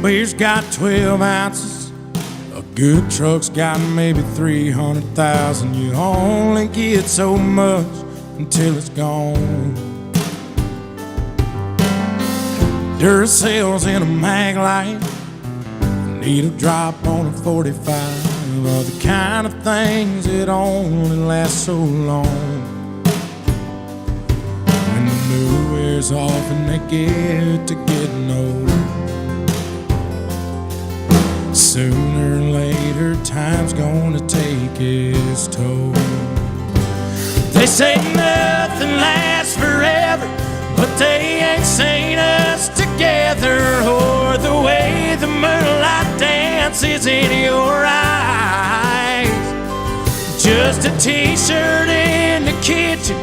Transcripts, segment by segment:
beer's got 12 ounces. A good truck's got maybe 300,000. You only get so much until it's gone. Duracells in a mag light, needle drop on a 45 are the kind of things that only last so long. When the new wears off and they get to getting old, sooner or later time's gonna take its toll. They say nothing lasts forever, but they ain't seen us together, or the way the moonlight dances in your eyes. Just a t-shirt in the kitchen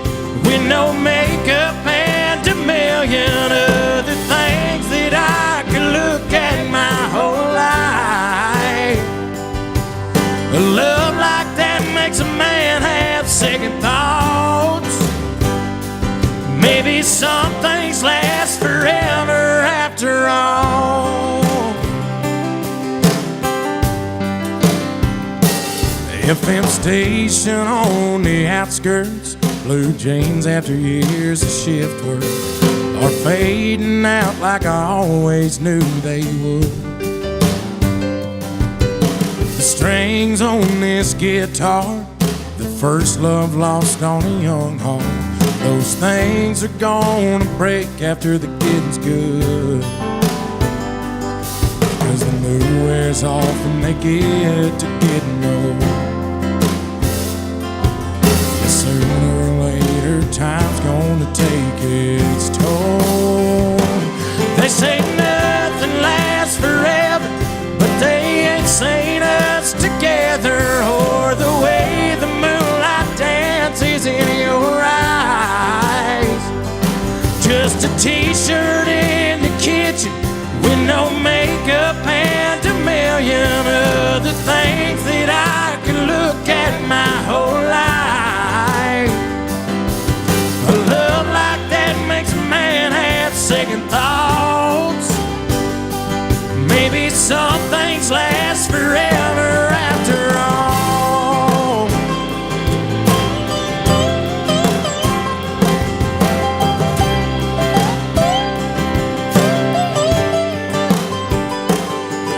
with no makeup and a million other things that I could look at my whole life. A love like that makes a man have second thoughts. Maybe some things last forever after all. FM station on the outskirts, blue jeans after years of shift work are fading out like I always knew they would. The strings on this guitar, the first love lost on a young heart, those things are gonna break after the getting's good. Cause the new wears off and they get to getting old. Sooner or later time's gonna take its toll. They say nothing lasts forever, but they ain't seen us together, or the way the moonlight dances in your eyes. Just a t-shirt in the kitchen with no makeup and a million other things that I can look at my whole life. A love like that makes a man have second thoughts. Maybe some things last forever after all.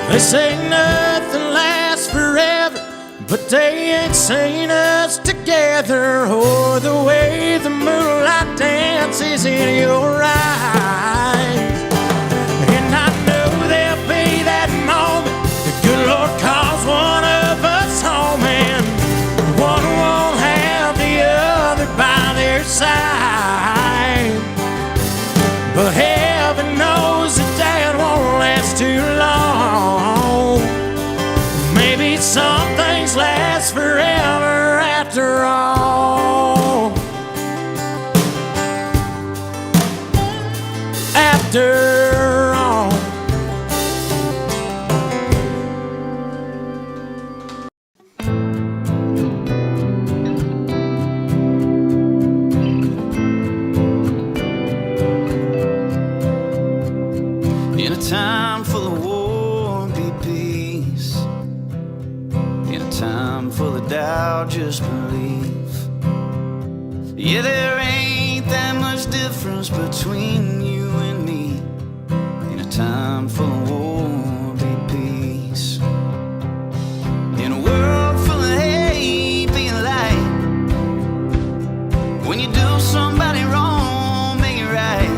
They say nothing lasts forever, but they ain't seen us together, or the way the moonlight dances in your eyes. And I know there'll be that moment the good Lord calls one of us home, and one won't have the other by their side. But heaven knows that that won't last too long. Maybe some things last forever after all. After all. In a time full of war, be peace. In a time full of doubt, just believe. Yeah, there ain't that much difference between you and me. In a time full of war, be peace. In a world full of hate, be a light. When you do somebody wrong, make it right.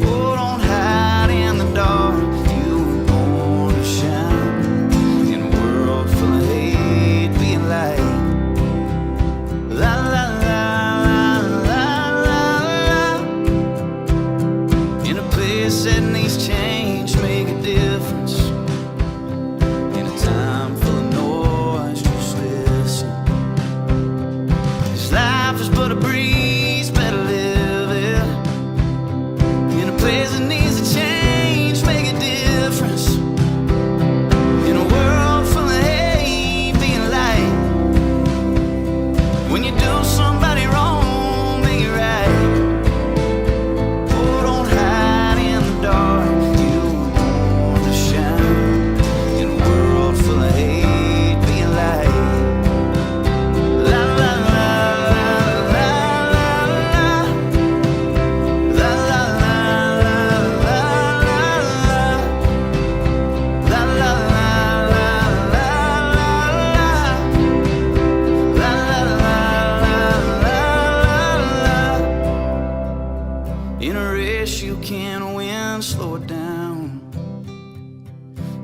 Oh, don't hide in the dark. You were born to shine. In a world full of hate, be a light. La la la la la la la.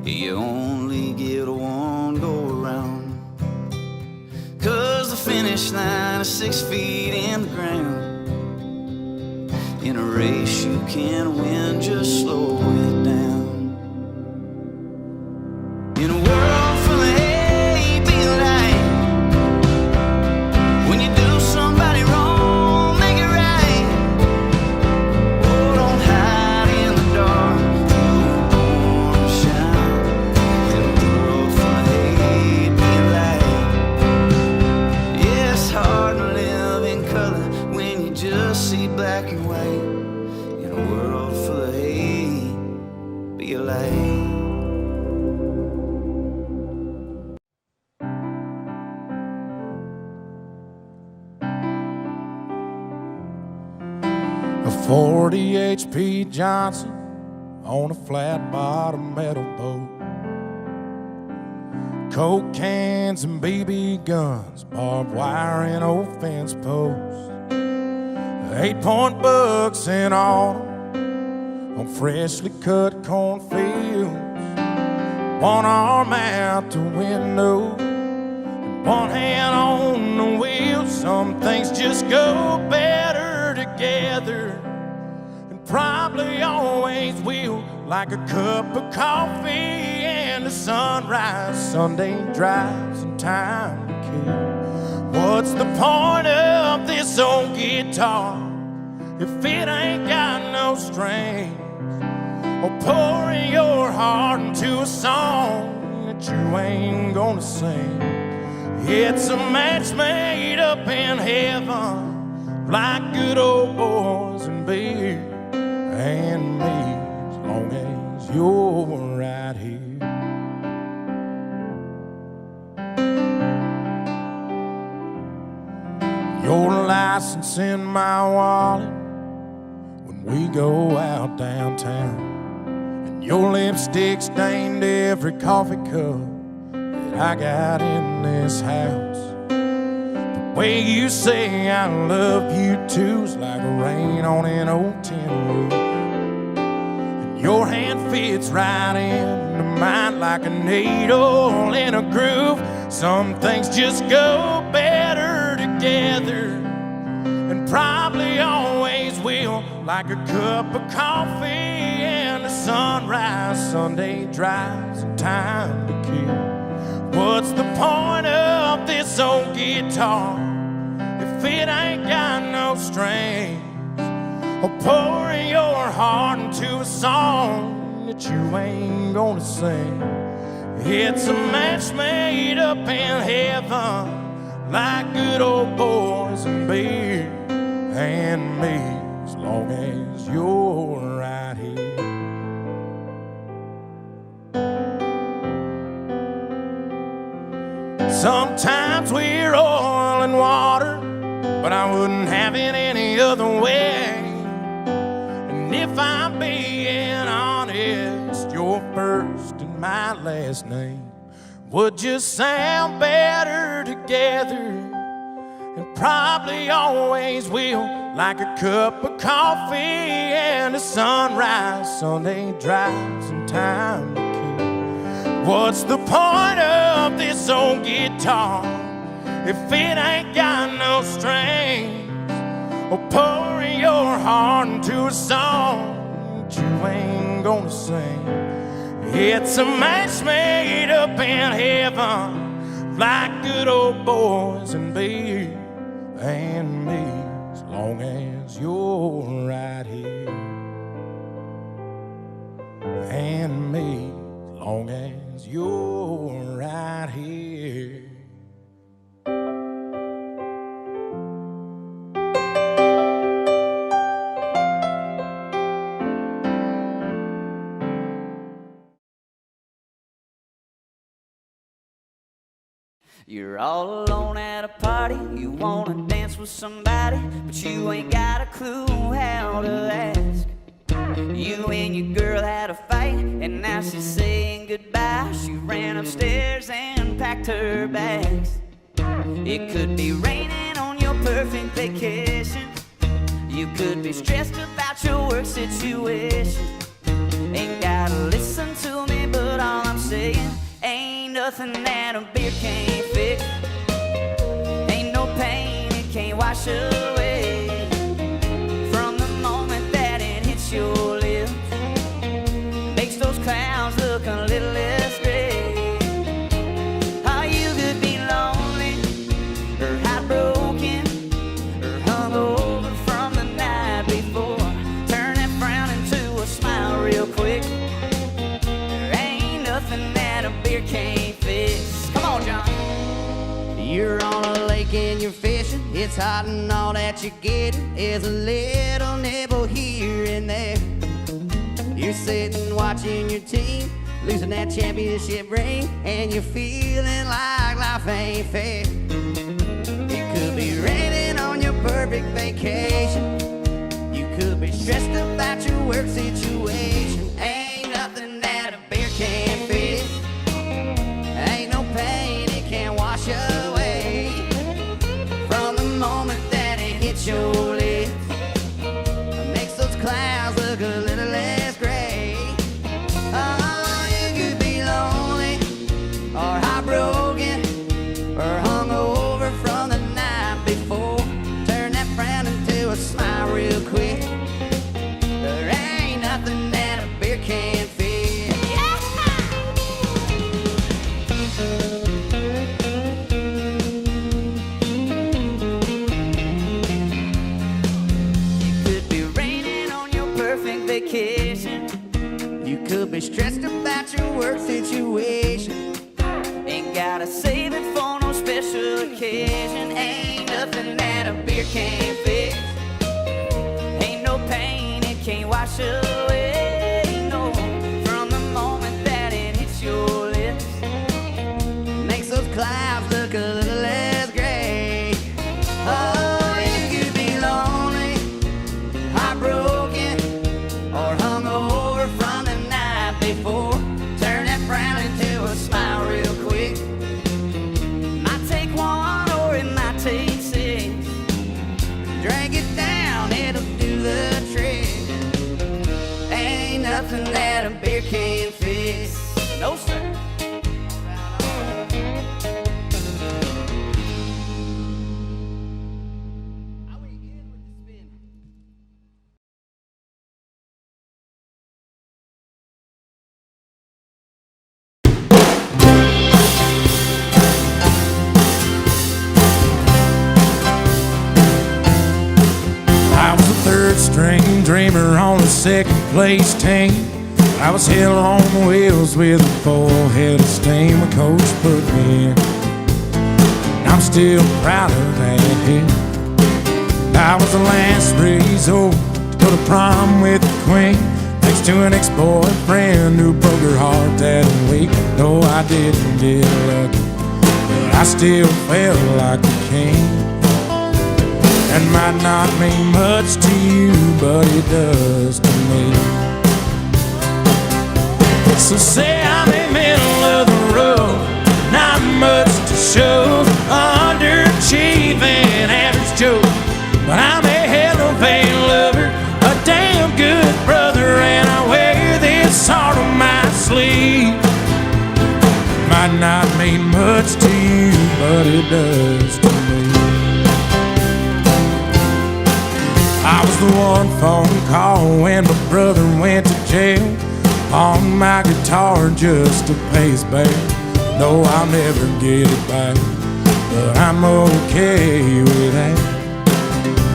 You only get one go around. 'Cause the finish line is 6 feet in the ground. In a race you can't win, just slow it down. In a world full of hate, be light. When you do somebody wrong, make it right. Oh, don't hide in the dark, you were born to shine. In a world full of hate, be light. Yeah, it's hard to live in color when you just see black and white. In a world full of hate, be a light. A 40 HP Johnson on a flat bottom metal boat. Coke cans and BB guns, barbed wire and old fence posts. 8-point bucks in autumn on freshly cut cornfields. One arm out the window and one hand on the wheel. Some things just go better together, and probably always will. Like a cup of coffee and a sunrise, Sunday drives and time to kill. What's the point of this old guitar if it ain't got no strings? Or pouring your heart into a song that you ain't gonna sing? It's a match made up in heaven, like good old boys and beer and me, as long as you're right here. Your license in my wallet when we go out downtown, and your lipstick stained every coffee cup that I got in this house. The way you say I love you too's like rain on an old tin roof, and your hand fits right into mine like a needle in a groove. Some things just go better together, and probably always will. Like a cup of coffee and a sunrise, Sunday drives and time to kill. What's the point of this old guitar if it ain't got no strings? Or pouring your heart into a song that you ain't gonna sing? It's a match made up in heaven, like good old boys and beer and me, as long as you're right here. Sometimes we're oil and water, but I wouldn't have it any other way. And if I'm being honest, your first and my last name would just sound better together, and probably always will. Like a cup of coffee and a sunrise, Sunday drives and time to kill. What's the point of this old guitar if it ain't got no strings? Or pouring your heart into a song that you ain't gonna sing? It's a match made up in heaven, like good old boys and beer and me, as long as you're right here. And me, as long as you're right here. You're all alone at a party, you wanna dance with somebody, but you ain't got a clue how to ask. You and your girl had a fight, and now she's saying goodbye. She ran upstairs and packed her bags. It could be raining on your perfect vacation. You could be stressed about your work situation. Ain't gotta listen to me, but all I'm nothing that a beer can't fix. Ain't no pain it can't wash away. From the moment that it hits your lips, makes those clouds look a little less gray. Oh, you could be lonely, or heartbroken, or hungover from the night before. Turn that frown into a smile real quick. There ain't nothing that a beer can't fix. Come on, John. You're on a lake and you're fishing. It's hot and all that you're getting is a little nibble here and there. You're sitting watching your team losing that championship ring, and you're feeling like life ain't fair. It could be raining on your perfect vacation. You could be stressed about your work situation. Ain't nothing that a beer can't fix. Ain't no pain it can't wash away. From the moment that it hits your lips, it makes those clouds look a little less gray. Oh, you could be lonely, or heartbroken, or hungover from the night before. Turn that frown into a smile real quick. There ain't nothing that a beer can't fix. You could be raining on your perfect vacation. You could be stressed about your work situation. Ain't gotta save it for no special occasion. Ain't nothing that a beer can't fix. Ain't no pain it can't wash away. No, from the moment that it hits your lips, Makes those clouds look a little less gray. Oh, you could be lonely, heartbroken, or hungover from the night before. Turn that frown into a smile real quick. might take one or it might take six. Drag it down, it'll do the trick. Ain't nothing that a beer can't fix. No, sir. I was a third string dreamer on a second place team. I was hell on wheels with a full-head of steam. A coach put me in, and I'm still proud of that hit. I was the last resort to go to prom with the queen, next to an ex-boyfriend who broke her heart that week. No, I didn't get lucky, but I still felt like a king. That might not mean much to you, but it does to me. So say I'm in the middle of the road, not much to show, underachieving average Joe. But I'm a hell of a lover, a damn good brother, and I wear this heart on my sleeve. Might not mean much to you, but it does to me. I was the one phone call when my brother went to jail, on my guitar just to pay his bail. No, I'll never get it back, but I'm okay with that.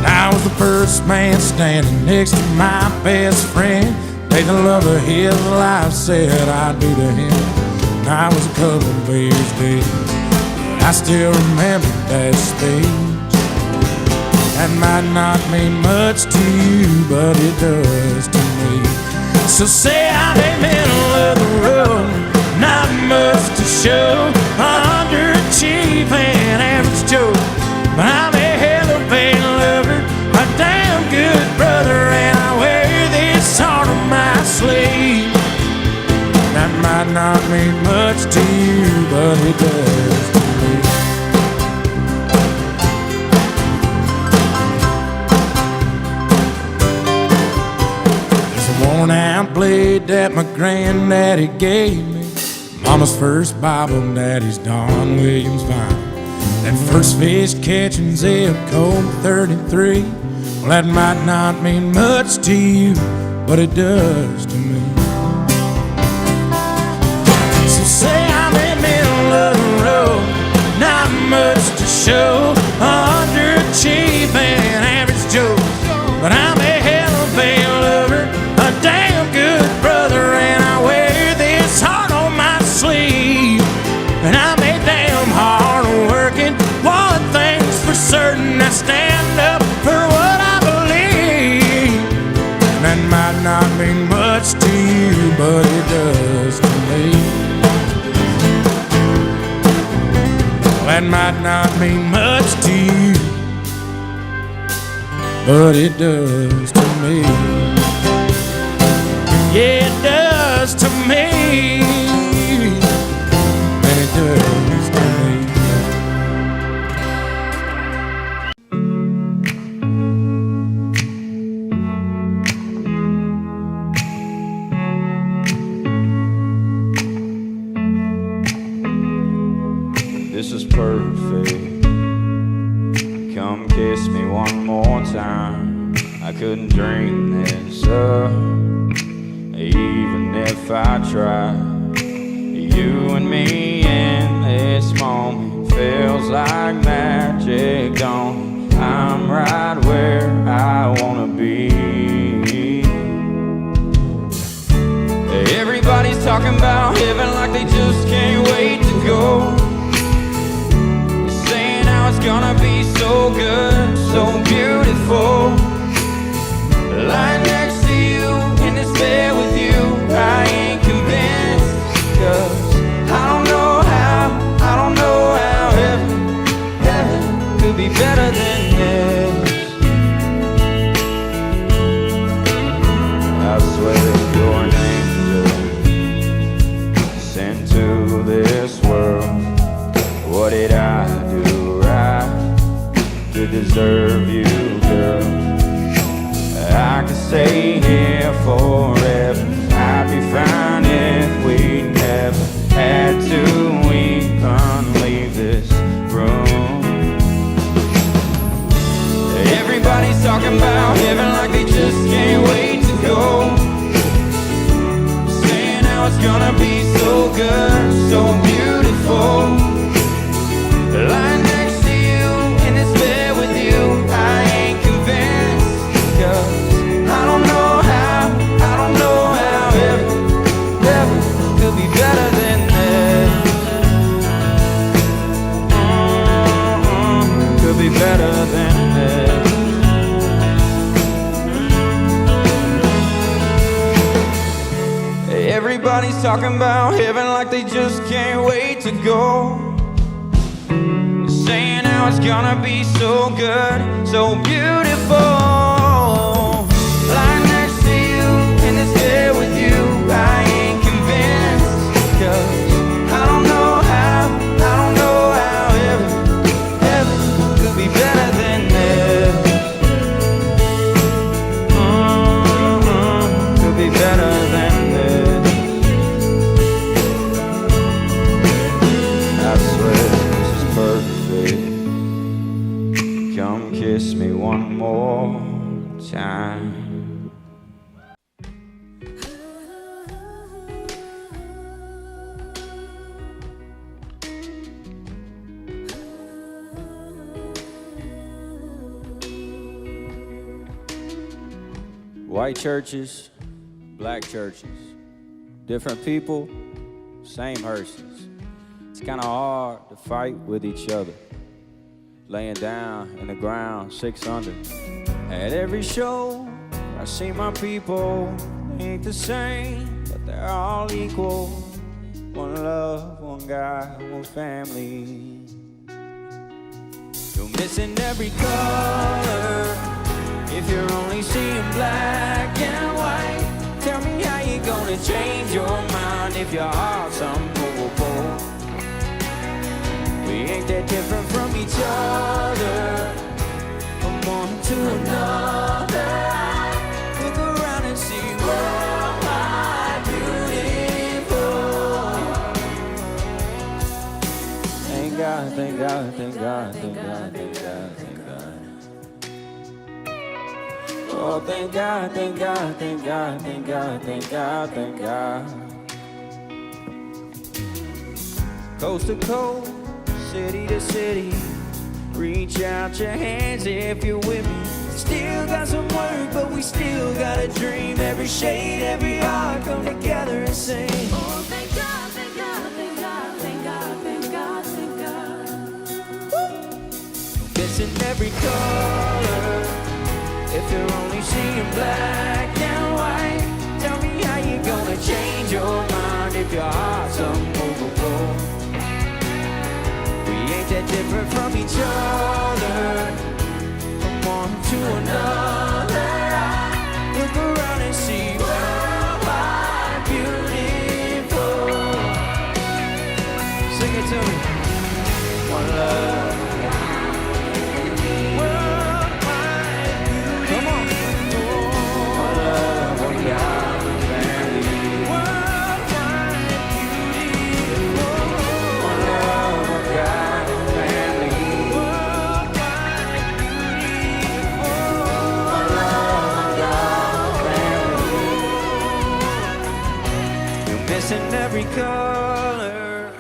I was the first man standing next to my best friend, day the love of his life said I'd do to him. And I was a couple of beers deep, but I still remember that speech. That might not mean much to you, but it does to me. So say I'm in the middle of the road, not much to show, underachieving average Joe. But I'm a hell of a lover, a damn good brother, and I wear this heart on my sleeve. That might not mean much to you, but it does to me. There's a worn-out blade that my granddaddy gave me. Mama's first Bible, Daddy's Don Williams Vine. That first fish catching zip code 33. Well, that might not mean much to you, but it does to me. So say I'm in the middle of the road, not much to show, underachieving average Joe. But I'm a hell of a lover, a damn good brother, and I wear this heart on my sleeve. And I'm a damn hard working, one thing's for certain, I stand up for what I believe. And that might not mean much to you, but it does to me. That might not mean much to you, but it does to me. Yeah, it does to me. And it does to me. This is perfect. Come kiss me one more time. I couldn't dream this up, even if I tried. You and me in this moment feels like magic, don't it? I'm right where I wanna be. Everybody's talking about heaven like they just can't wait to go. Saying how it's gonna be so good, so beautiful. Lying next to you in this bed with you, I ain't convinced. 'Cause I don't know how heaven could be better than this. I swear that you're an angel sent to this world. What did I do right to deserve you, girl? I could stay here forever. I'd be fine if we never had to even leave this room. Everybody's talking about heaven like they just can't wait to go. Saying how it's gonna be so good, so beautiful. Lying next to you in this bed with you, I ain't convinced. 'Cause I don't know how heaven could be better than this. Could be better than this. Everybody's talking about heaven like they just can't wait to go. Saying how it's gonna be so good, so beautiful. Lying next to you in this bed with you, I ain't convinced. 'Cause I don't know how heaven could be better than this. Could be better than this. I swear this is perfect. Come kiss me one more time. White churches, black churches, different people, same hearses. It's kind of hard to fight with each other. Laying down in the ground, 6 under. At every show, I see my people. They ain't the same, but they're all equal. One love, one God, one family. You're missing every color if you're only seeing black and white. Tell me how you gonna change your mind if your heart's unmovable. We ain't that different from each other, from one to another. Look around and see worldwide beautiful. God, thank God, thank God, thank God, thank God, thank God. Oh, thank God, thank God, thank God, thank God, thank God, thank God. Coast to coast, city to city, reach out your hands if you're with me. Still got some work, but we still got a dream. Every shade, every heart come together and sing. Oh, thank God, thank God, thank God, thank God, thank God, thank God. Missing every color. If you're only seeing black and white, tell me how you gonna change your mind if your heart's unmovable. We ain't that different from each other, from one to another. Look around and see worldwide beautiful. Sing it to me. One love. Missing every color.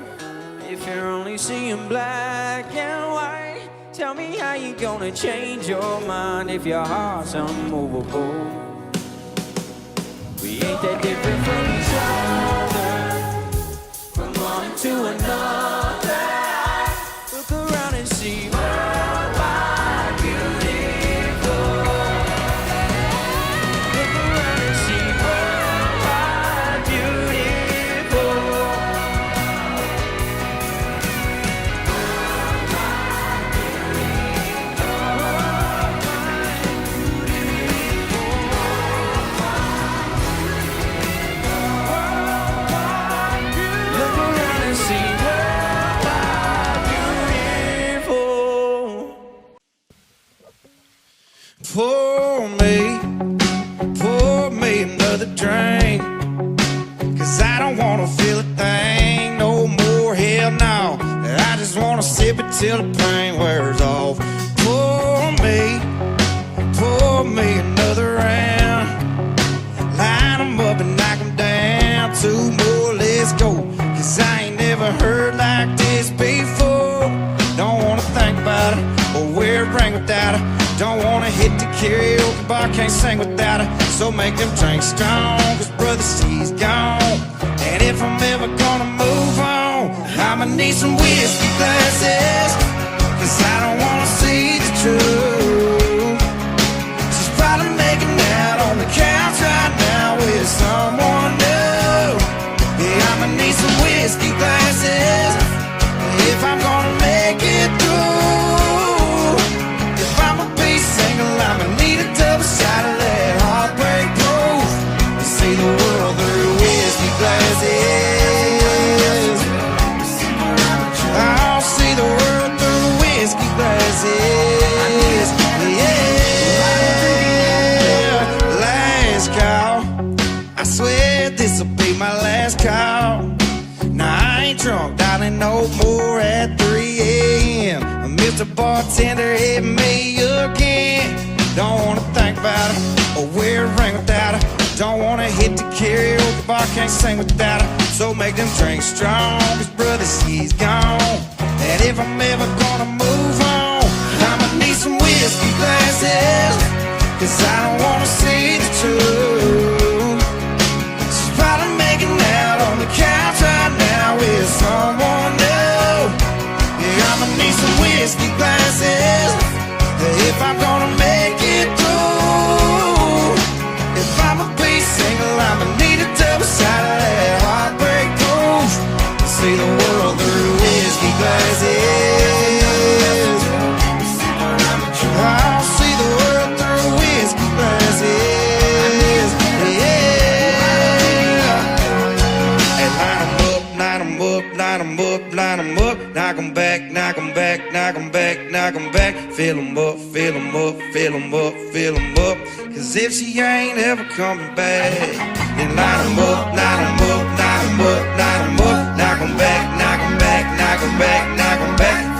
If you're only seeing black and white, tell me how you gonna change your mind if your heart's unmovable. We ain't that different from each other, from one to another. Look around and see worldwide beautiful. Look around and see worldwide beautiful. Look around and see worldwide beautiful. Pour me another drink, 'cause I don't wanna feel a thing no more, hell no. I just wanna sip it till the pain wears off. Pour me another round. Line 'em up and knock 'em down. Two more, let's go, 'cause I ain't never heard like this before. Don't wanna think about it or wear a ring without it. Don't wanna hit the karaoke bar, can't sing without her. So make them drinks strong, 'cause brother, she's gone. And if I'm ever gonna move on, I'ma need some whiskey glasses, 'cause I don't wanna see the truth. She's probably making out on the couch right now with someone new. Yeah, I'ma need some whiskey glasses if I'm gonna make it through. If I'ma be single, I'ma need a double shot of that heartbreak proof. To see the world through whiskey glasses. I'll see the world through whiskey glasses. Yeah, last call. I swear this'll be my last call. Now I ain't drunk, darling, no more at 3 a.m. Mr. Bartender hit me again. Don't wanna think about it or wear a ring without her. Don't wanna hit the karaoke bar, can't sing without her. So make them drinks strong, 'cause brother, she's gone. And if I'm ever gonna move on, I'ma need some whiskey glasses, 'cause I don't wanna see the truth. She's probably making out on the couch right now with someone new. Yeah, I'ma need some whiskey glasses if I'm gonna make it through. If I'ma be single, I'ma need a double shot of that heartbreak proof. To see the world through whiskey glasses. I'll see the world through whiskey glasses. Yeah. And line 'em up, line 'em up, line 'em up, line 'em up. Knock 'em back, knock 'em back, knock 'em back, knock 'em back. Fill 'em up, fill 'em up, fill 'em up, fill 'em up. 'Cause if she ain't ever coming back, then line 'em up, line 'em up, line 'em up, line 'em up. Knock 'em back, knock 'em back, knock 'em back, knock 'em back.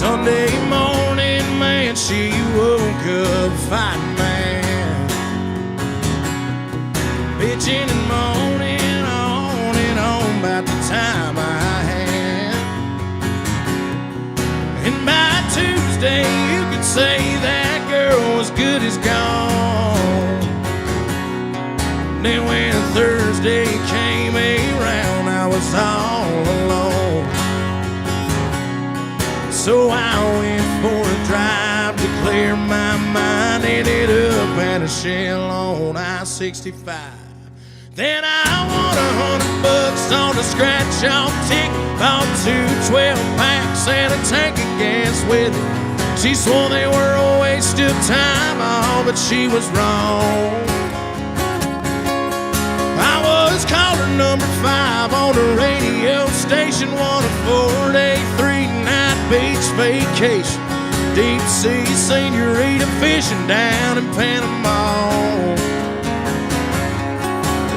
Sunday morning, man, she woke up fighting man, bitching and moaning on and on about the time I had. And by Tuesday, you could say that girl was good as gone. Then when Thursday came around, I was all alone. So I went for a drive to clear my mind. Ended up at a Shell on I-65. Then I won $100 on a scratch-off ticket. Bought 2 12-packs and a tank of gas with it. She swore they were a waste of time, oh, but she was wrong. I was caller number 5 on a radio station, won a 4-day, 3-night beach vacation. Deep sea senorita fishing down in Panama.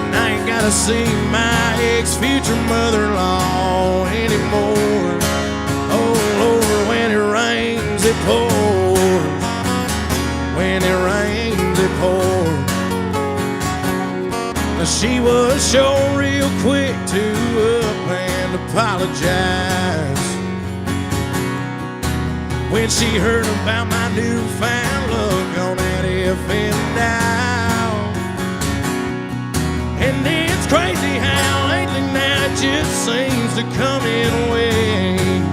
And I ain't gotta see my ex-future mother-in-law anymore. Oh Lord, when it rains it pours. When it rains it pours. Now she was sure real quick to up and apologize when she heard about my newfound luck on that FM dial. And it's crazy how lately now it just seems to come in waves.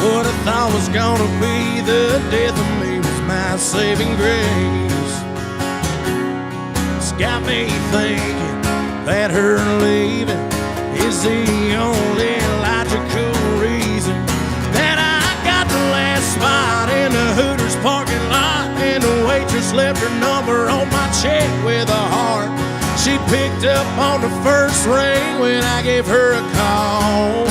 What I thought was gonna be the death of me was my saving grace. It's got me thinking that her leaving is the only logical reason that I got the last spot in the Hooters parking lot, and the waitress left her number on my check with a heart she picked up on the first ring when I gave her a call.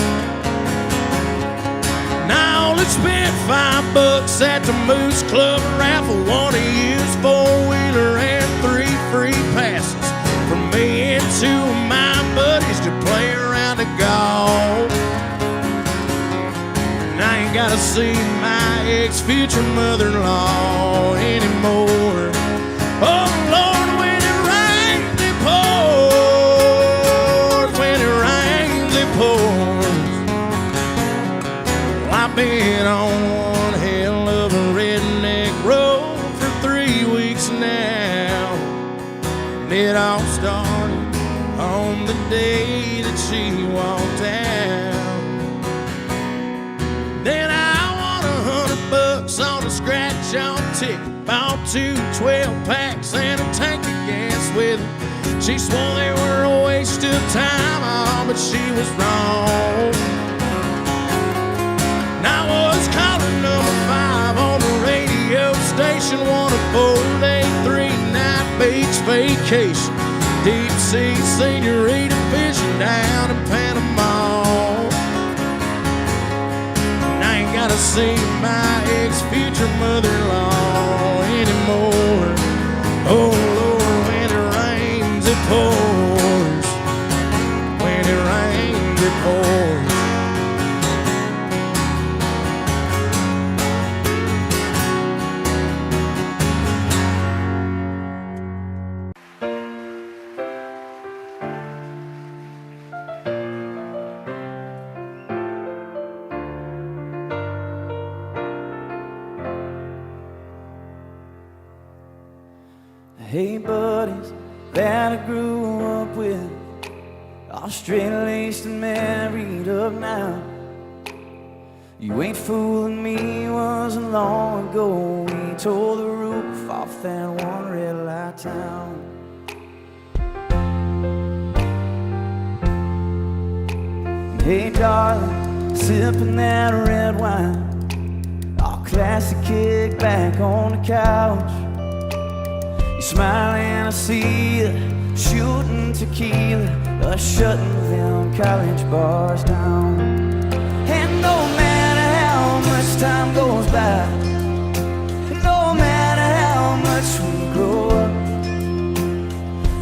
Now I only spent $5 at the Moose Club raffle, won a used 4-wheeler and 3 free passes for me and 2 of my buddies to play around the golf. I ain't gotta see my ex-future mother-in-law anymore. Oh Lord, when it rains it pours. When it rains it pours. Well, I've been on one hell of a redneck road for 3 weeks now. And it all started on the day that she walked out. Then I won $100 on a scratch-off ticket. Bought 2 12-packs and a tank of gas with it. She swore they were a waste of time, oh, but she was wrong. And I was caller number 5 on the radio station, won a 4-day, 3-night beach vacation. Deep sea senorita fishing down in Panama. Gotta see my ex-future mother-in-law anymore. Oh Lord, when it rains it pours. When it rains it pours. Hey buddies that I grew up with, all straight-laced and married up now. You ain't fooling me, wasn't long ago we tore the roof off that one red light town. And hey darling, sipping that red wine, all classic kick back on the couch. Smiling, I see you shooting tequila, shutting them college bars down. And no matter how much time goes by, no matter how much we grow up,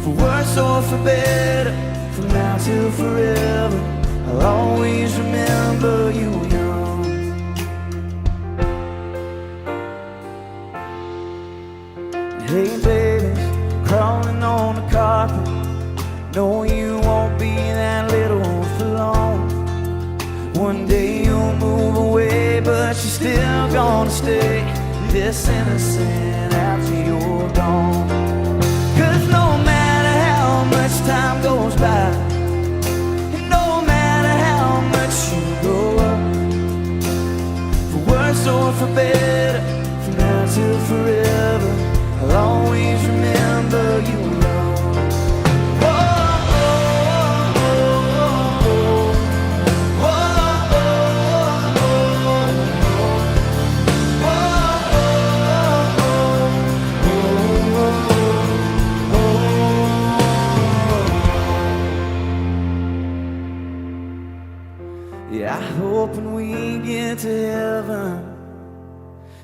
for worse or for better, from now till forever, I'll always remember you young. One day you'll move away, but you're still gonna stay this innocent after you're gone. 'Cause no matter how much time goes by, and no matter how much you grow up, for worse or for better, from now till forever, I'll always remember you alone. Yeah, I hope when we get to heaven,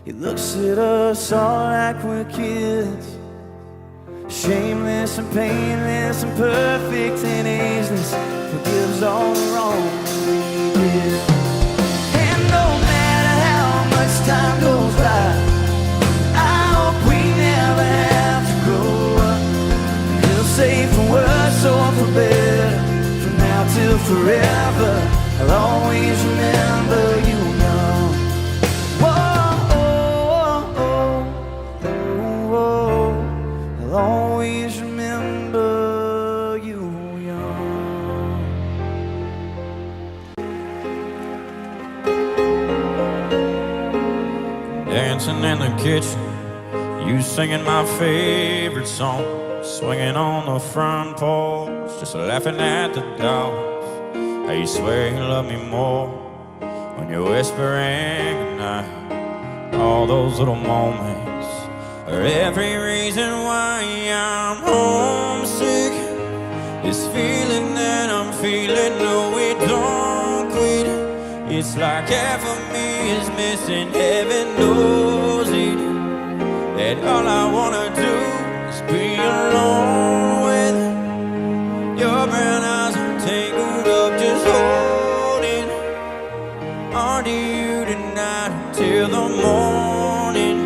He looks at us all like we're kids, shameless and painless and perfect and ageless, forgives all the wrong we did. And no matter how much time goes by, I hope we never have to grow up. He'll say for worse or for better, from now till forever, I'll always remember you now. I'll always remember you young. Dancing in the kitchen, you singing my favorite song, swinging on the front porch, just laughing at the dogs. How you swear you love me more when you're whispering goodnight. All those little moments are every reason why I'm homesick. This feeling that I'm feeling, no it don't quit. It's like half of me is missing, heaven knows it. That all I wanna do is be alone with your brown eyes. I'm tangled up, just holding on to you tonight until the morning.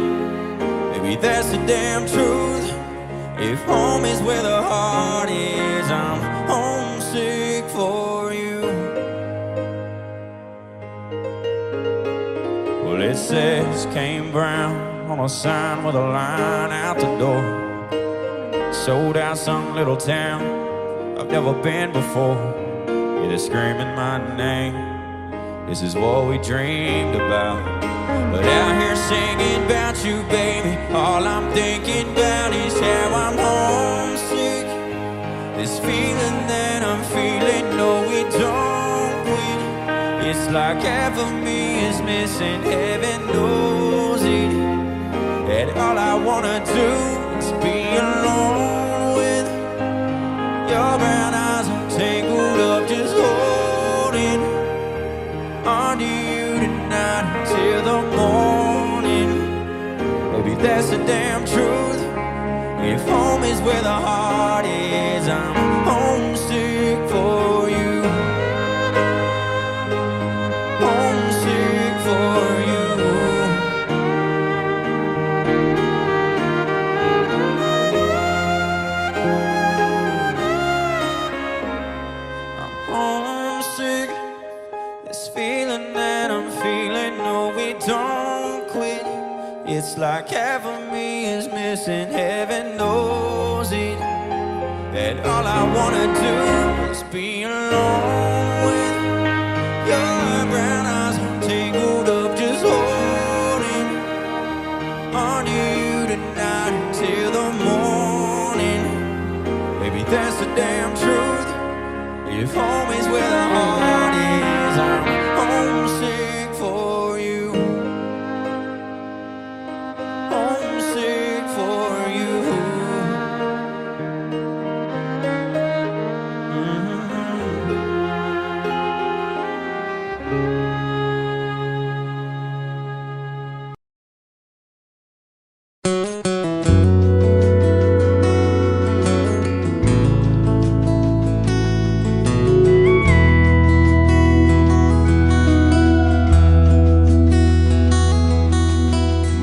Maybe that's the damn truth. If home is where the heart is, I'm homesick for you. Well, it says Kane Brown on a sign with a line out the door. Sold out some little town I've never been before. Yeah, they're screaming my name. This is what we dreamed about. But out here singing about you, baby, all I'm thinking about is how I'm homesick. This feeling that I'm feeling, no it don't quit. It's like half of me is missing, heaven knows it. That all I wanna do is be alone with your brown eyes. I'm tangled up, just holding on to you tonight until the morning. Maybe that's the damn truth. If home is where the heart is, I'm homesick for you. Homesick for you. I'm homesick. This feeling that I'm feeling, no it don't quit. It's like half of me is missing, heaven knows it. And all I wanna do is be alone with your brown eyes. I'm tangled up, just holding on to you tonight until the morning. Maybe that's the damn truth. If home is where the heart is, I'm homesick for you. Homesick for you.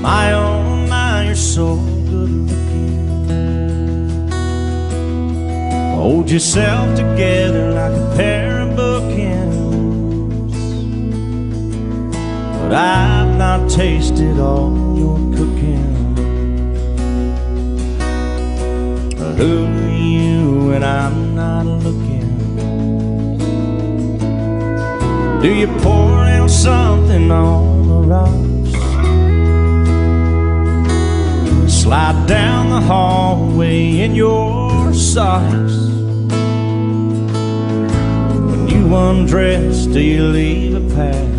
My oh my, you're so good looking. Hold yourself together like a pair of bookends. but I've not tasted all your cooking. Who are you when I'm not looking? Do you pour a little something on the rocks? Slide down the hallway in your socks. When you undress, do you leave a path?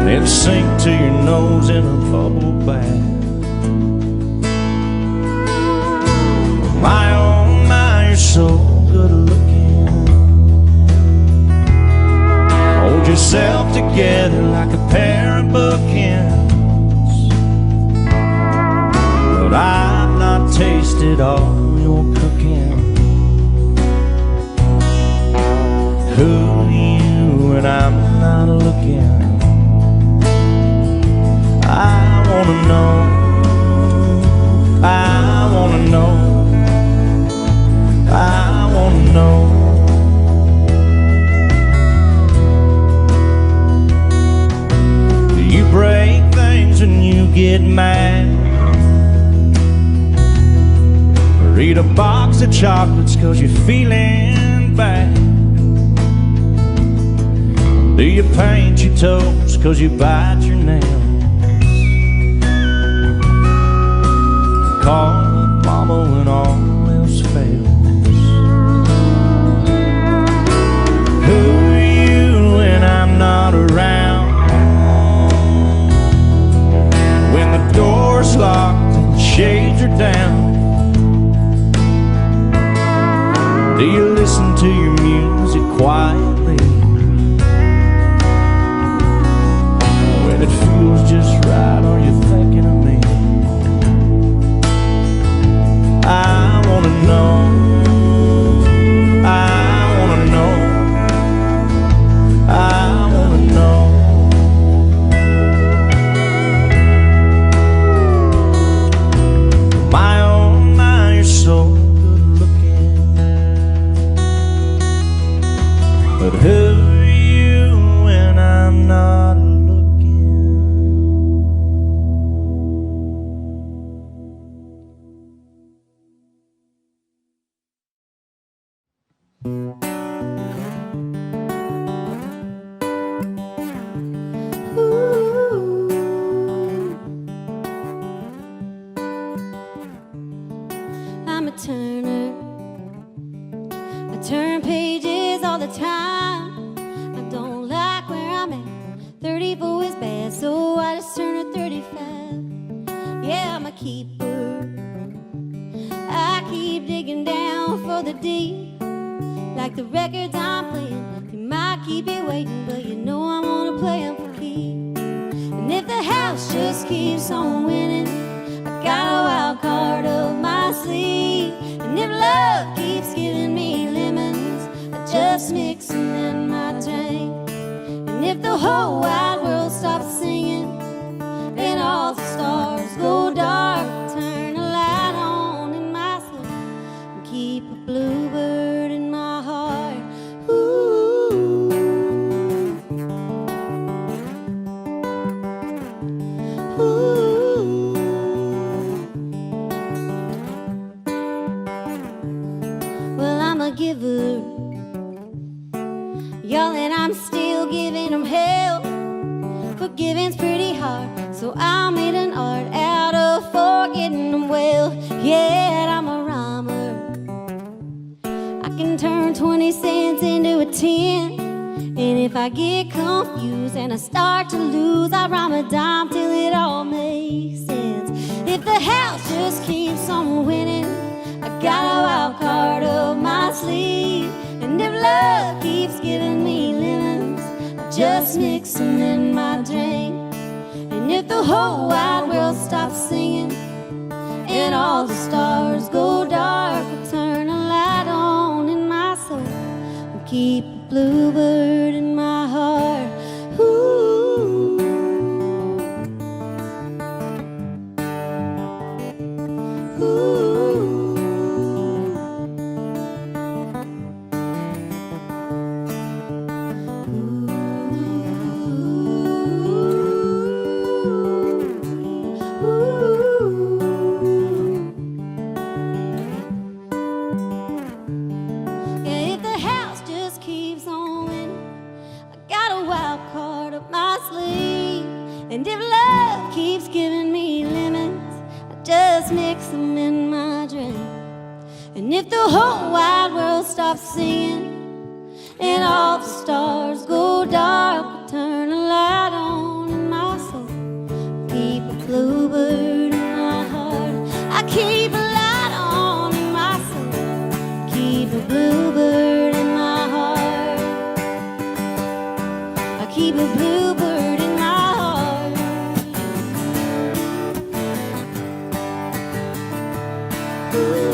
Then sink to your nose in a bubble bath. My oh my, you're so good looking. Hold yourself together like a pair of bookends. But I've not tasted all your cooking. Who are you when I'm not looking? I wanna know, I wanna know, I wanna know. Do you break things when you get mad? Or eat a box of chocolates 'cause you're feeling bad? Do you paint your toes 'cause you bite your nails? Call up mama when all else fails. Who are you when I'm not around? When the door's locked and the shades are down, do you listen to your music quietly? When it feels just right, are you thinking of me? I wanna know, I wanna know, I wanna know. My oh my, you're so good looking. But who are you when I'm not looking? I'm a turner. I turn pages all the time. I don't like where I'm at. 34 is bad, so I just turn to 35. Yeah, I'm a keeper. I keep digging down for the deep. Like the records I'm playing, you might keep it waiting, but you know I'm gonna play them for keeps. And if the house just keeps on winning, I got a wild card up my sleeve. And if love keeps giving me lemons, I just mix them in my drink. And if the whole wide world stops singing and all the stars go dark, turn a light on in my soul and keep a bluebird in my heart. Ooh. Ooh. Well, I'm a giver, y'all, and I'm still giving them hell. Forgiving's pretty hard, so I made an art out of forgetting them well. Yeah, I'm a rhymer. I can turn 20 cents into a 10. And if I get confused and I start to lose, I rhyme a dime till it all makes sense. If the house just keeps on winning, I got a wild card up my sleeve. And if love keeps giving me lemons, I just mix them in my drink. And if the whole wide world stops singing and all the stars go dark, I'll turn a light on in my soul and keep a bluebird in my heart. Ooh. Ooh. Ooh. And if love keeps giving me lemons, I just mix them in my drink. And if the whole wide world stops singing and all the stars go dark, I'll turn a light on in my soul. Keep a bluebird in my heart. I keep a light on in my soul. Keep a bluebird in my heart. I keep a bluebird in my heart. Ooh.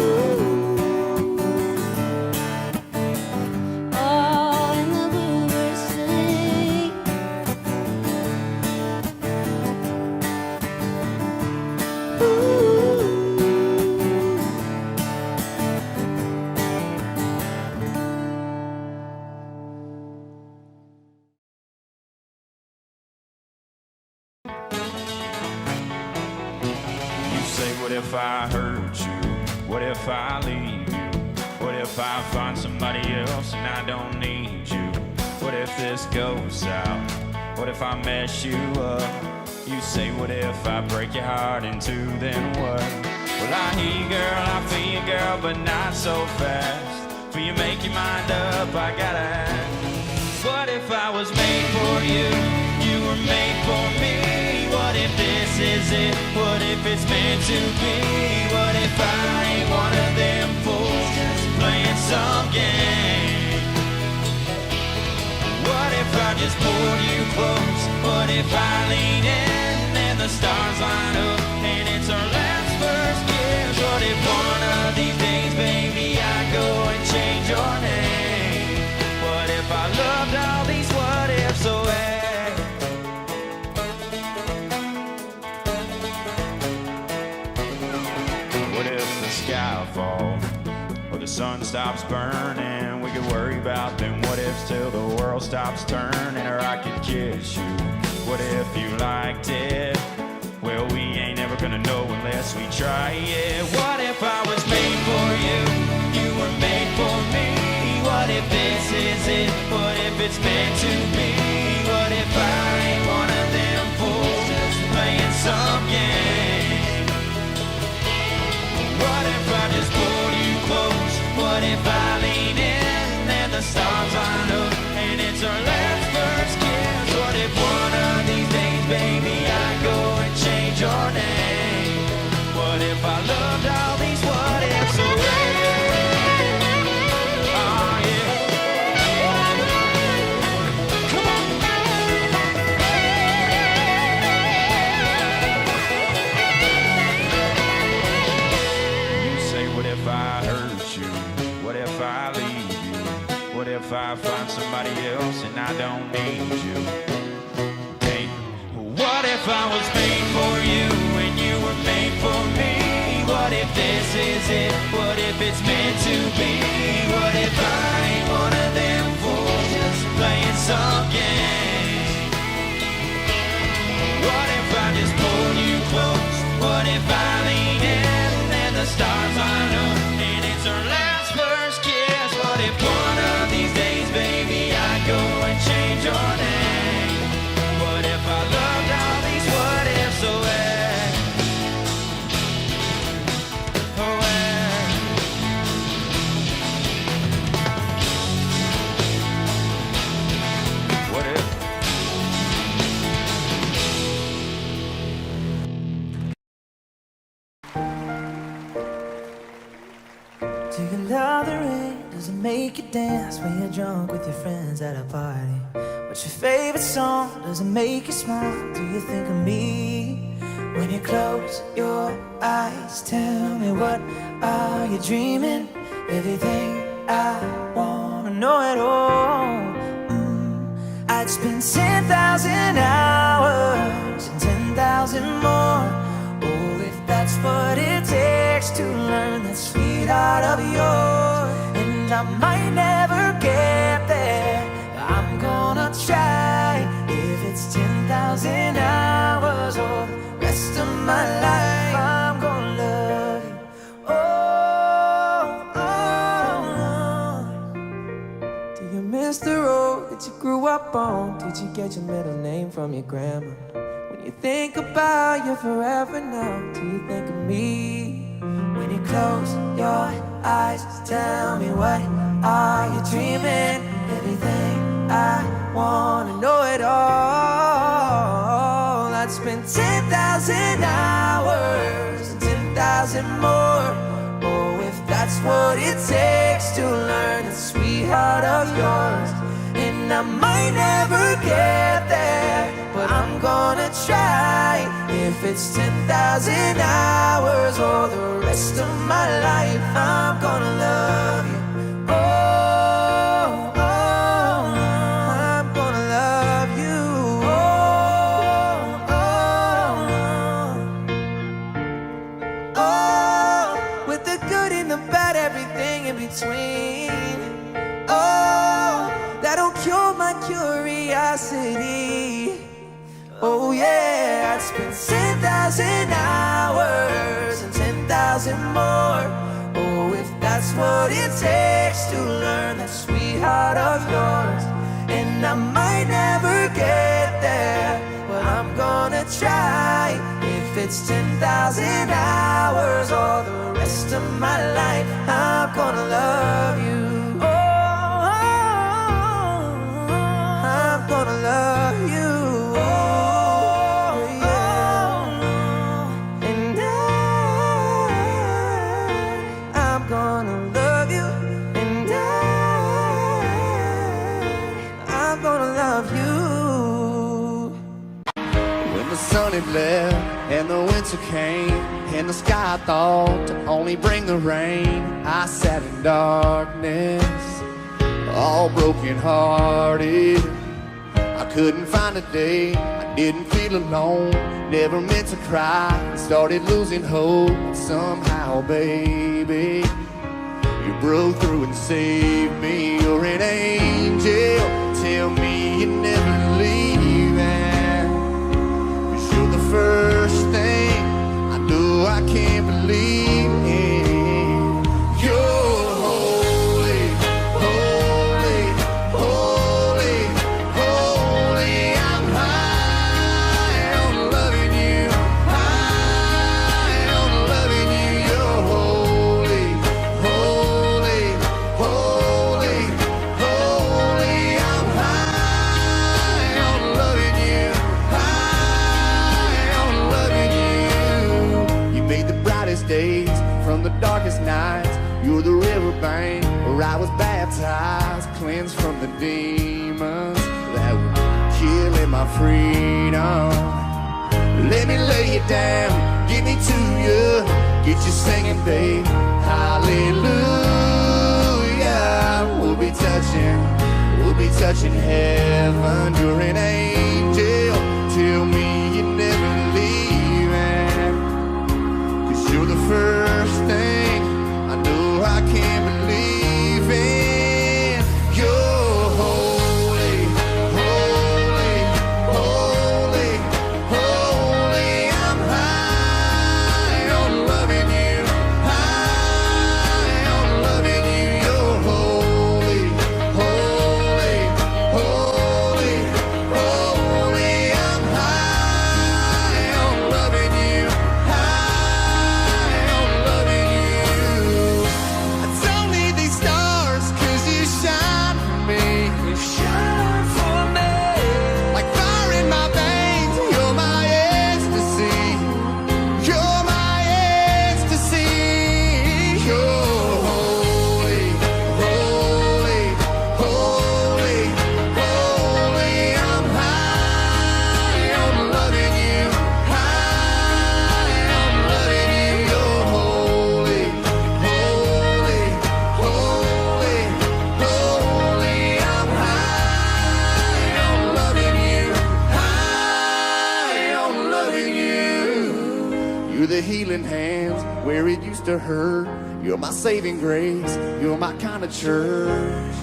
What if I hurt you? What if I leave you? What if I find somebody else and I don't need you? What if this goes south? What if I mess you up? You say, what if I break your heart in two, then what? Well, I hear you, girl, I feel you, girl, but not so fast. For you make your mind up, I gotta ask. What if I was made for you? You were made for me. What if this is it? What if it's meant to be? What if I ain't one of them fools just playing some game? What if I just pulled you close? What if I lean in and the stars line up and it's our last first kiss? What if one of these days, baby, I go and change your name? What if I loved all these what ifs away? Sky fall, or the sun stops burning. We could worry about them what ifs till the world stops turning. Or I could kiss you. What if you liked it? Well, we ain't ever gonna know unless we try it. What if I was made for you? You were made for me. What if this is it? What if it's meant to be? What if I ain't one of them fools just playing some game? What if I just pulled you close? What if I lean in and the stars line up and it's our last first kiss? What if one of these days, baby, I go and change your name? What if I loved all these what ifs away? Oh yeah. Come on. What if I hurt you? What if I leave you? What if I find somebody else and I don't need you? Hey, what if I was made for you and you were made for me? What if this is it? What if it's meant to be? What if I ain't one of them fools just playing some game? What if I just pulled you close? What if I lean in and the stars line up and it's our last first kiss? What if one of these days, baby, I go and change your name? What if I loved all these what ifs away? Away. What if? Do you love the rain? Does it make you dance when you're drunk with your friends at a party? What's your favorite song? Does it make you smile? Do you think of me when you close your eyes? Tell me, what are you dreaming? Everything I wanna know at all. I'd spend 10,000 hours and 10,000 more. Oh, if that's what it takes to learn that sweet art of yours. And I might never get there, I'm gonna try. If it's 10,000 hours or the rest of my life, I'm gonna love you. Oh, oh, oh. Do you miss the road that you grew up on? Did you get your middle name from your grandma? When you think about you forever now, do you think of me? When you close your eyes, tell me what are you dreaming? Everything I wanna know it all. I'd spend 10,000 hours and 10,000 more. Oh, if that's what it takes to learn the sweetheart of yours. And I might never get there, but I'm gonna try. If it's 10,000 hours or the rest of my life, I'm gonna love you. Oh, oh, I'm gonna love you. Oh, oh, oh, with the good and the bad, everything in between. Oh, that'll cure my curiosity. Oh yeah, I'd spend 10,000 hours and 10,000 more. Oh, if that's what it takes to learn that sweetheart of yours. And I might never get there, but I'm gonna try. If it's 10,000 hours or the rest of my life, I'm gonna love you. I'm gonna love you. Oh, yeah. And I'm gonna love you. And I'm gonna love you. When the sun had left and the winter came and the sky thought to only bring the rain, I sat in darkness, all broken hearted. I couldn't find a day I didn't feel alone, never meant to cry, started losing hope. Somehow, baby, you broke through and saved me. You're an angel, tell me you're never leaving. 'Cause you're the first thing I know I can't believe in. You're holy, holy, holy, holy. I'm high on loving you, high on loving you. You're holy, holy, holy, holy. I'm high on loving you, high on loving you. You made the brightest days from the darkest nights. You're the riverbank where I was baptized, cleansed from the demons that were killing my freedom. Let me lay you down, get me to you, get you singing, babe. Hallelujah. We'll be touching heaven. You're an angel, tell me you're never leaving. 'Cause you're the first thing I know I can't believe in. You're holy, holy, holy, holy. I'm high on loving you, high on loving you. You're holy, holy, holy, holy. I'm high on loving you, high on loving you. I don't need these stars 'cause you shine for me. You shine for me. Like fire in my veins, you're my ecstasy. You're my ecstasy. You're holy, holy, holy, holy. I'm high on loving you, high on loving you. You're holy, holy, holy, holy. I'm high on loving you, high on loving you. You're the healing hands where it used to hurt. You're my saving grace, you're my kind of church.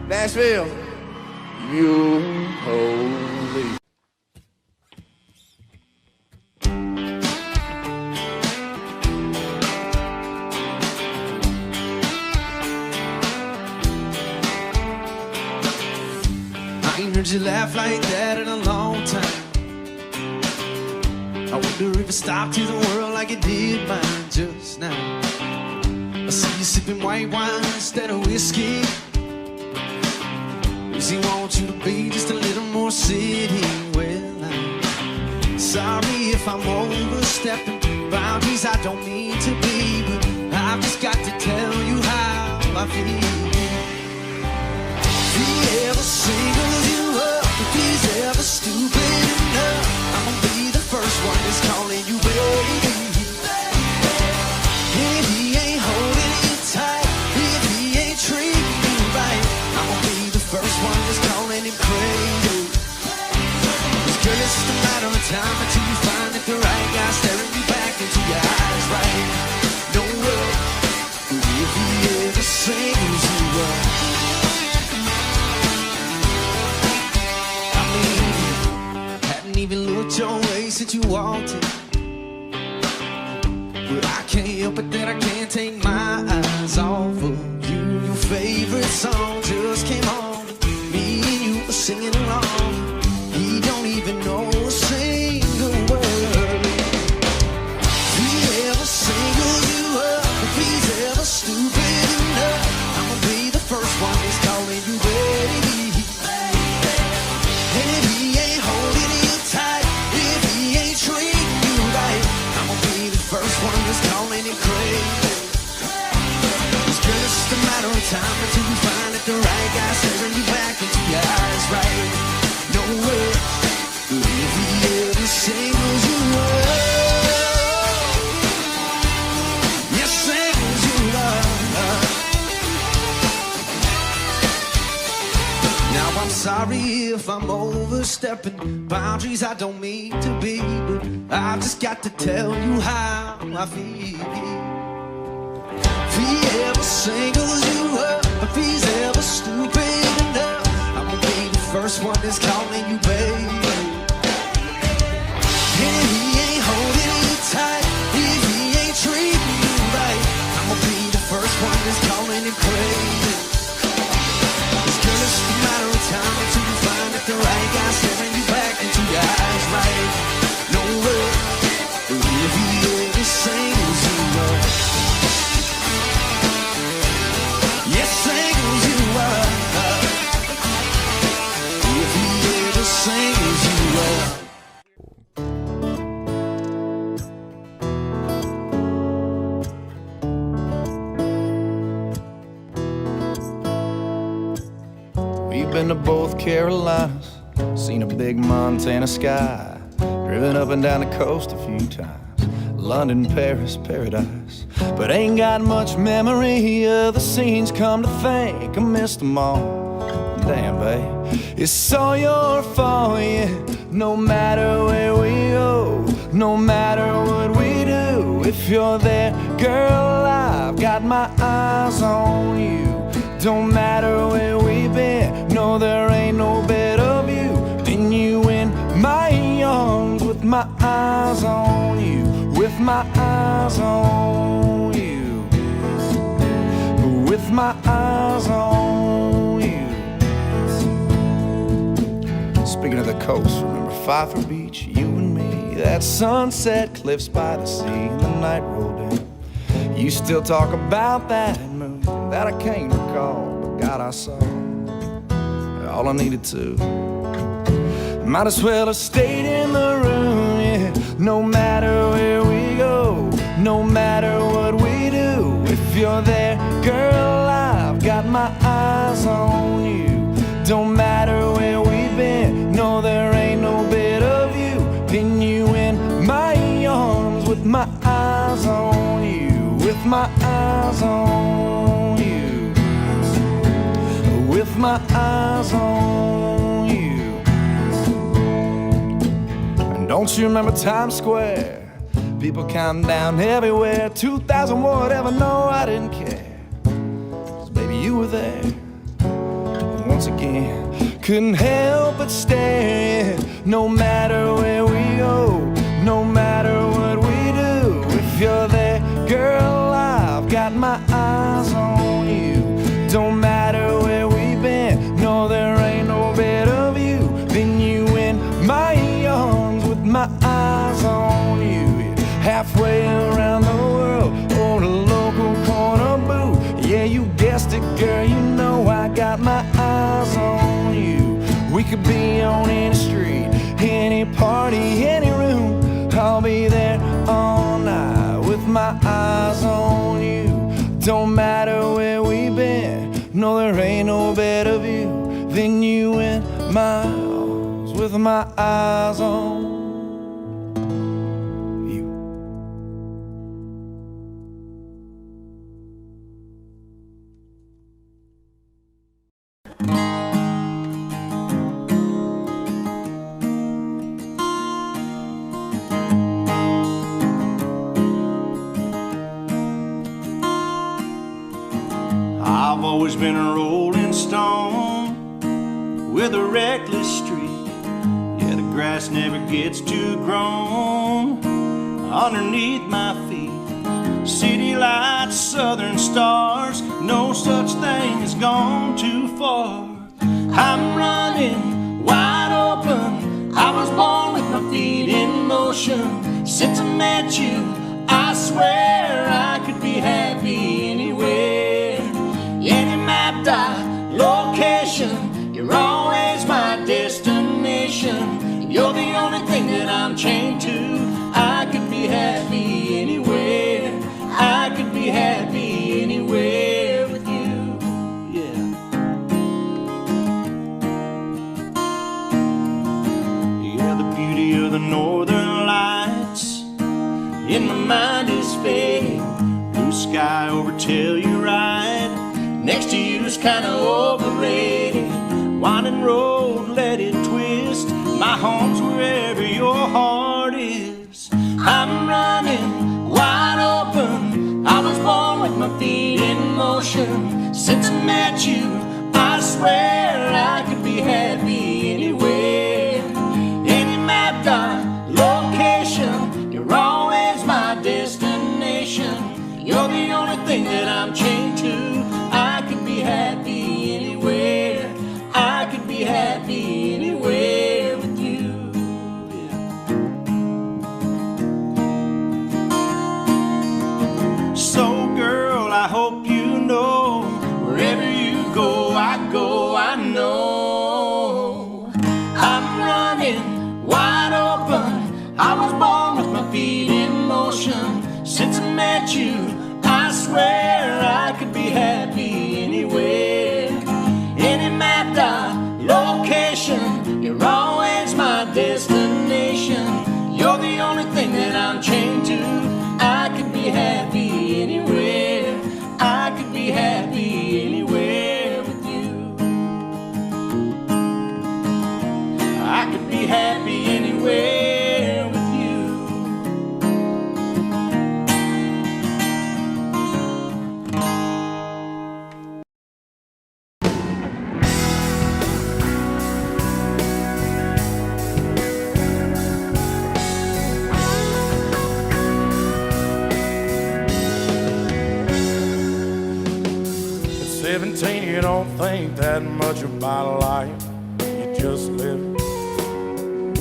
Nashville, you're holy. I ain't heard you laugh like that in a long time. wonder if it stopped to the world like it did mine just now. I see you sipping white wine instead of whiskey. Does he want you to be just a little more city? Well, I'm sorry if I'm overstepping boundaries I don't mean to be, but I've just got to tell you how I feel. If he ever singles you up, if he's ever stupid enough, I'm gonna be the first one that's calling you baby. If he ain't holding you tight, if he ain't treating you right, I'm gonna be the first one that's calling him crazy. 'Cause girl, it's just a matter of time until you find that the right guy staring you back into your eyes, right? Don't worry, if he ever singles you up. I mean, hadn't even looked your way since you walked in, but I can't help it that I can't take my eyes off of you. Your favorite song just came on, me and you were singing along. He don't even know a single word. If he ever singles you up, if he's ever stupid enough, I'm gonna be the first one that's calling you baby. And if he ain't holding you tight, if he ain't treating you right, I'm gonna be the first one that's calling him crazy. 'Cause girl, it's just a matter of time until you find that the right guy staring you back into your eyes, right? No way, if he ever singles you up, yes, singles you up. Now I'm sorry if I'm overstepping boundaries I don't mean to be, but I've just got to tell you how I feel. If he ever singles you up, if he's ever stupid enough, I'm gonna be the first one that's calling you baby. And if he ain't holding you tight, if he ain't treating you right, I'm gonna be the first one that's calling him crazy. 'Cause girl, it's just a matter of time until you find that the right guy staring you back into your eyes, right? No way, if he ever singles you up, yes, singles you up. If he ever singles you up. We've been to both Carolinas, seen a big Montana sky, driven up and down the coast a few times, London, Paris, paradise, but ain't got much memory of the scenes. Come to think, I missed them all. Damn, babe, it's all your fault, yeah. No matter where we go, no matter what we do, if you're there, girl, I've got my eyes on you. Don't matter where we've been, no, there ain't no better view than you in my arms, with my eyes on you, with my eyes on you, with my eyes on you. Speaking of the coast, remember Pfeiffer Beach, you and me, that sunset cliffs by the sea, and the night rolled in. You still talk about that moon that I can't recall, but God, I saw all I needed to. Might as well have stayed in the room, yeah. No matter where we go, no matter what we do, if you're there, girl, I've got my eyes on you. Don't matter where we've been, no, there ain't no better view than you in my arms, with my eyes on you, with my eyes on you, with my eyes on you. And don't you remember Times Square? People counting down everywhere, 2,000 whatever, no, I didn't care, 'cause baby, you were there. And once again, couldn't help but stare, no matter where we go, no matter what we do, if you're there, girl, I've got my eyes on you. Don't matter where we've been, no, there ain't no better view than you in my arms, with my eyes on Girl, you know I got my eyes on you. We could be on any street, any party, any room. I'll be there all night with my eyes on you. Don't matter where we've been, no, there ain't no better view than you in my arms with my eyes on you. I've always been a rolling stone with a reckless streak. Yeah, the grass never gets too grown underneath my feet. City lights, southern stars, no such thing has gone too far. I'm running wide open. I was born with my feet in motion. Since I met you, I swear I could be happy anywhere. Any mapped out location, you're always my destination. You're the only thing that I'm chained to. I could be happy anywhere. I could be happy anywhere with you. Yeah. Yeah, the beauty of the northern lights in my mind is fading. Blue sky over Telluride, next to you is kinda overrated. Winding road, let it twist. My home's wherever your heart is. I'm running wide open. I was born with my feet in motion. Since I met you, I swear I could be happy anywhere. Any mapped out location, you're always my destination. You're the only thing that I'm chained to. I could be happy anywhere. I could be happy anywhere with you. Yeah. So girl, I hope you know, wherever you go, I know. I'm running wide open. I was born with my feet in motion. Since I met you, I swear I could be happy anywhere. Any mapped out location, you're always my destination. You're the only thing that I'm chained to. I could be happy anywhere. I could be happy anywhere with you. I could be happy anywhere with you. At 17, you don't think that much about life. You just live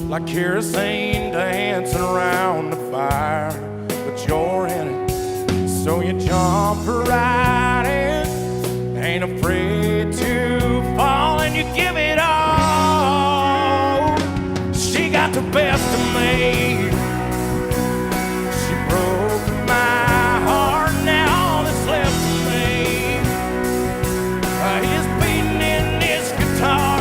like kerosene dancing around the fire. But you're in it, so you jump right in. Ain't afraid to fall, and you give it all. She got the best of me. She broke my heart, now all that's left of me is beating in this guitar.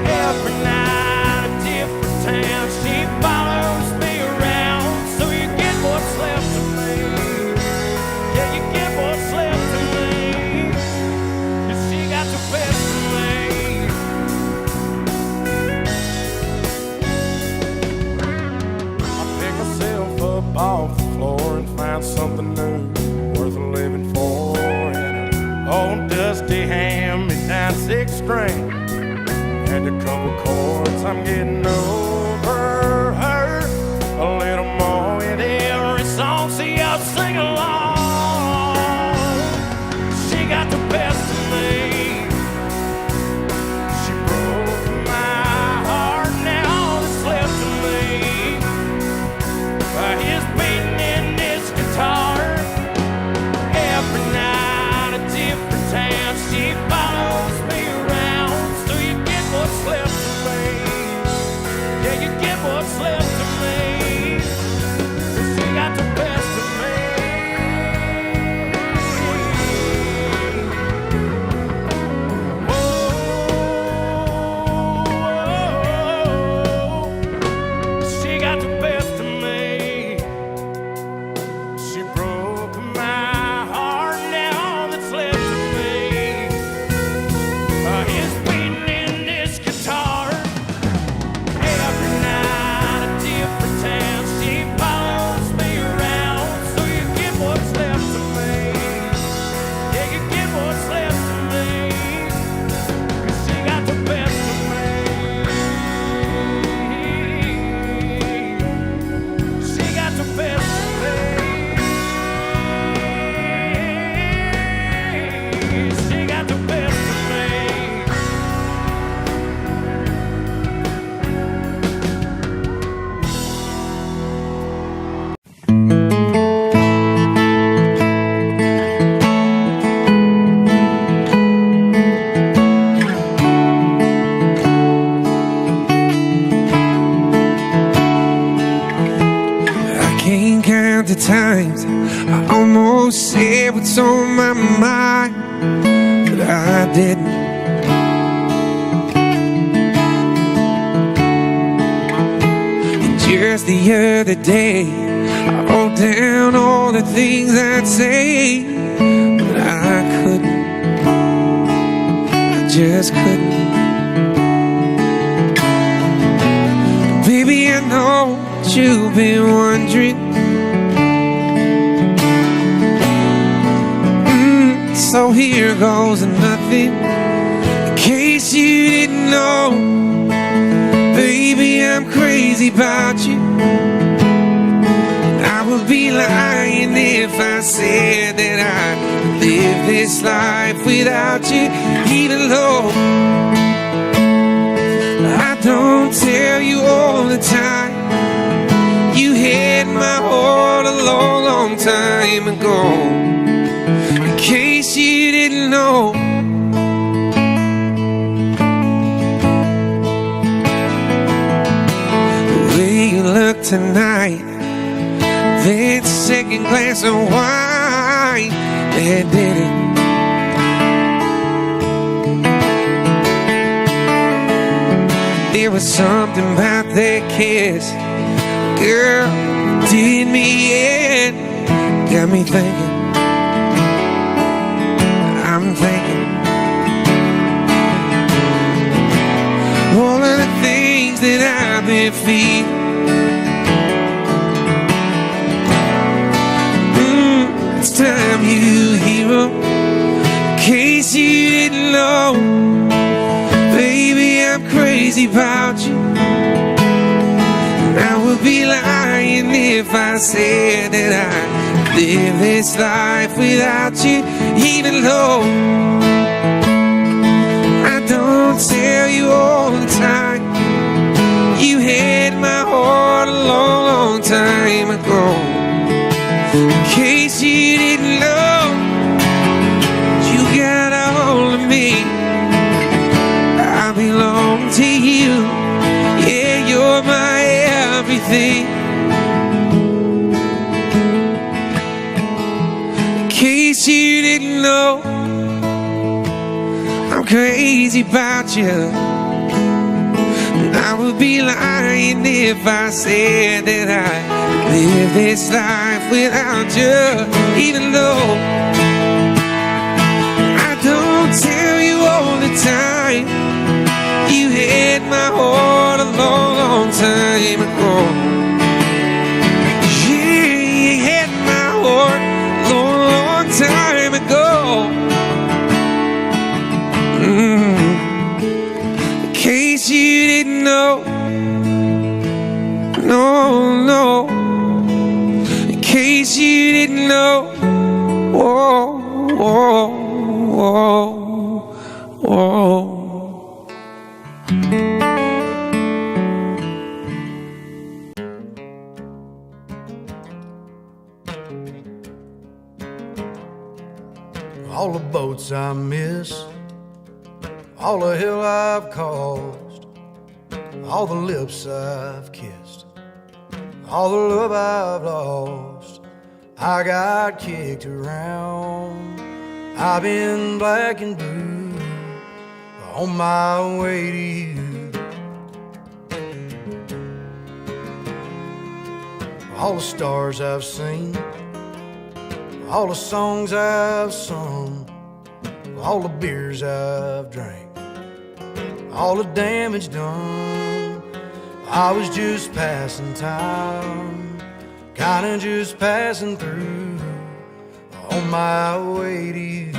Every night a different town, she follows me around. So you get what's left of me. Yeah, you get what's left of me. 'Cause she got the best of me. I pick myself up off the floor and find something new worth living for. And an old dusty hand-me-down 6-string and a couple chords. I'm getting over her a little more with every song. See, I'll sing along. She got the best of me. She broke my heart, now all that's left of me is beating in this guitar. Every night a different town. was on my mind, but I didn't. And just the other day, I wrote down all the things I'd say, but I couldn't. I just couldn't. Baby, I know what you've been wondering. So here goes nothing, in case you didn't know. Baby, I'm crazy about you. I would be lying if I said that I live this life without you, even though I don't tell you all the time. You had my heart a long, long time ago. In case you didn't know, the way you look tonight, that second glass of wine, that did it. There was something about that kiss, girl, did me in, got me thinking. I'm thinking all of the things that I've been feeling. It's time you hear 'em, in case you didn't know. Baby, I'm crazy about you, and I would be lying if I said that I live this life without you, even though I don't tell you all the time. You had my heart a long, long time ago. In case you didn't know, you got a hold of me. I belong to you. Yeah, you're my everything. In case you didn't know, I'm crazy about you. And I would be lying if I said that I live this life without you, even though I don't tell you all the time. You had my heart a long, long time ago. Yeah, you had my heart a long, long time ago. In case you didn't know, no, no. In case you didn't know, whoa, whoa, whoa, whoa. All the boats I miss, all the hell I've caused, all the lips I've kissed, all the love I've lost. I got kicked around, I've been black and blue, on my way to you. All the stars I've seen, all the songs I've sung, all the beers I've drank, all the damage done. I was just passing time, kinda just passing through, on my way to you.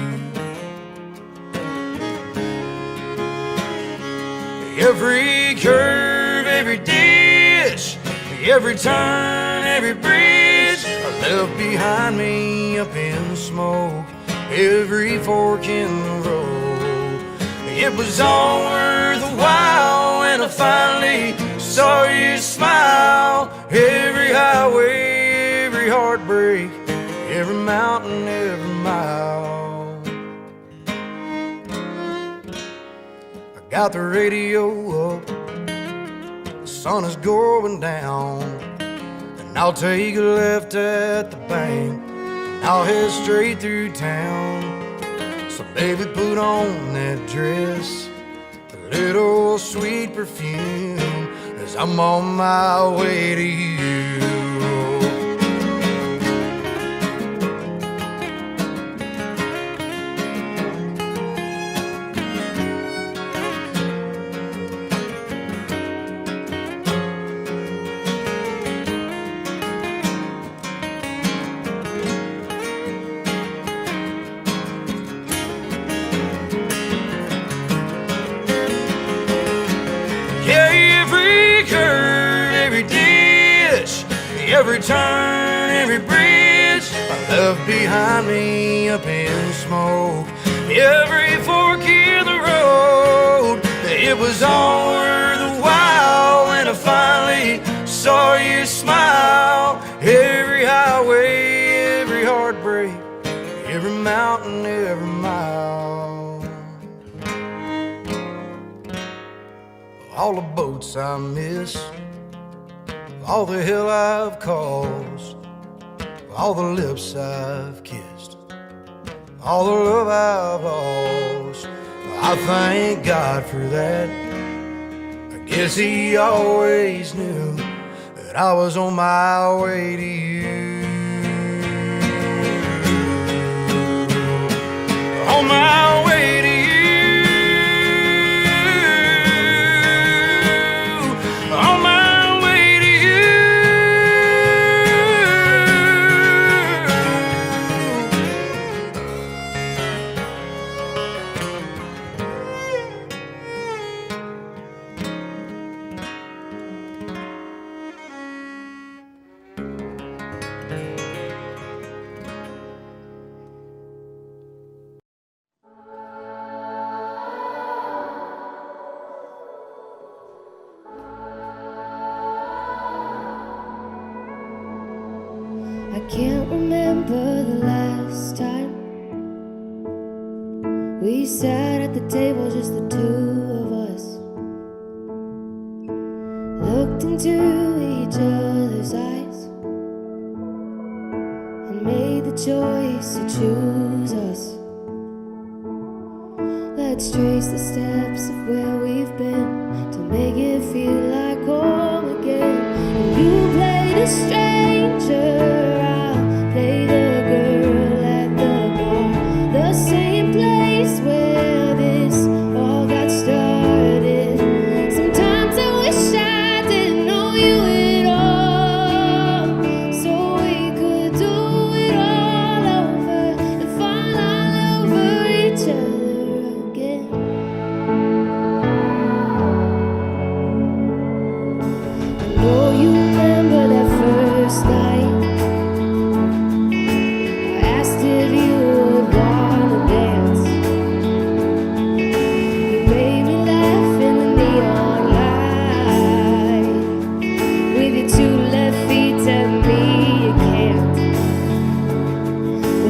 Every curve, every ditch, every turn, every bridge I left behind me up in smoke, every fork in the road. It was all worth a while when I finally saw you smile. Every highway, every heartbreak, every mountain, every mile. I got the radio up, the sun is going down, and I'll take a left at the bank, I'll head straight through town. So baby, put on that dress, a little sweet perfume, as I'm on my way to you. Every turn, every bridge I left behind me up in smoke. Every fork in the road, it was all worth the while when I finally saw you smile. Every highway, every heartbreak, every mountain, every mile. All the boats I miss, all the hell I've caused, all the lips I've kissed, all the love I've lost. I thank God for that. I guess He always knew that I was on my way to you. On my way to you. On my I can't remember the last time we sat at the table, just the two of us, looked into each other's eyes and made the choice to choose us. Let's trace the steps of where we've been to make it feel like home again. And you play the stranger, play the girl at the bar, the same place where this all got started. Sometimes I wish I didn't know you at all, so we could do it all over and fall all over each other again. I know you remember that first night.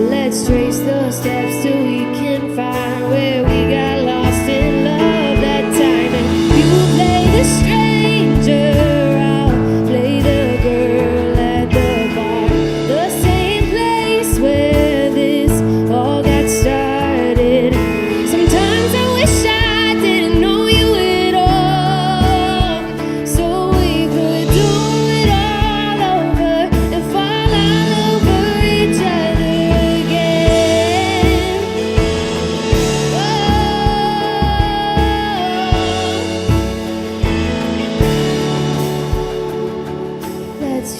Let's trace those steps till we can find where we got lost in love that time. And you play the stranger, I'll play the girl at the bar, the same place where this all got started. Sometimes I wish I didn't know you at all, so we could do it all over and fall all over each other.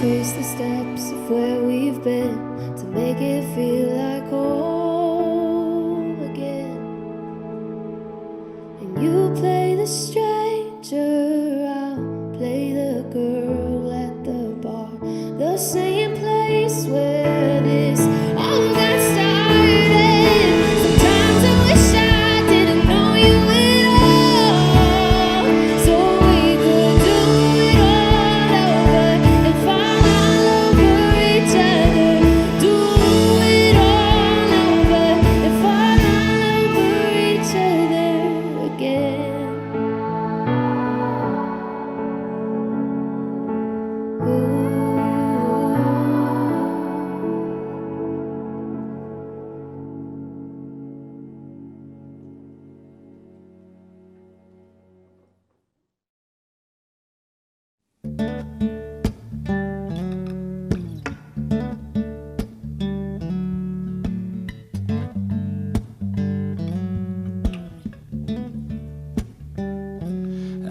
Trace the steps of where we've been to make it feel like home again. And you play the stranger, I'll play the girl at the bar, the same place where this all got started. Sometimes I wish I didn't know you at all, so we could do it all over and fall all over each other. Do it all over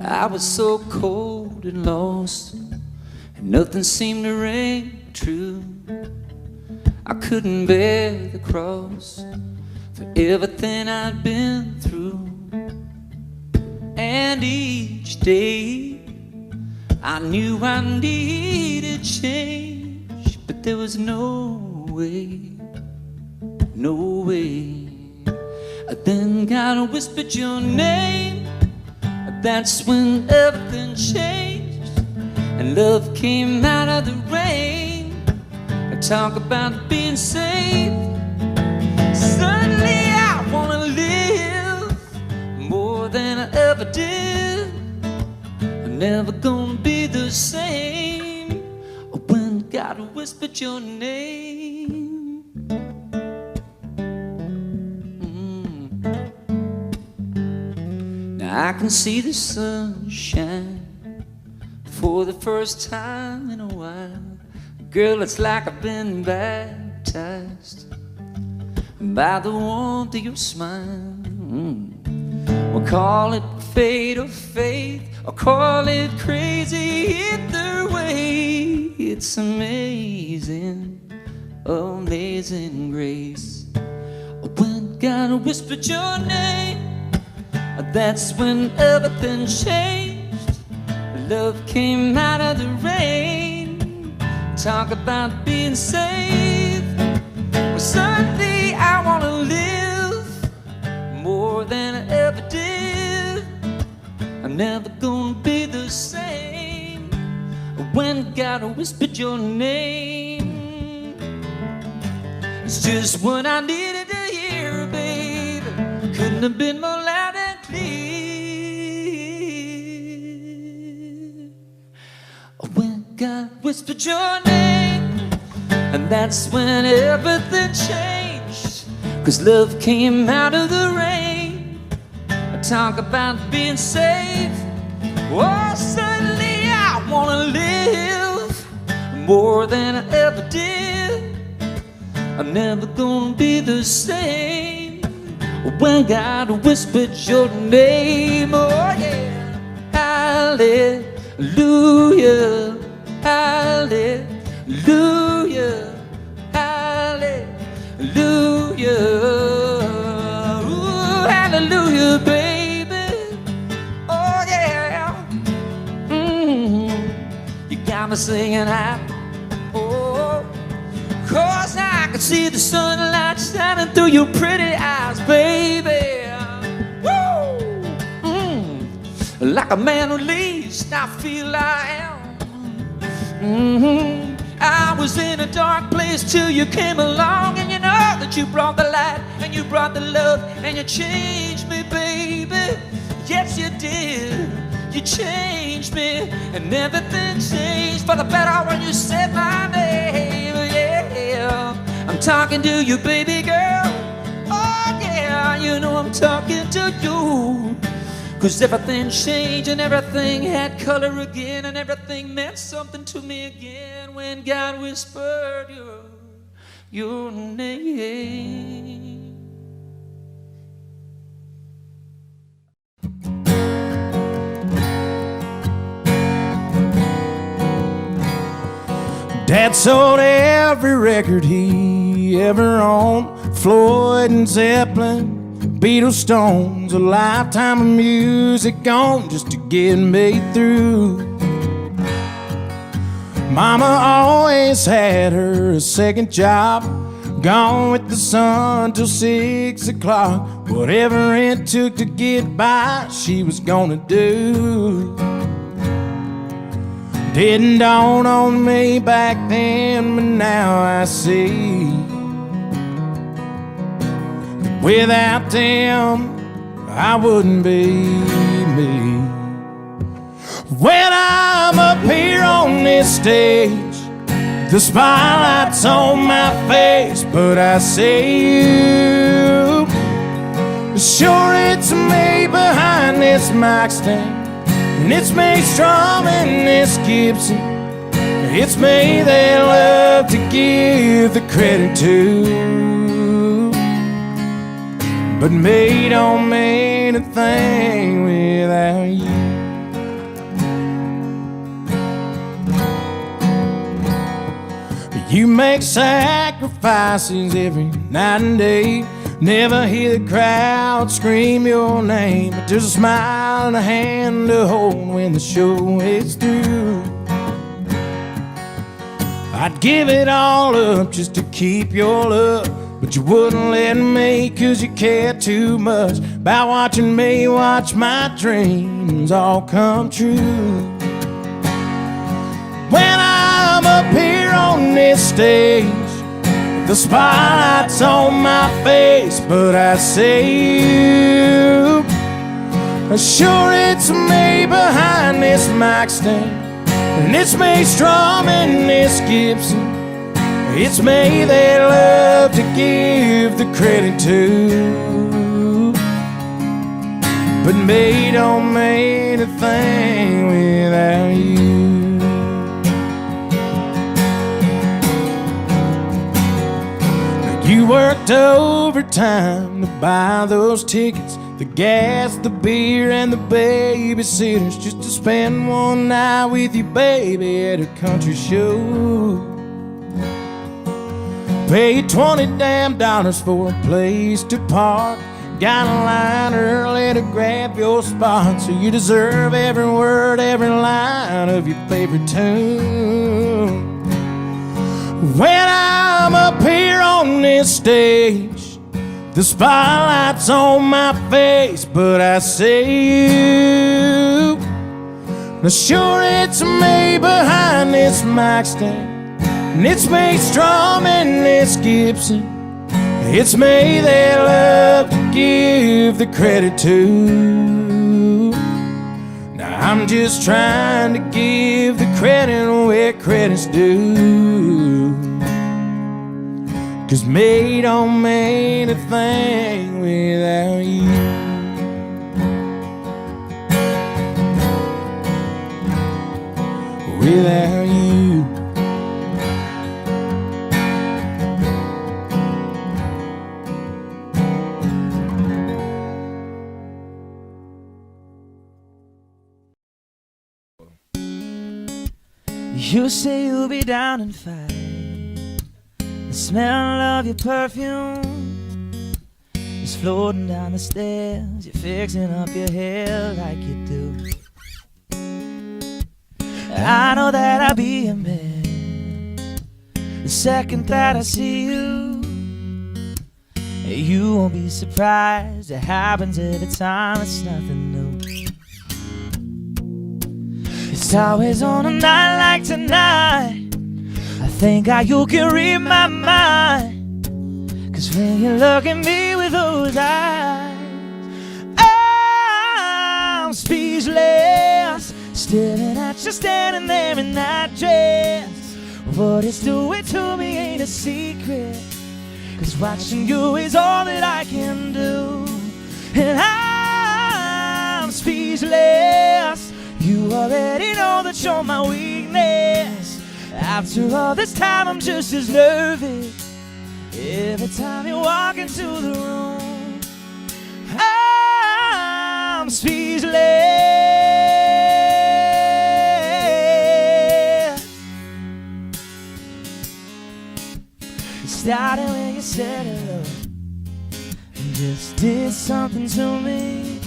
I was so cold and lost, and nothing seemed to ring true. I couldn't bear the cross for everything I'd been through. And each day I knew I needed change, but there was no way, no way. Then God whispered your name. That's when everything changed, and love came out of the rain. I talk about being saved. Suddenly I wanna live more than I ever did. I'm never gonna be the same when God whispered your name. Now I can see the sunshine for the first time in a while. Girl, it's like I've been baptized by the warmth of your smile. We'll call it fate or faith, or call it crazy, either way. It's amazing, amazing grace. When God whispered your name, that's when everything changed. Love came out of the rain. Talk about being saved. Well, Sunday I wanna live more than I ever did. I'm never gonna be the same when God whispered your name. It's just what I needed to hear, baby. Couldn't have been more loud and clear. When God whispered your name, and that's when everything changed. 'Cause love came out of the rain. I talk about being saved. Oh, suddenly I wanna live more than I ever did. I'm never gonna be the same when God whispered your name. Oh yeah. Hallelujah, hallelujah, hallelujah. Ooh, hallelujah, baby. Oh yeah. You got me singing out. Oh, 'cause I can see the sunlight shining through your pretty eyes, baby. Woo! Like a man released, I feel I am. I was in a dark place till you came along, and you know that you brought the light, and you brought the love, and you changed me, baby. Yes, you did. You changed me, and everything changed for the better when you said my name. Yeah, I'm talking to you, baby girl. Oh yeah, you know I'm talking to you. 'Cause everything changed and everything had color again, and everything meant something to me again when God whispered your name. Dad sold every record he ever owned. Floyd and Zeppelin, Beatles, Stones, a lifetime of music gone just to get me through. Mama always had her a second job, gone with the sun till 6 o'clock. Whatever it took to get by, she was gonna do. Didn't dawn on me back then, but now I see. Without them, I wouldn't be me. When I'm up here on this stage, the spotlight's on my face, but I see you. Sure, it's me behind this mic stand, and it's me strumming this Gibson. It's me they love to give the credit to. But me don't mean a thing without you. You make sacrifices every night and day. Never hear the crowd scream your name, but there's a smile and a hand to hold when the show is through. I'd give it all up just to keep your love, but you wouldn't let me 'cause you care too much about watching me watch my dreams all come true. When I'm up here on this stage, the spotlight's on my face, but I say you. Sure, it's me behind this mic stand, and it's me strumming this Gibson. It's me they love to give the credit to, but me don't mean a thing without you. You worked overtime to buy those tickets, the gas, the beer, and the babysitters, just to spend one night with you, baby, at a country show. Paid $20 damn for a place to park. Got a line early to grab your spot, so you deserve every word, every line of your favorite tune. When I'm up here on this stage, the spotlight's on my face, but I say you. Now sure, it's me behind this mic stand, and it's me strumming this Gibson. It's me they love to give the credit to. Now I'm just trying to give the credit where credit's due, 'cause me don't mean a thing without you. Without you. You say you'll be down in 5. The smell of your perfume is floating down the stairs. You're fixing up your hair like you do. I know that I'll be a man the second that I see you. You won't be surprised. It happens every time. It's nothing new. It's always on a night like tonight. I think how you can read my mind, 'cause when you look at me with those eyes, I'm speechless, staring at you standing there in that dress. What it's doing to me ain't a secret, 'cause watching you is all that I can do. And I'm speechless. You already know that you're my weakness. After all this time, I'm just as nervous every time you walk into the room. I'm speechless. It started when you said hello and just did something to me.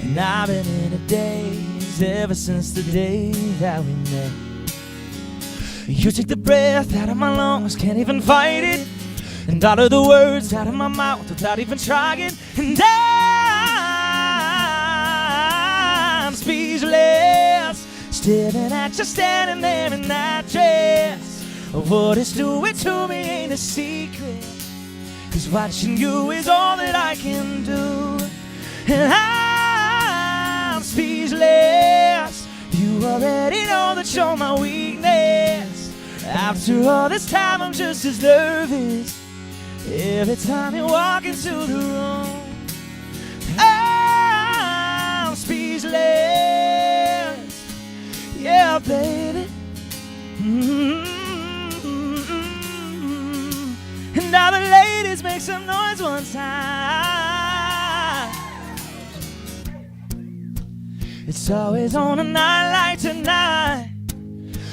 And I've been in a daze ever since the day that we met. You take the breath out of my lungs, can't even fight it, and all of the words out of my mouth without even trying. And I'm speechless, staring at you standing there in that dress. What it's doing to me ain't a secret, 'cause watching you is all that I can do. And I'm speechless. You already know that you're my weakness. After all this time, I'm just as nervous every time you walk into the room. I'm speechless. Yeah, baby. And all the ladies make some noise one time. It's always on a night like tonight.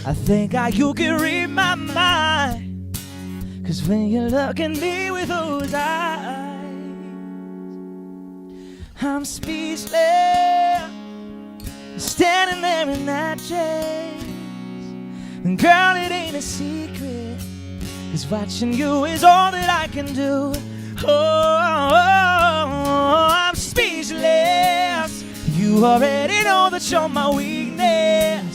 I think you can read my mind, 'cause when you look at me with those eyes, I'm speechless, standing there in that chase. And girl, it ain't a secret, 'cause watching you is all that I can do. Oh, I'm speechless. You already know that you're my weakness.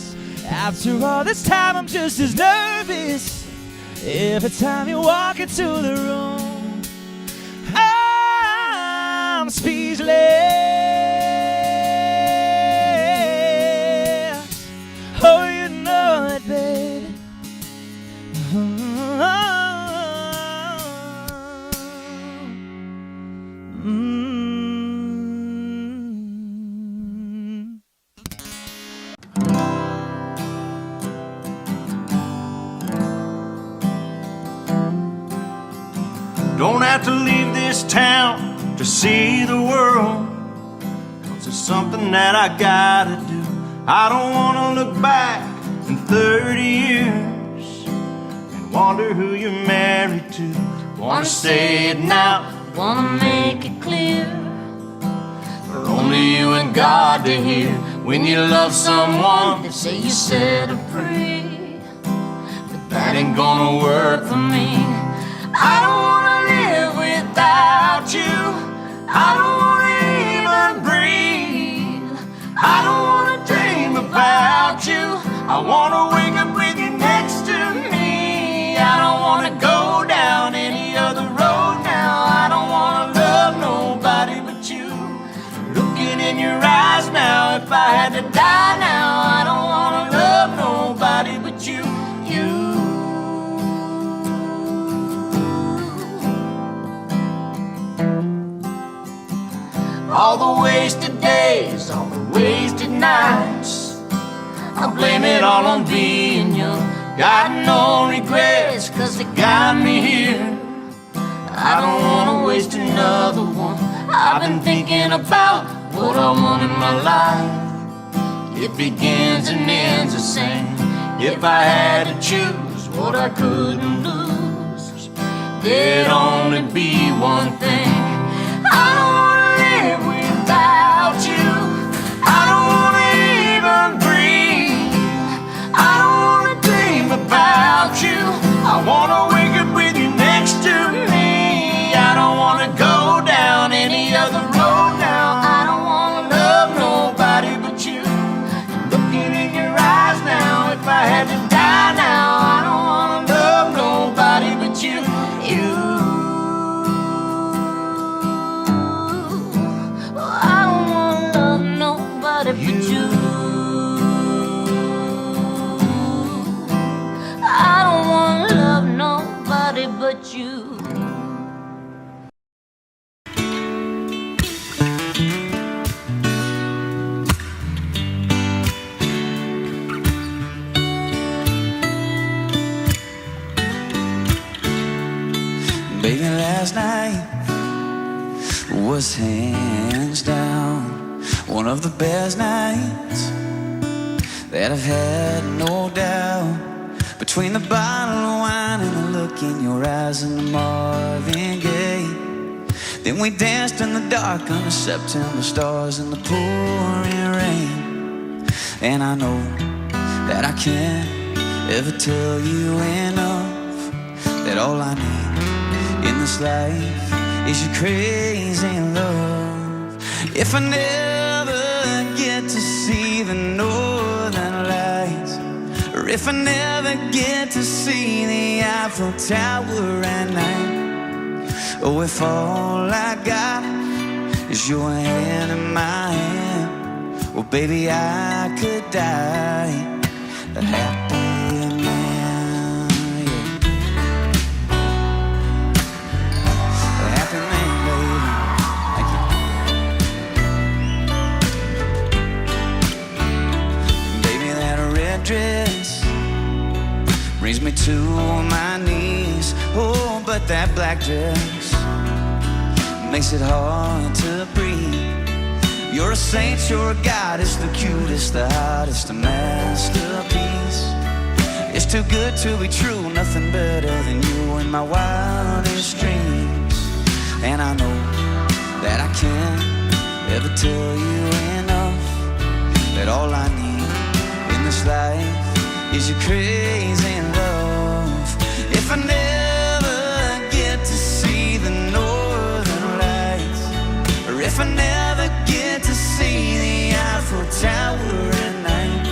After all this time, I'm just as nervous every time you walk into the room. I'm speechless. Oh, you know it, baby. Don't have to leave this town to see the world, 'cause it's something that I gotta do. I don't wanna look back in 30 years and wonder who you're married to. Wanna say it now, wanna make it clear, for only you and God to hear. When you love someone, they say you set her free, but that ain't gonna work for me. I don't wanna live without you. I don't wanna even breathe. I don't wanna dream about you. I wanna wake up with you next to me. I don't wanna go down any other road now. I don't wanna love nobody but you. Looking in your eyes now, if I had to die now, I don't wanna love nobody but you. All the wasted days, all the wasted nights, I blame it all on being young. Got no regrets, 'cause they got me here. I don't wanna waste another one. I've been thinking about what I want in my life. It begins and ends the same. If I had to choose what I couldn't lose, there'd only be one thing. I don't wanna live without you. I don't wanna even breathe. I don't wanna dream about you. I wanna wake up with you next to me. I don't wanna go down any other road now. I don't wanna love nobody but you. Looking in your eyes now, if I had to die now, I don't wanna love nobody but you. I don't wanna love nobody but you. I don't wanna love nobody but you. Baby, last night was hands down one of the best nights that I've had, no doubt. Between the bottle of wine and the look in your eyes and the Marvin Gaye, then we danced in the dark under September stars in the pouring rain. And I know that I can't ever tell you enough that all I need in this life is your crazy love. If I never get to see the northern lights, or if I never get to see the Eiffel Tower at night, oh, if all I got is your hand in my hand, well, baby, I could die a happy man, yeah. A happy man, baby. Thank you. Baby, that red dress brings me to my knees. Oh, but that black dress makes it hard to breathe. You're a saint, you're a goddess, the cutest, the hottest, a masterpiece. too good to be true. Nothing better than you in my wildest dreams. And I know that I can't ever tell you enough, that all I need in this life is your crazy love. If I never get to see the northern lights, or if I never get to see the Eiffel Tower at night,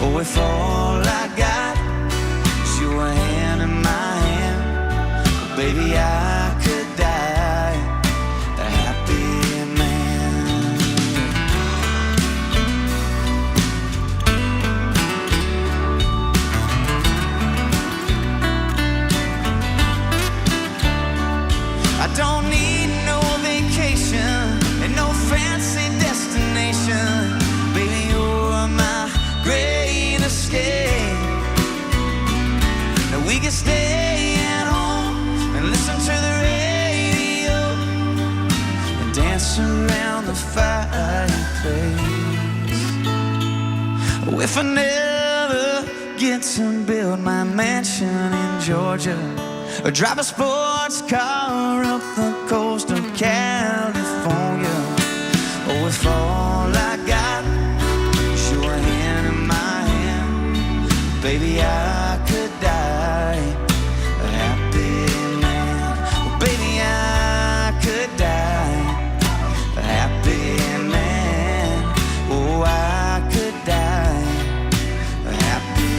or if all I got is your hand in my hand, baby, I could die a happy man. I don't need no vacation and no fancy destination. Baby, you're my great escape. Now we can stay at home and listen to the radio and dance around the fireplace. Oh, if I never get to build my mansion in Georgia, or drive a sports car up the coast of California, oh, if all I got is your hand in my hand, baby, I could die a happy man. Oh, baby, I could die a happy man. Oh, I could die a happy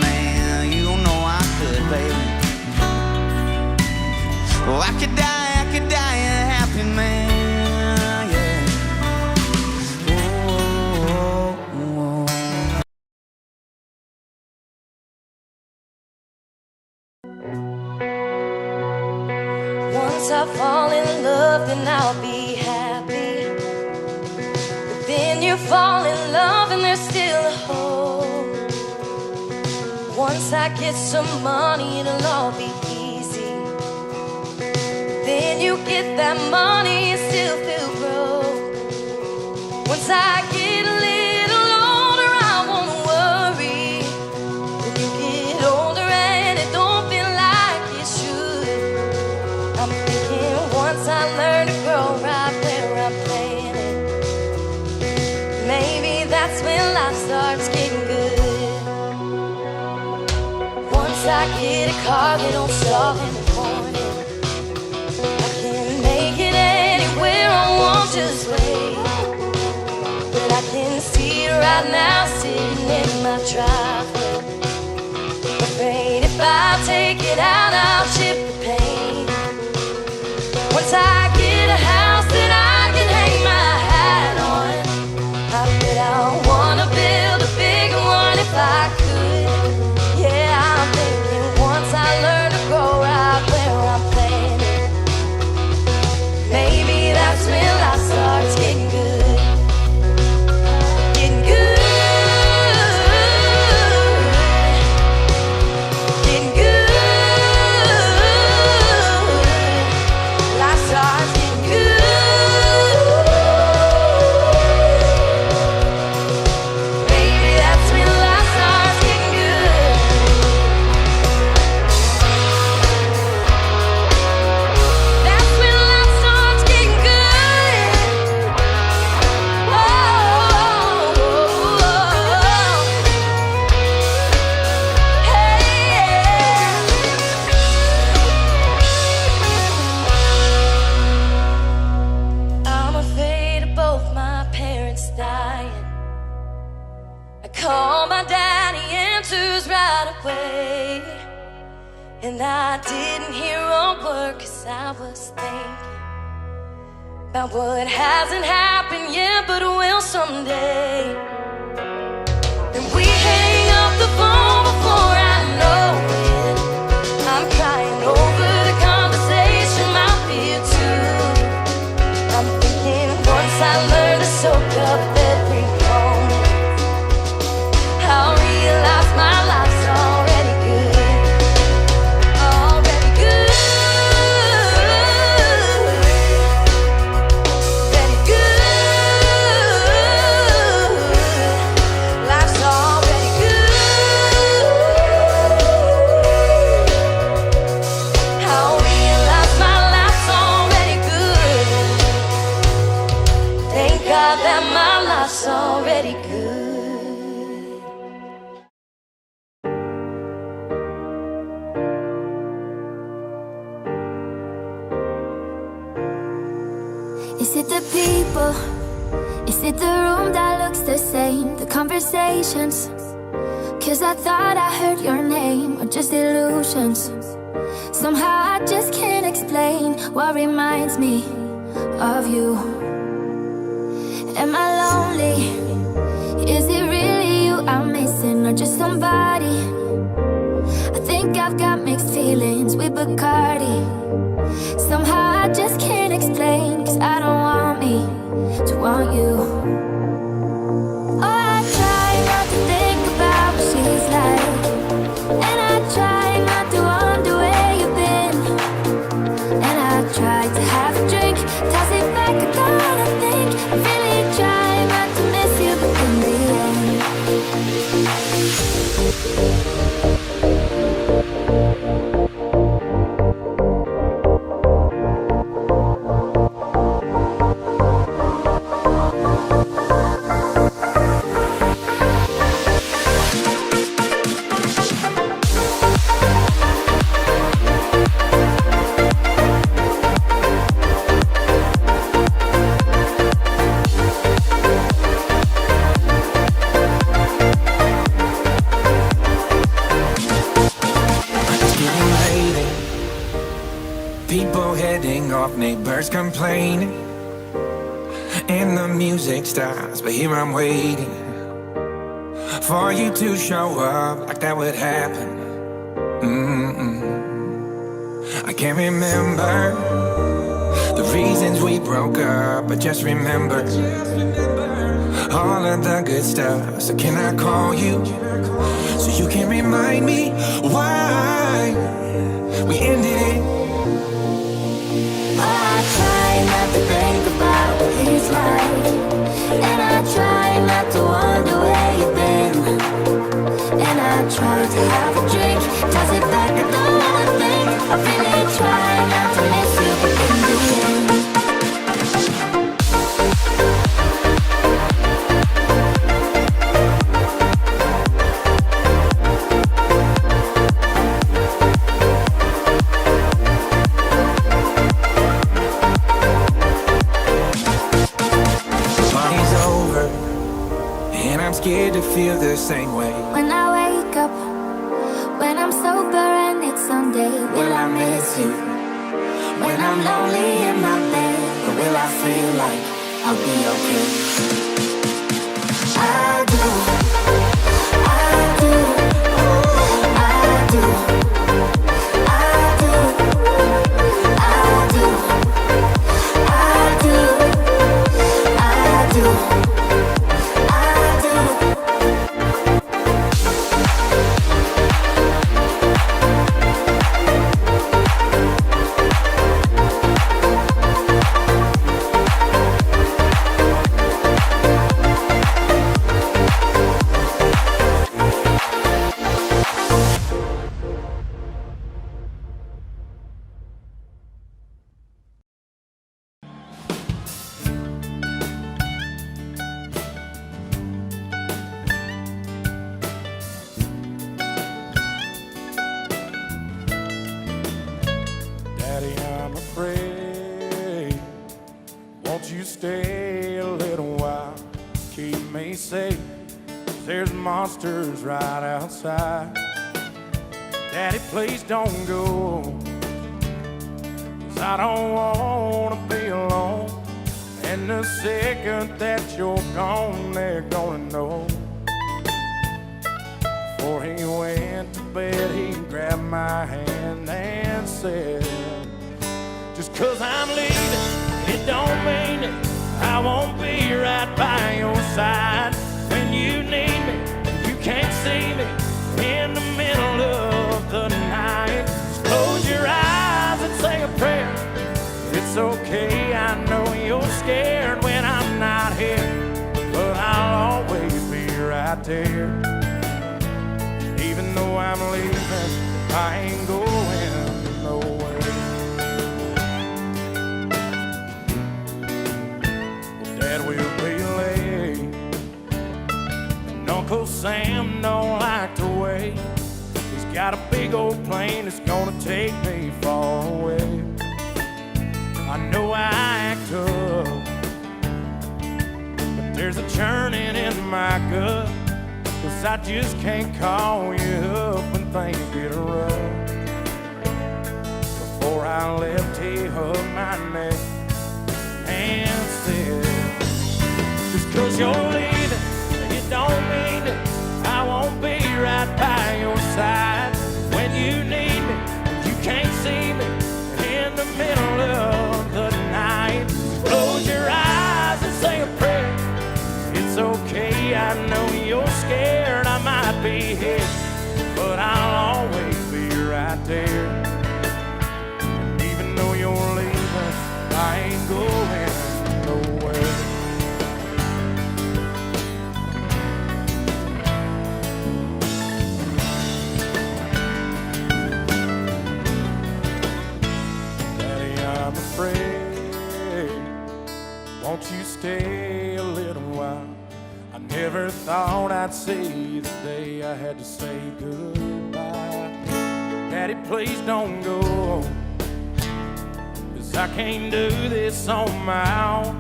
man. You know I could, baby. Oh, I could die a happy man, yeah. Oh. Once I fall in love, then I'll be happy. But then you fall in love and there's still a hole. Once I get some money, it'll all be easy. Then you get that money and still feel broke. Once I get a little older, I won't worry. When you get older and it don't feel like it should, I'm thinking once I learn to grow right where I'm planted, maybe that's when life starts getting good. Once I get a car that don't stop in the morning, I won't just wait, but I can see it right now sitting in my driveway. Afraid if I take it out, I'll chip the paint. Once I get a house that I can hang my hat on, I bet I wanna build a bigger one if I could. Yeah, I'm thinking once I learn to grow right where I'm planted, maybe that's when life starts getting good. Getting good. Getting good. Life starts getting good. Maybe that's when life starts getting good. That's when life starts getting good. I'm afraid of both my parents dying. I call my dad, he answers right away. And I didn't hear a word 'cause I was thinking about what hasn't happened yet but will someday. And we hang up the phone before I know it. I'm crying over the conversation, my fear too. I'm thinking once I learn to soak up every moment, I'll realize my life's already good. Already good. Very good. Is it the room that looks the same? The conversations? 'Cause I thought I heard your name, or just illusions. Somehow I just can't explain what reminds me of you. Am I lonely? Is it really you I'm missing, or just somebody? I think I've got mixed feelings with Bacardi. Somehow I just can't explain, 'cause I don't want me to want you. Oh, I try not to think about what she's like, and I try not to wonder where you've been. And I try to have a drink, toss it back, I gotta think. I really try not to miss you, but in the end neighbors complaining, and the music stops, but here I'm waiting for you to show up like that would happen. I can't remember the reasons we broke up, but just remember all of the good stuff. So can I call you so you can remind me why we ended it? I try not to think about what he's like, and I try not to wonder where you've been. And I try to have a drink, toss it back, I don't wanna think. I really try not to miss you, but in the end scared to feel the same way. when I wake up, when I'm sober and it's Sunday, will I miss you? When I'm lonely in my bed, or will I feel like I'll be okay? I do, I do, I do, I do, I do, I do, I do. Monsters right outside. Daddy, please don't go, 'cause I don't wanna be alone. And the second that you're gone, they're gonna know. Before he went to bed, he grabbed my hand and said, just 'cause I'm leaving, it don't mean that I won't be right by your side. When you need me, can't see me in the middle of the night. Just close your eyes and say a prayer. It's okay, I know you're scared when I'm not here, but I'll always be right there. Even though I'm leaving, I ain't going nowhere. Well, Dad will be late. Uncle Sam don't like to wait. He's got a big old plane that's gonna take me far away. I know I act up, but There's a churning in my gut, 'cause I just can't call you up when things get rough. Before I left, he hugged my neck and said, just 'cause you're leaving, it don't mean that I won't be right by your side. When you need me, you can't see me in the middle of the night. Close your eyes and say a prayer. It's okay, I know you're scared I might be hit, but I'll always be right there. Even though you're leaving, I ain't going nowhere. Daddy, I'm afraid, won't you stay a little while? I never thought I'd see the day I had to say goodbye. Daddy, please don't go, 'cause I can't do this on my own.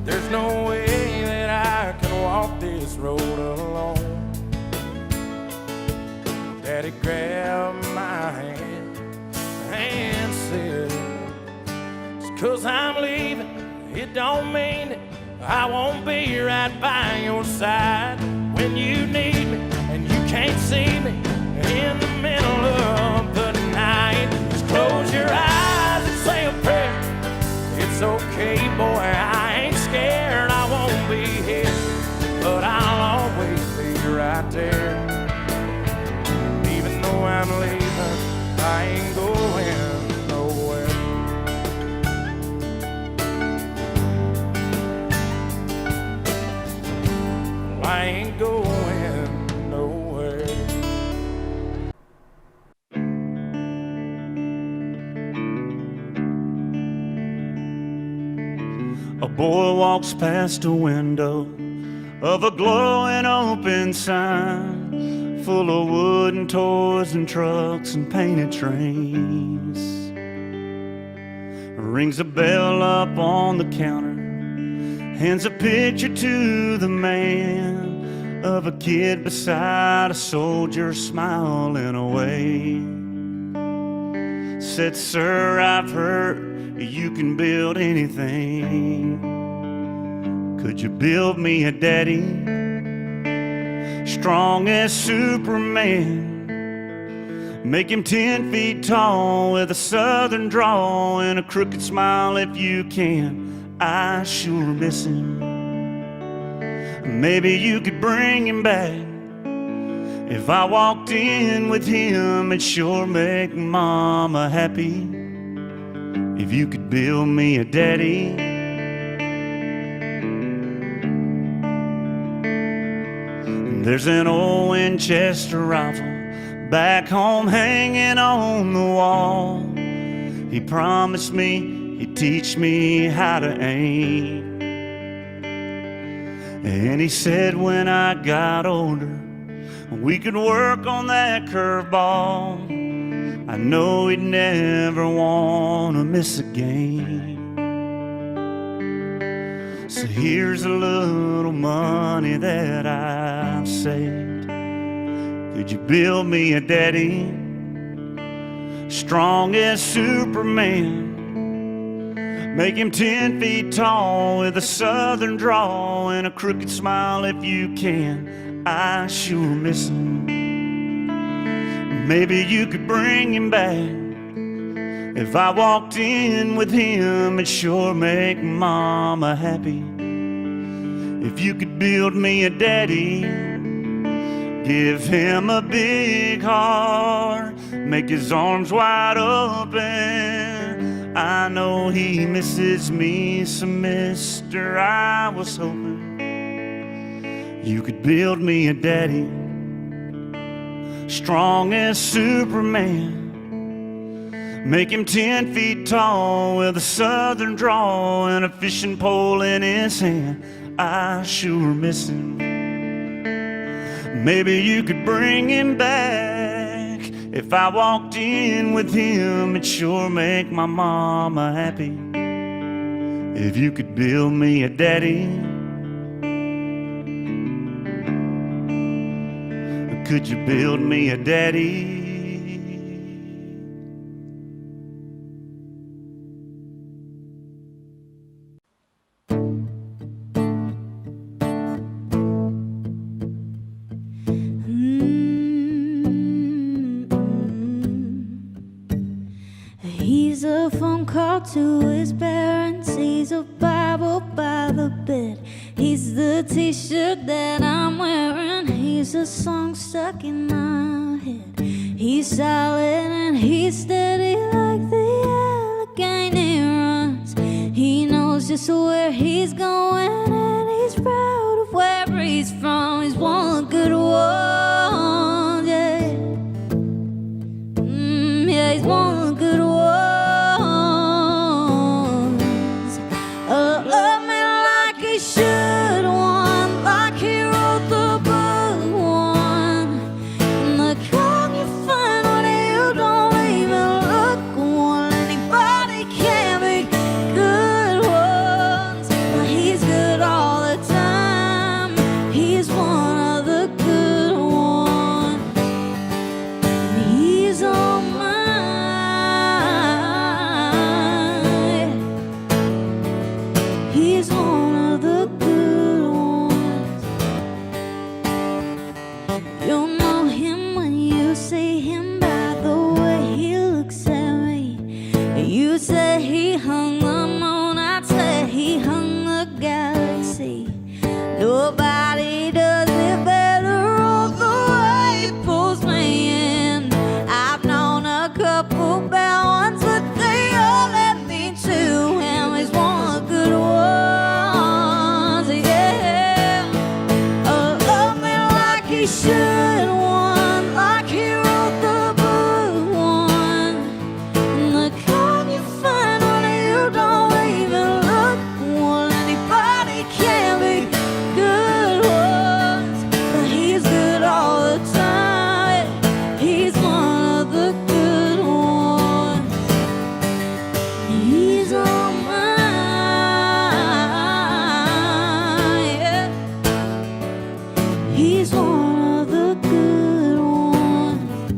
There's no way that I can walk this road alone. Daddy grabbed my hand and said, just 'cause I'm leaving, it don't mean that I won't be right by your side. When you need me and you can't see me in the middle of the night, just close your eyes and say a prayer. It's okay, boy, I ain't scared, I won't be here, but I'll always be right there. Even though I'm leaving, I ain't going nowhere. I ain't going nowhere. A boy walks past a window of a glowing open sign, full of wooden toys and trucks and painted trains. Rings a bell up on the counter, hands a picture to the man of a kid beside a soldier smiling away. Said, sir, I've heard you can build anything. Could you build me a daddy, strong as Superman? Make him 10 feet tall with a southern drawl and a crooked smile if you can. I sure miss him. Maybe you could bring him back. If I walked in with him, it'd sure make Mama happy. If you could build me a daddy. There's an old Winchester rifle back home hanging on the wall. He promised me he'd teach me how to aim. And he said when I got older, we could work on that curveball. I know he'd never want to miss a game. So here's a little money that I've saved. Could you build me a daddy, strong as Superman? Make him 10 feet tall with a southern drawl and a crooked smile if you can. I sure miss him. Maybe you could bring him back. If I walked in with him, it'd sure make Mama happy. If you could build me a daddy, give him a big heart, make his arms wide open. I know he misses me some, mister. I was hoping you could build me a daddy, strong as Superman. Make him 10 feet tall with a southern drawl and a fishing pole in his hand. I sure miss him. Maybe you could bring him back. If I walked in with him, it'd sure make my mama happy. If you could build me a daddy, could you build me a daddy? He's a phone call to his parents. He's a Bible by the bed. He's the t-shirt that I'm wearing. He's a song stuck in my head. He's solid and he's steady like the Allegheny runs. He knows just where he's going and he's proud of where he's from. He's one good one, yeah. Yeah, he's one good one. Love me like he should, one like he wrote the book, one. And the kind you find when you don't even look, one. Anybody can be good ones, but he's good all the time. He's one of the good ones, and he's on mine. He's one of the good ones. You'll know him when you see him by the way he looks at me. You say he hung the moon, I'd say he hung the galaxy. Nobody does it better all the way he pulls me in. I've known a couple bad ones, but they all let me to him. He's one of the good ones, yeah. Love me like he should, one like he wrote the book, one. And the kind you find when you don't even look, one. Anybody can be good ones, but he's good all the time. He's one of the good ones. He's on mine, yeah. He's one of the good ones.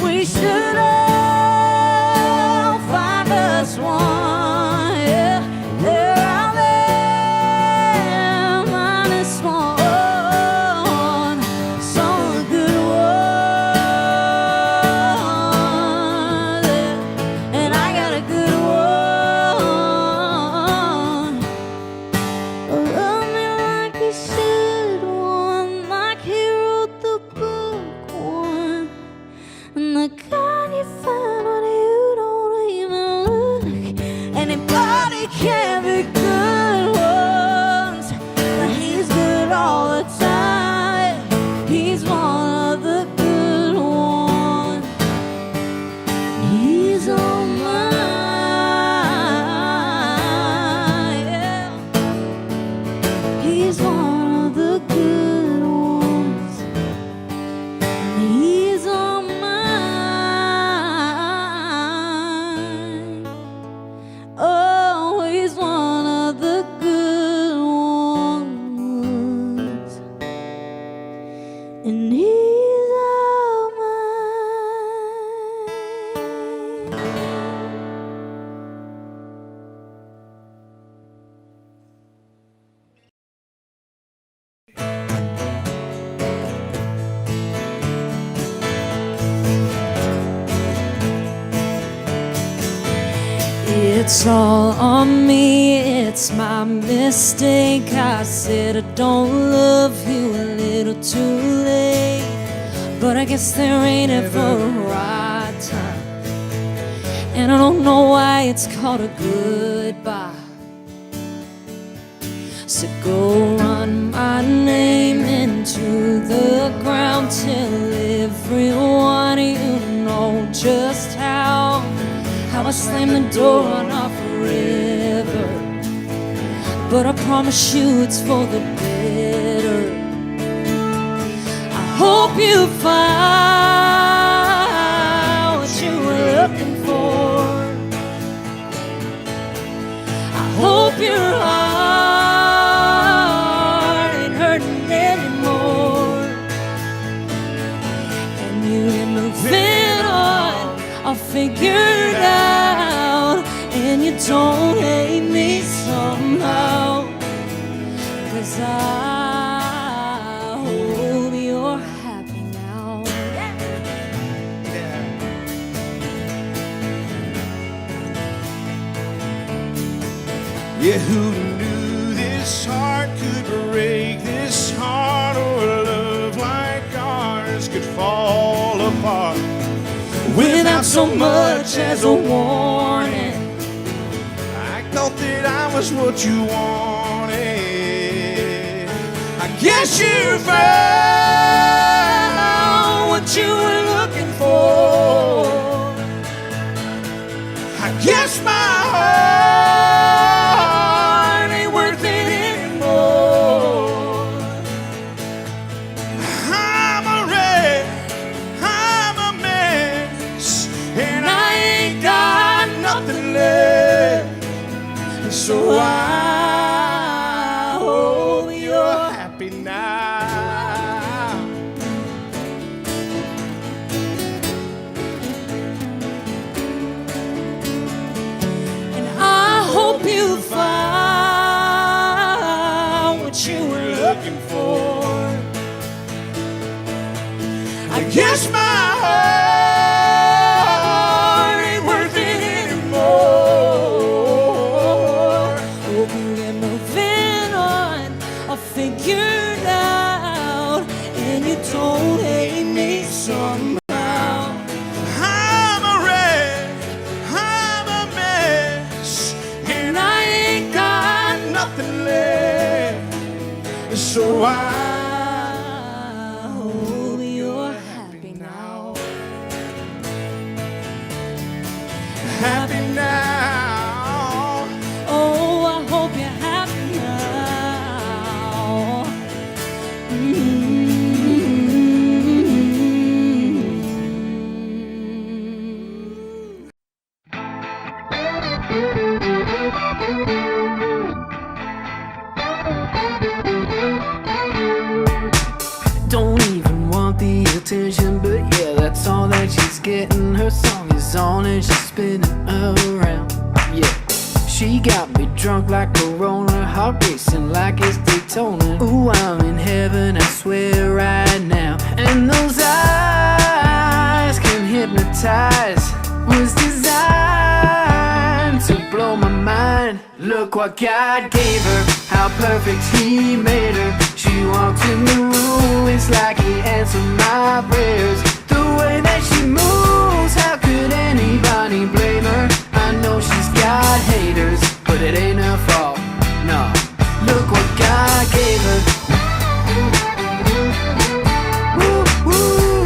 We should all find us one, yeah. They're out there, minus one. Some good ones, yeah. And I got a good one. Love me like he should, one like he wrote the book, one. And the kind you find when you don't even look. Anybody can be good ones, but he's good all the time. He's one of the good ones. He's on mine, yeah. He's one of the good ones. He's on mine. Oh, he's one of the good ones. And he's on mine. It's all on me, it's my mistake. I said I don't love you a little too late, but I guess there ain't ever a right time, and I don't know why it's called a goodbye. So go run my name into the ground, tell everyone you know just how I slam the door on our forever. But I promise you it's for the better. I hope you find what you were looking for. I hope your heart ain't hurting anymore. I figured out, and you don't hate me somehow, 'cause I hope you're happy now. Yeah, who knew this heart could break this heart, or love like ours could fall apart Without so much as a warning. I thought that I was what you wanted. I guess you found what you were looking for. I guess my heart ain't worth it anymore. I'm a wreck, I'm a mess, and I ain't got nothing left. So I hope you're happy now. And I hope you find what you were looking for. I guess my heart ain't worth it anymore. Hope you get moving on. I figured out, and you don't hate me somehow. I'm a wreck, I'm a mess, and I ain't got nothing left. So I hope you're happy now. Happy now. Oh, I hope you're happy now. Don't even want the attention, but yeah, that's all that she's getting. Her song is on and she's spinning around. Yeah, she got me drunk like Corona, heart racing like it's Daytona. Ooh, I'm in heaven, I swear right now. And those eyes can hypnotize. Was designed to blow my mind. Look what God gave her, how perfect He made her. She walked in the room, it's like He answered my prayers. The way that she moves, how could anybody blame her? I know she's got haters, but it ain't her fault, no. Look what God gave her. Woo, woo.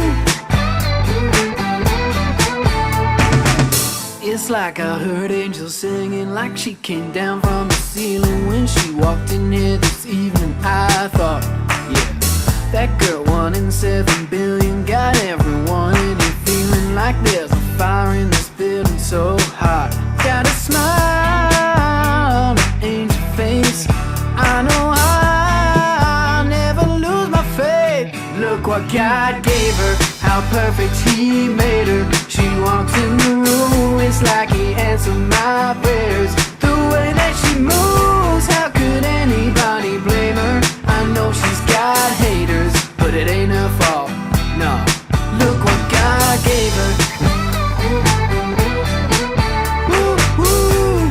It's like I heard angels singing, like she came down from the ceiling when she walked in here this evening. I thought, yeah, that girl 1 in 7 billion got everyone in here feeling like there's a fire in this building so hot. Got a smile, an angel face. I know I'll never lose my faith. Look what God gave her, how perfect He made her. She walks in the room, it's like He answered my prayers. The way that she moves, how could anybody blame her? I know she's got haters, but it ain't her fault, no. Look what God gave her. Woo, woo.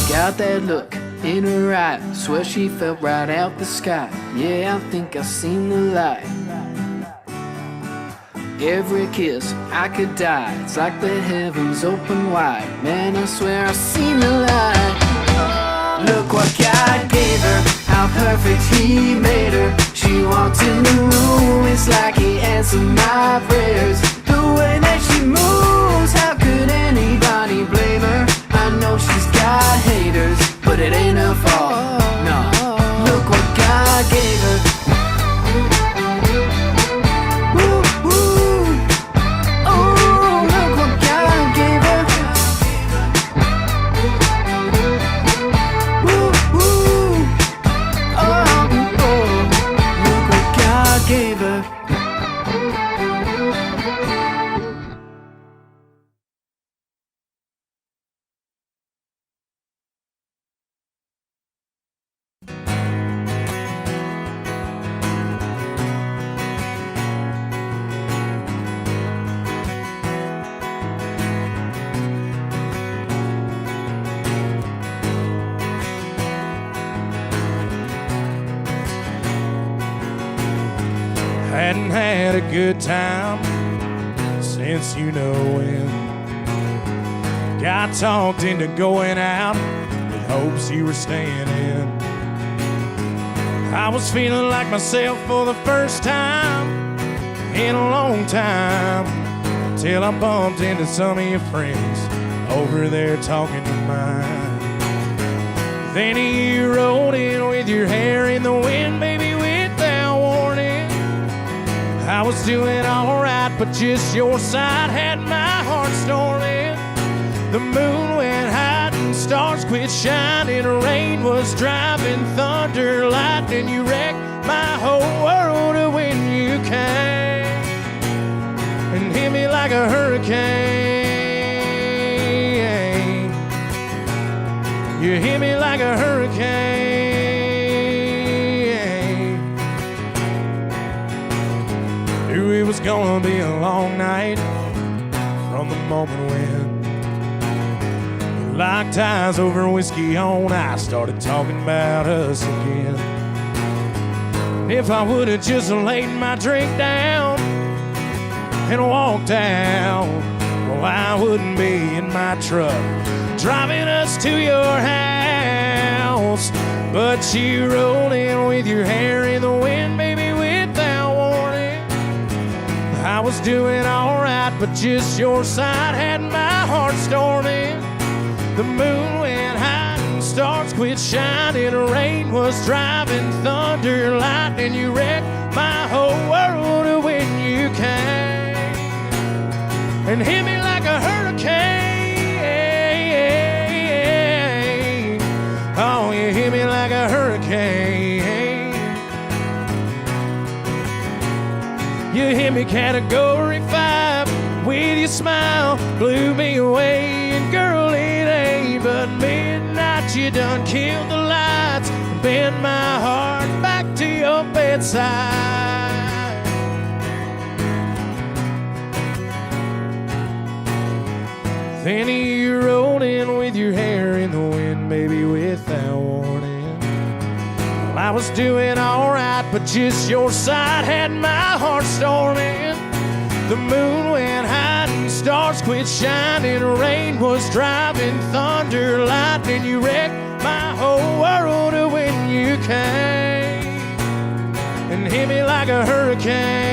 Got that look in her eye, swear she fell right out the sky. Yeah, I think I've seen the light. Every kiss, I could die. It's like the heavens open wide. Man, I swear I've seen the light. Look what God gave her, how perfect He made her. She walked in the room, it's like He answered my prayers. The way that she moves, how could anybody blame her? I know she's got haters, but it ain't her fault, no. Look what God gave her. Woo, woo. Oh, look what God gave her. Woo, woo. Oh, oh. hadn't had a good time since you know when. Got talked into going out with hopes you were staying in. I was feeling like myself for the first time in a long time, till I bumped into some of your friends over there talking to mine. Then you rolled in with your hair in the wind, baby, without warning. I was doing alright, but just your side had my heart storming. The moon went high and stars quit shining. Rain was driving, thunder, lightning. You wrecked my whole world when you came and hit me like a hurricane. You hit me like a hurricane. Knew it was gonna be a long night from the moment when locked eyes over whiskey on ice, started talking about us again. If I would have just laid my drink down and walked out, well, I wouldn't be in my truck driving us to your house. But you rolled in with your hair in the wind, baby, without warning. I was doing alright, but just your side had my heart storming. The moon went high and stars quit shining. Rain was driving, thunder, lightning. You wrecked my whole world when you came and hit me like a hurricane. Oh, you hit me like a hurricane. You hit me category 5 with your smile, blew me away. And girl, it ain't but midnight. You done killed the lights, bent my heart back to your bedside. Then you rolled in with your hair in the wind, baby, without warning. Well, I was doing alright, but just your side had my heart storming. The moon went high and stars quit shining. Rain was driving, thunder, lightning. You wrecked my whole world when you came and hit me like a hurricane.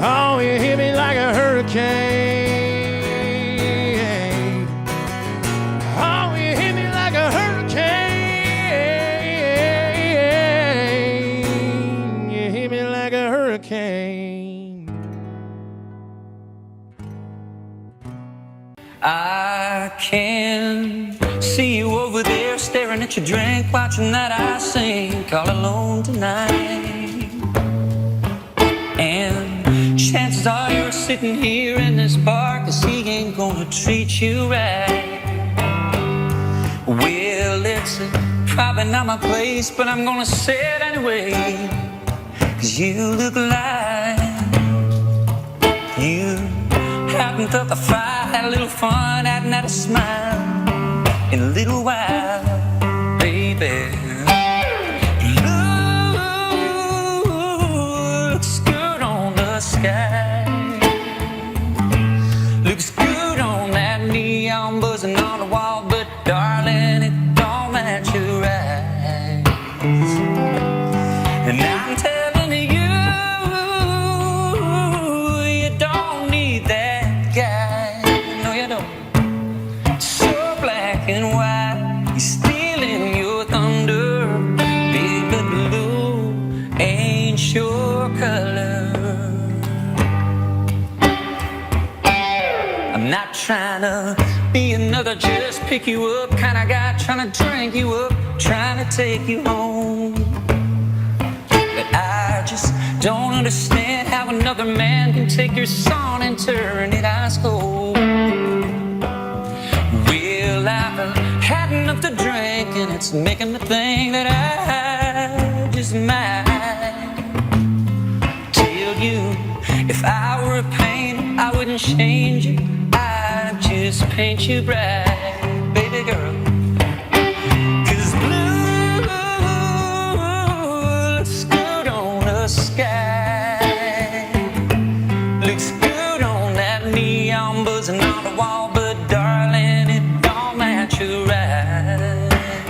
Oh, you hit me like a hurricane. Oh, you hit me like a hurricane. You hit me like a hurricane. I can see you over there staring at your drink, watching that I sink all alone tonight. And chances are you're sitting here in this bar 'cause he ain't gonna treat you right. Well, it's probably not my place, but I'm gonna say it anyway, 'cause you look like you haven't thought the fire, had a little fun, hadn't had a smile in a little while, baby. Looks good on the sky, looks good on that neon buzzing on the wall, but darling, it don't match your eyes. And I'm telling you, you don't need that guy. No, you don't. So black and white, he's stealing your thunder. Baby blue ain't your color. I'm not trying to be another just pick you up kind of guy, trying to drink you up, trying to take you home. But I just don't understand how another man can take your song and turn it ice cold. Well, I've had enough to drink, and it's making me think that I just might tell you, if I were a painter, I wouldn't change it, I'd just paint you bright, baby girl. 'Cause blue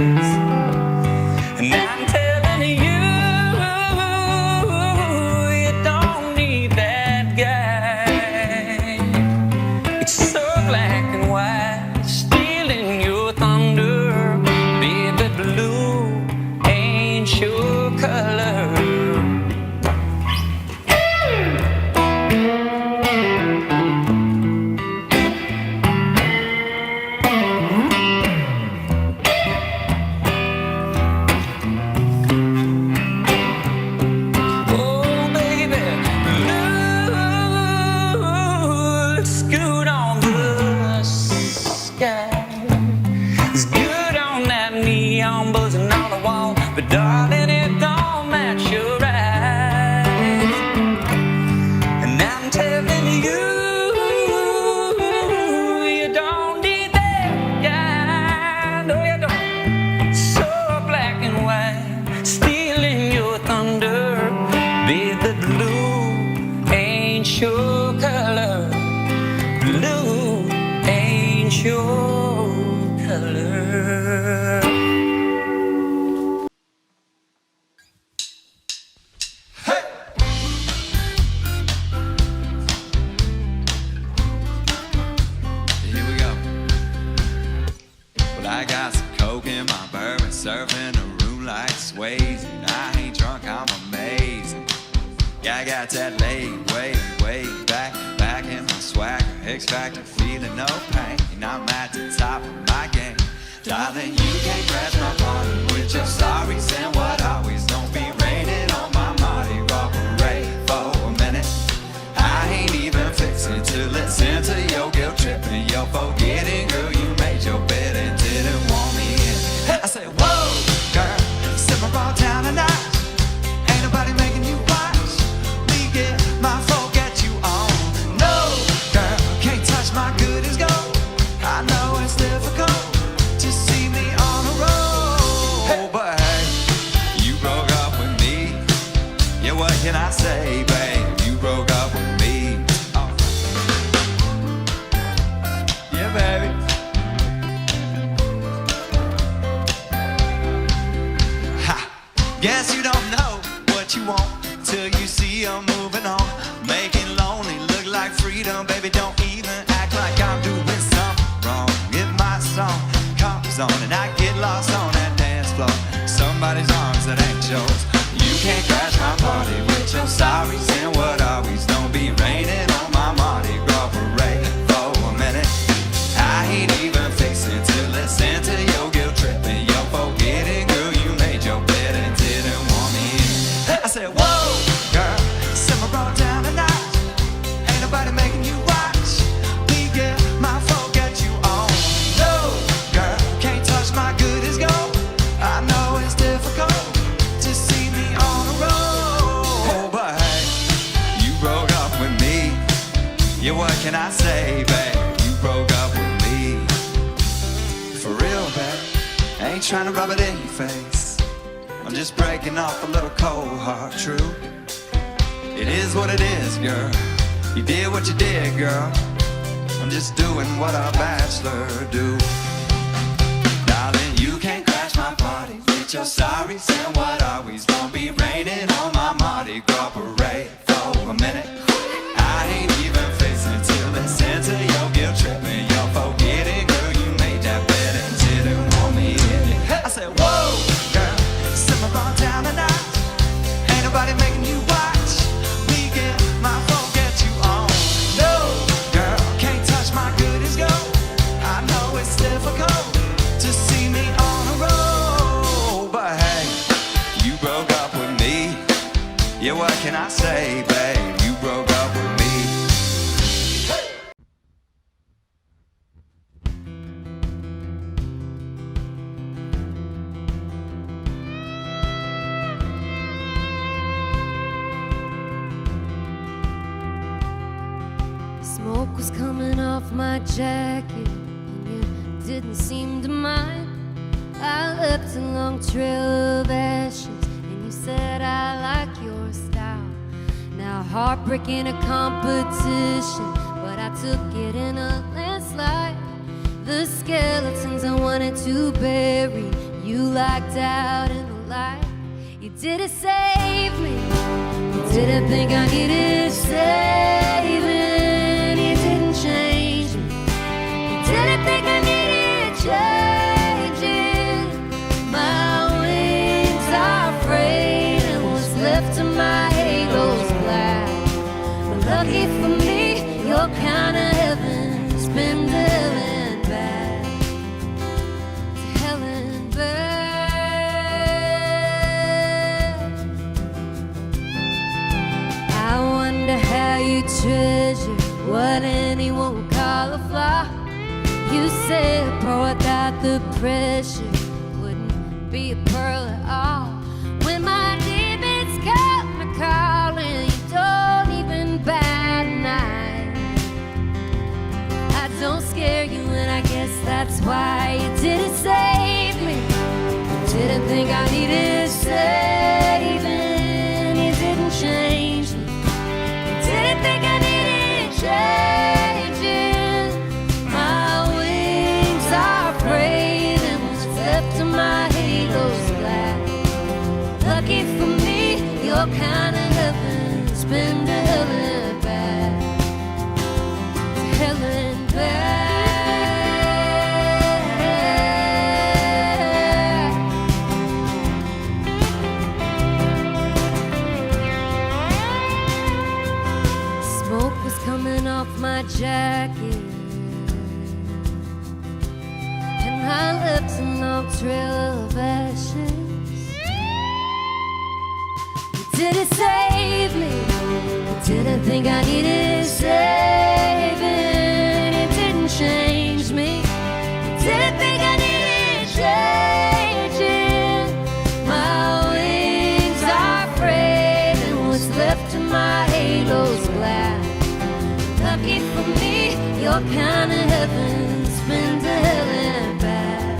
And I'm telling you, you don't need that guy. It's so black and white, stealing your thunder. Baby blue ain't your color. But darling, it don't match your eyes. And I'm telling you, you don't need that guy. No, you don't. So black and white, stealing your thunder. Baby blue ain't your color. Blue ain't your color. Surfing a room like Swayze, and I ain't drunk, I'm amazing. Yeah, I got that laid way back in my swagger. X-Factor, feeling no pain, and I'm at the top of my game. Darling, you can't crash my party with your sorries and what always. Don't be raining on my Mardi Gras parade for a minute. I ain't even fixing to listen to your guilt tripping. You're forgetting, girl, you made your bed and didn't want me in. I said, whoa, girl, simmer all down tonight. Ain't nobody making you watch me get my folk at you on. No, girl, can't touch my good as gold. I know it's difficult to see me on a roll. Hey. But hey, you broke up with me. Yeah, what can I say, babe? You broke up with me. Oh. Yeah, baby. Guess you don't know what you want till you see I'm moving on. Making lonely look like freedom, baby, don't even act like I'm doing something wrong. If my song comes on and I get lost on that dance floor, somebody's arms that ain't yours. You can't crash my party with your sorries and what always. Don't be raining on my Mardi Gras parade for a minute. I ain't even fixing to listen to your guilt tripping. You're forgetting, girl, you made your bed and didn't want me in. I said, whoa, girl, simmer all down tonight. Ain't nobody making you watch me get my folk at you on. No, girl, can't touch my good as gold. I know it's difficult to see me on a roll. But hey, you broke up with me. Yeah, what can I say, babe? You broke up with me. For real, babe, I ain't trying to rub it in your face. I'm just breaking off a little cold heart, true. It is what it is, girl. You did what you did, girl. I'm just doing what a bachelor do. Darling, you can't crash my party with your sorries and what always. Won't be raining on my Mardi Gras parade for a minute. I ain't even facing to listen to your guilt tripping. You're forgetting, girl, you made that bed and didn't want me in it. I said, whoa, girl, simmer on down tonight. Ain't nobody making you watch me get my folk at you on. No, girl, can't touch my good as gold. I know it's difficult to see me on a roll. But hey, you broke up with me. Yeah, what can I say, babe? You broke up with me. Smoke was coming off my jacket, and you didn't seem to mind. I left a long trail of ashes, and you said I like your style. Now heartbreak in a competition, but I took it in a landslide. The skeletons I wanted to bury, You locked out in the light. You didn't save me. You didn't think I needed saving. You didn't change me. You didn't think I needed changing. My wings are frayed and what's left of my halo's black. But lucky for me, your kind of heaven's been to hell and back. To hell and back. I wonder how you treasure what anyone would call a flaw. You said pour without the pressure wouldn't be a pearl at all. When my demons come a calling, you don't even bat an eye. I don't scare you, and I guess that's why you didn't save me. You didn't think I needed saving. You didn't change me. You didn't think I needed changing. My wings are frayed and what's left of my halo's black. Lucky for me, your kind of heaven's been to hell and back. To hell and back. Smoke was coming off my jacket, and I left a long trail of ashes. You didn't save me. You didn't think I needed saving. It didn't change me. You didn't think I needed changing. My wings are frayed and what's left of my halo's black. Lucky for me, your kind of heaven's been to hell and back.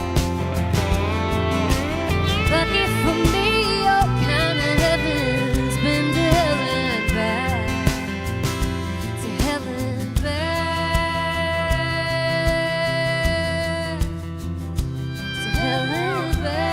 Lucky for me, your kind of heaven's been to hell and back. To hell and back. To hell and back.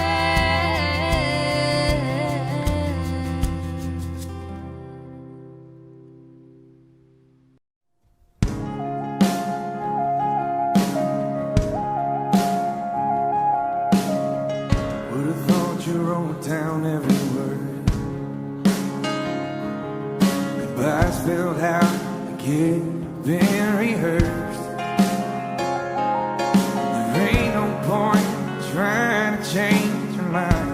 Would've thought you wrote down every word. Goodbyes spelled out again, been rehearsed. There ain't no point trying to change your mind.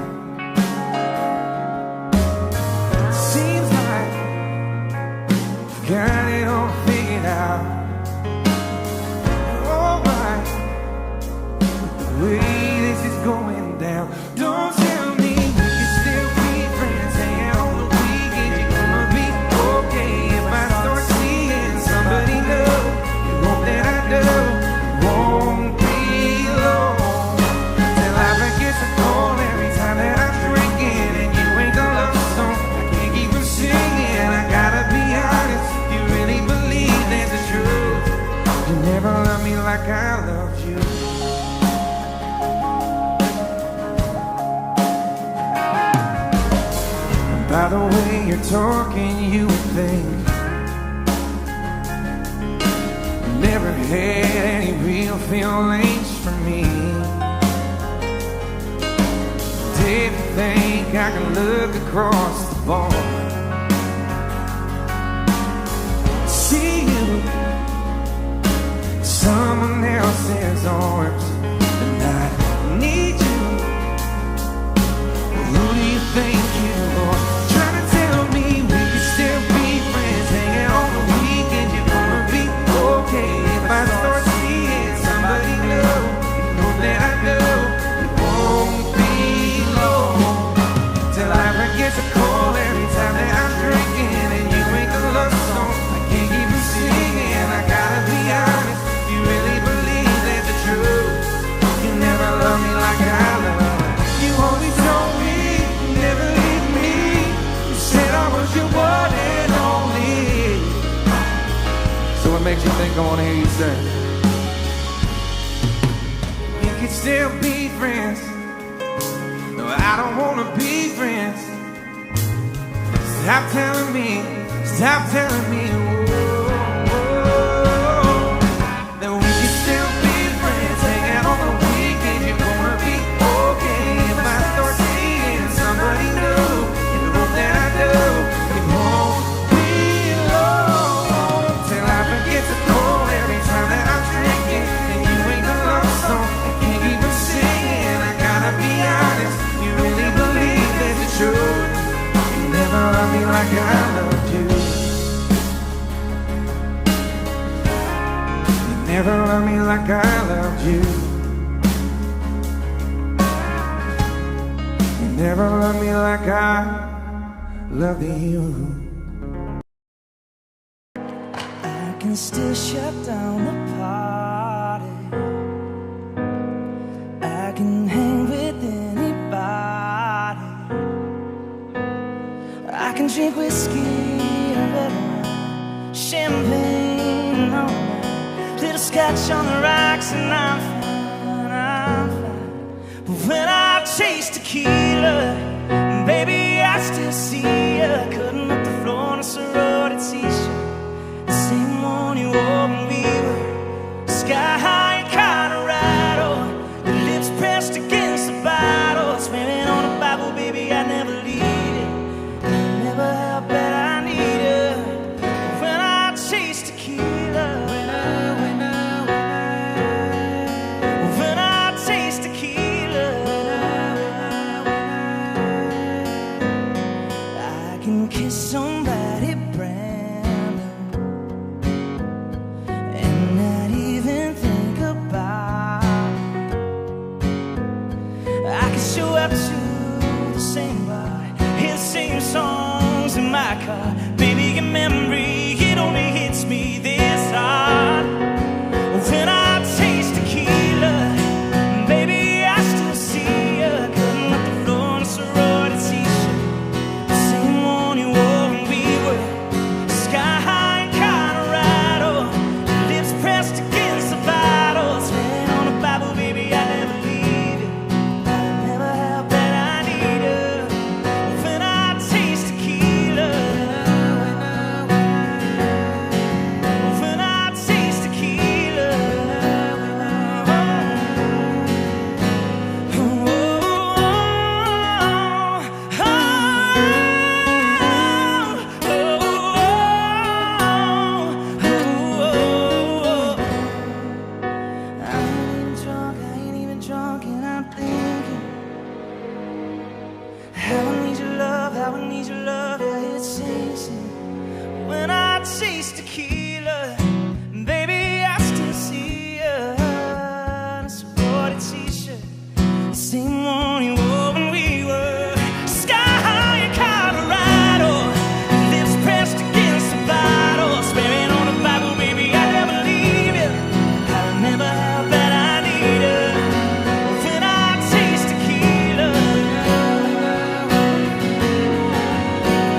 Seems like you've got it all figured out. Alright, the way this is going down. Don't tell me we can still be friends, hanging on the weekend. You're gonna be okay if I start seeing somebody new. You hope that I do. It won't be long till I forget to call every time that I'm drinking, and you ain't the love song I can't keep from singing. I gotta be honest, you really believe there's the truth. You never loved me like I loved you. By the way you're talking, you would think you never had any real feelings for me. Didn't think I could look across the bar, see you in someone else's arms, and I need you. Who do you think you are? Trying to tell me we can still be friends, hanging on the weekend. You're gonna be okay if I start seeing somebody new. You know that I know it won't be long till I forget to call every time that I'm drinking, and you ain't the love song I can't keep from singing. I gotta be honest, you really believe that's the truth. You never loved me like I love you. Always told me you never leave me. You said I was your one and only. So what makes you think I wanna hear you say we could still be friends, I don't wanna be friends. Stop telling me, that we can still be friends. Hang out on the weekend, you're gonna be okay. If I start seeing somebody new, you know that I do. It won't be long till I forget to call every time that I'm drinking. And you ain't the love song, I can't even sing it. I gotta be honest, you really believe that it's true. You never love me like I loved you. You never love me like I loved you. You never love me like I love you. I can still shut down the party. I can hang with anybody. I can drink whiskey and red wine, champagne all night, little scotch on the rocks, and I'm fine, I'm fine. But when I taste tequila, baby, I still see ya cutting up the floor in a sorority t-shirt, the same one you wore when we were sky high in Colorado, the lips pressed against the bottle, swearing on the Bible, baby, I never leave it. Never help that I need her. When I taste tequila, when I taste tequila, I can kiss somebody brand new and not even think about it. I can show up to the same bar, hear the same songs in my car. Baby, your memory, it only hits me this hard. When I taste tequila, baby, I still see ya cutting up the floor in a sorority t-shirt, the same one you wore when we were sky high in Colorado, lips pressed against the bottle, swearing on the Bible, baby, I never leave it. I never help that I need her. When I taste tequila, when I taste tequila, I ain't even drunk, and I'm thinking how I need your love, how I need your love, yeah, it's sing. When I taste tequila, baby, I still see ya in a sorority t-shirt, the same one you wore when we were sky high in Colorado, lips pressed against the bottle, swearing on the Bible, baby, I never leave it. I'll never have that I need her. When I taste tequila,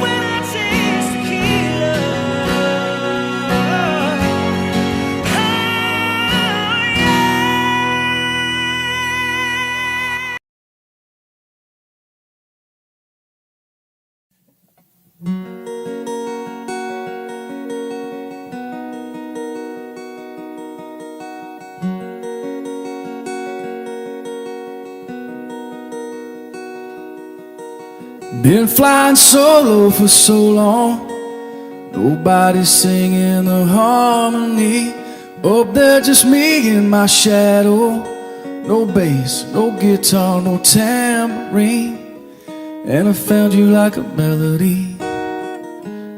when I taste tequila, oh yeah. Been flying solo for so long, nobody's singing the harmony. Up there just me and my shadow, no bass, no guitar, no tambourine. And I found you like a melody,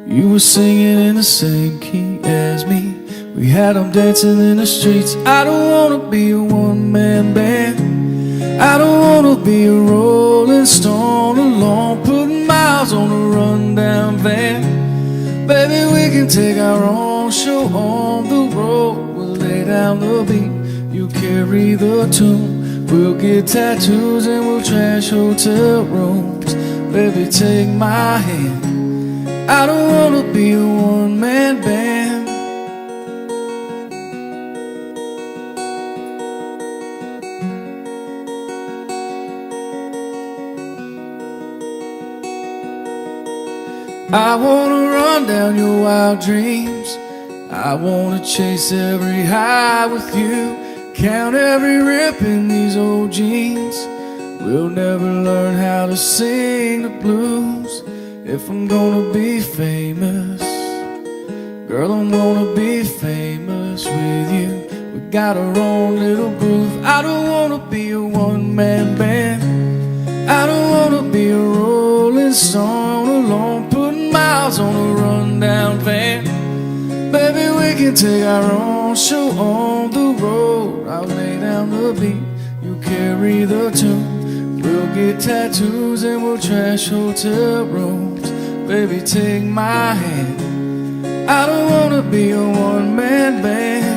you were singing in the same key as me. We had them dancing in the streets. I don't wanna be a one-man band, I don't wanna be a rolling stone alone, putting miles on a rundown van. Baby, we can take our own show on the road. We'll lay down the beat, you carry the tune. We'll get tattoos and we'll trash hotel rooms. Baby, take my hand, I don't wanna be a one-man band. I wanna run down your wild dreams. I wanna chase every high with you, count every rip in these old jeans. We'll never learn how to sing the blues. If I'm gonna be famous, girl, I'm gonna be famous with you. We got our own little groove. I don't wanna be a one-man band. I don't wanna be a rolling stone alone, putting miles on a rundown van. Baby, we can take our own show on the road. I'll lay down the beat, you carry the tune. We'll get tattoos and we'll trash hotel rooms. Baby, take my hand. I don't wanna be a one-man band.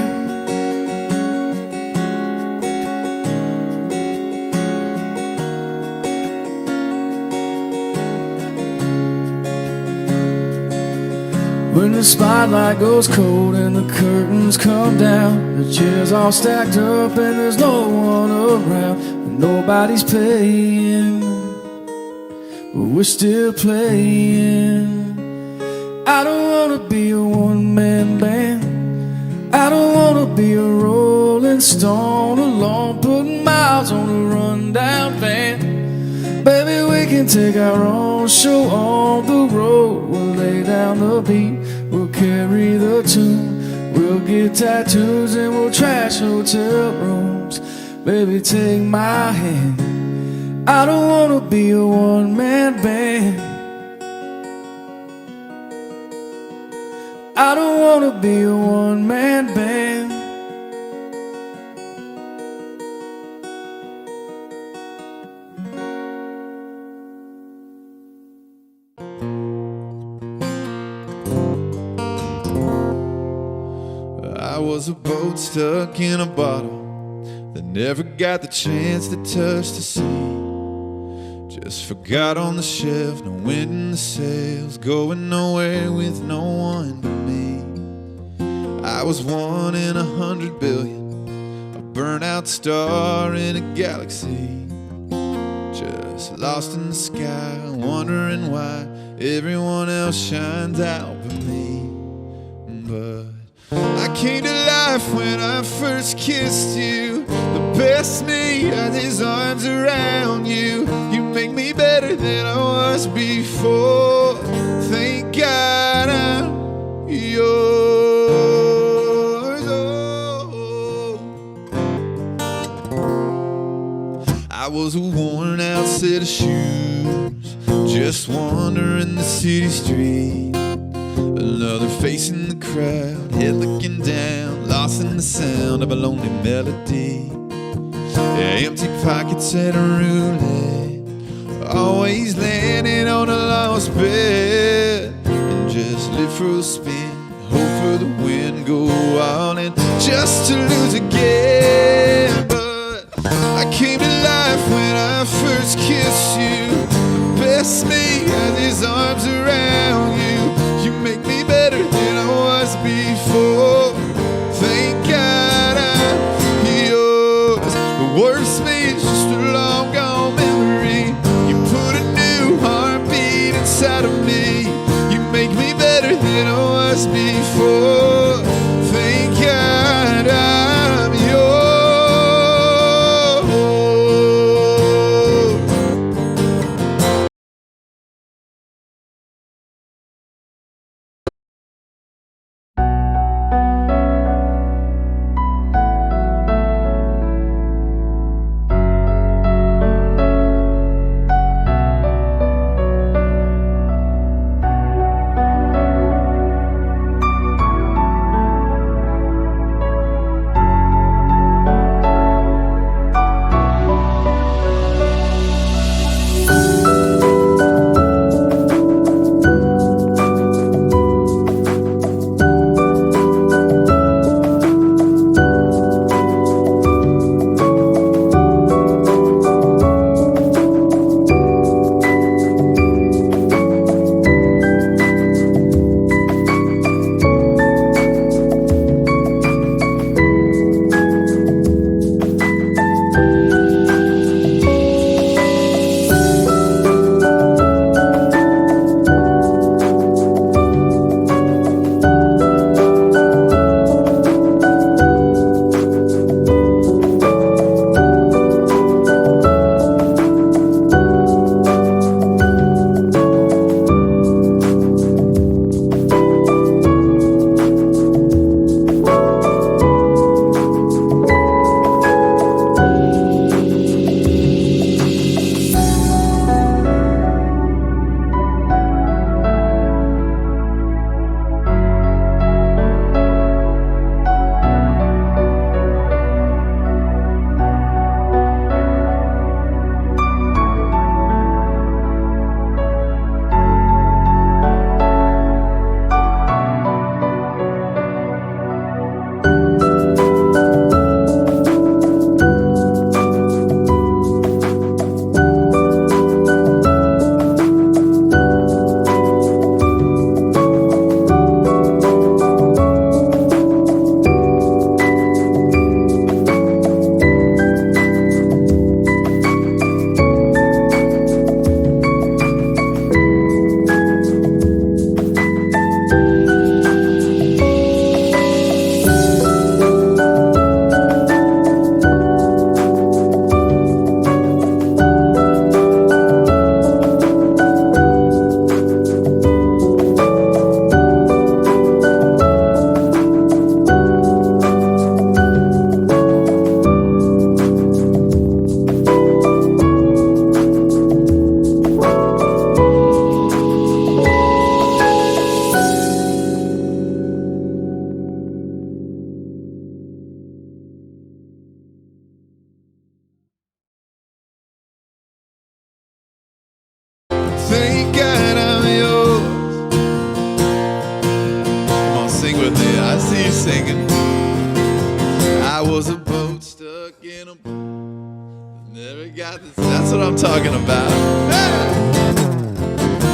When the spotlight goes cold and the curtains come down, the chairs all stacked up and there's no one around, and nobody's paying, but we're still playing. I don't wanna be a one-man band. I don't wanna be a rolling stone alone, putting miles on a rundown van. Baby, we can take our own show on the road. We'll lay down the beat, we'll carry the tune. We'll get tattoos and we'll trash hotel rooms. Baby, take my hand. I don't wanna be a one-man band. I don't wanna be a one-man band. I was a boat stuck in a bottle that never got the chance to touch the sea. Just forgot on the shelf, no wind in the sails, going nowhere with no one but me. I was 1 in 100 billion, a burnt-out star in a galaxy, just lost in the sky, wondering why everyone else shines out but me. But I came to life when I first kissed you. The best me had his arms around you. You make me better than I was before. Thank God I'm yours. Oh. I was a worn out set of shoes, just wandering the city street. Another face in the crowd, head looking down, lost in the sound of a lonely melody. Yeah, empty pockets and a roulette, always landing on a lost bet. And just live for the spin, hope for the win, go all in just to lose again. But I came to life when I first kissed you. The best me has his arms around you. You make me better than I was before. Thank God I'm yours. The worst me is just a long gone memory. You put a new heartbeat inside of me. You make me better than I was before. Thank God I'm yours. Thank God I'm yours. Come on, sing with me. I see you singing. I was a boat stuck in a boat. Never got this. That's what I'm talking about. Hey!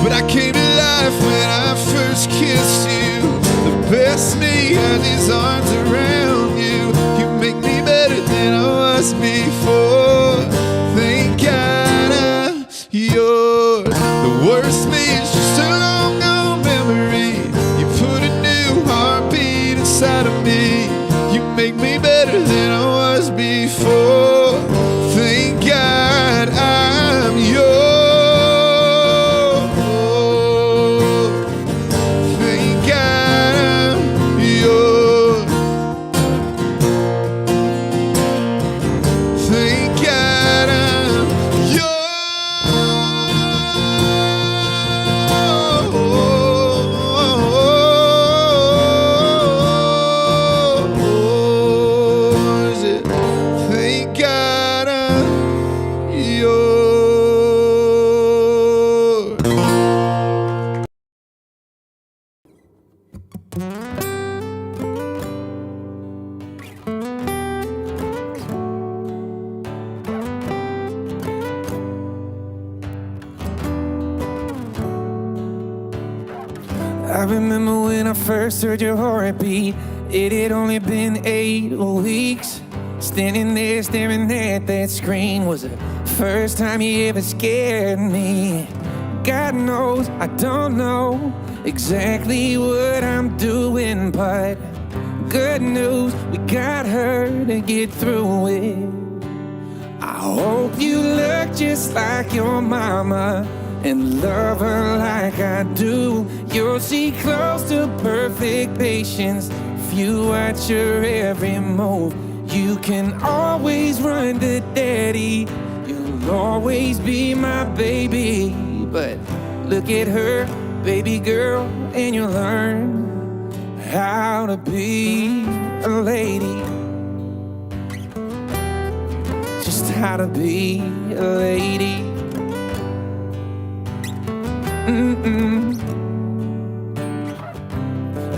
But I came to life when I first kissed you. The best me had his arms around you. You make me better than I was before. Thank God I'm yours. The worst me is just a long gone memory. You put a new heartbeat inside of me. You make me better than I was before. Thank God I'm yours. I remember when I first heard your heartbeat. It had only been 8 weeks. Standing there staring at that screen was the first time you ever scared me. God knows I don't know exactly what I'm doing, but good news, we got her to get through it. I hope you look just like your mama and love her like I do. You'll see close to perfect patience if you watch her every move. You can always run to daddy. You'll always be my baby. But look at her, baby girl, and you'll learn how to be a lady. Just how to be a lady.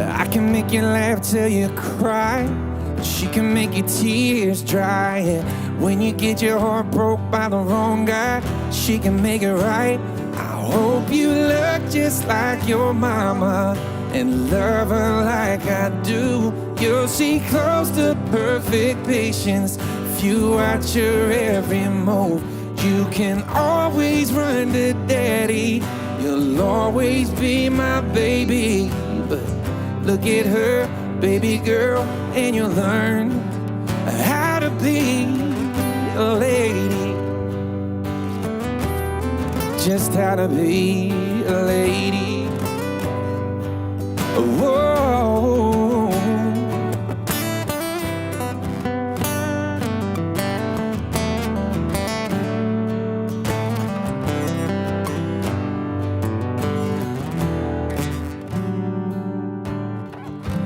I can make you laugh till you cry. She can make your tears dry. And when you get your heart broke by the wrong guy, she can make it right. I hope you look just like your mama and love her like I do. You'll see close to perfect patience if you watch her every move. You can always run to daddy. You'll always be my baby. But look at her, baby girl, and you'll learn how to be a lady. Just how to be a lady. Whoa.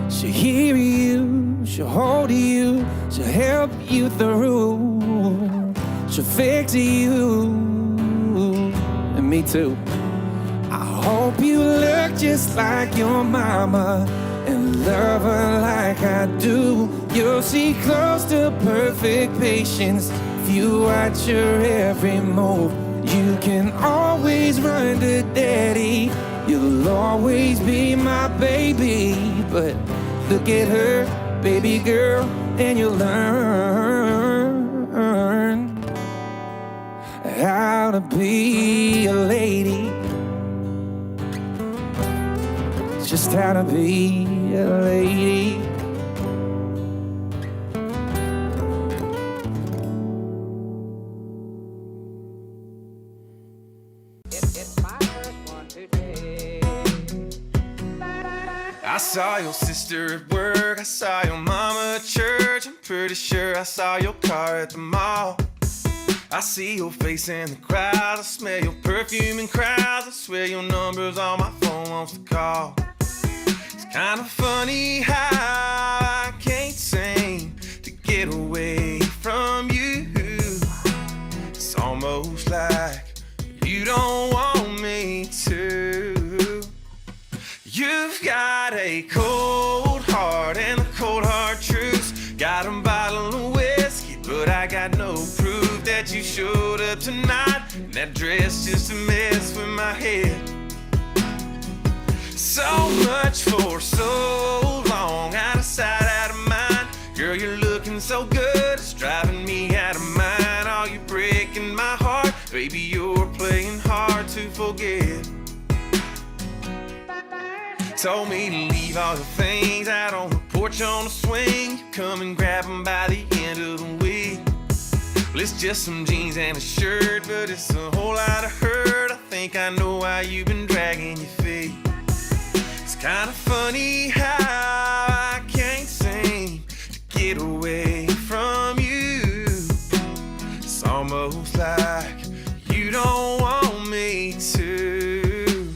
She'll hear you, she'll hold you, she'll help you through, she'll fix you, and me too. I hope you look just like your mama and love her like I do. You'll see close to perfect patience if you watch her every move. You can always run to daddy. You'll always be my baby. But look at her, baby girl, and you'll learn how to be a lady. Just how to be a lady. I saw your sister at work, I saw your mama at church. I'm pretty sure I saw your car at the mall. I see your face in the crowd, I smell your perfume in crowds. I swear your number's on my phone wants to call. It's kind of funny how I can't seem to get away from you. It's almost like you don't want me got a cold heart and a cold hard truth. Got a bottle of whiskey, but I got no proof that you showed up tonight. And that dress just a mess with my head. So much for so long, out of sight, out of mind. Girl, you're looking so good, it's driving me out of mind. Oh, you're breaking my heart, baby, you're playing hard to forget. Told me to leave all the things out on the porch on the swing. You come and grab them by the end of the week. Well, it's just some jeans and a shirt, but it's a whole lot of hurt. I think I know why you've been dragging your feet. It's kind of funny how I can't seem to get away from you. It's almost like you don't want me to.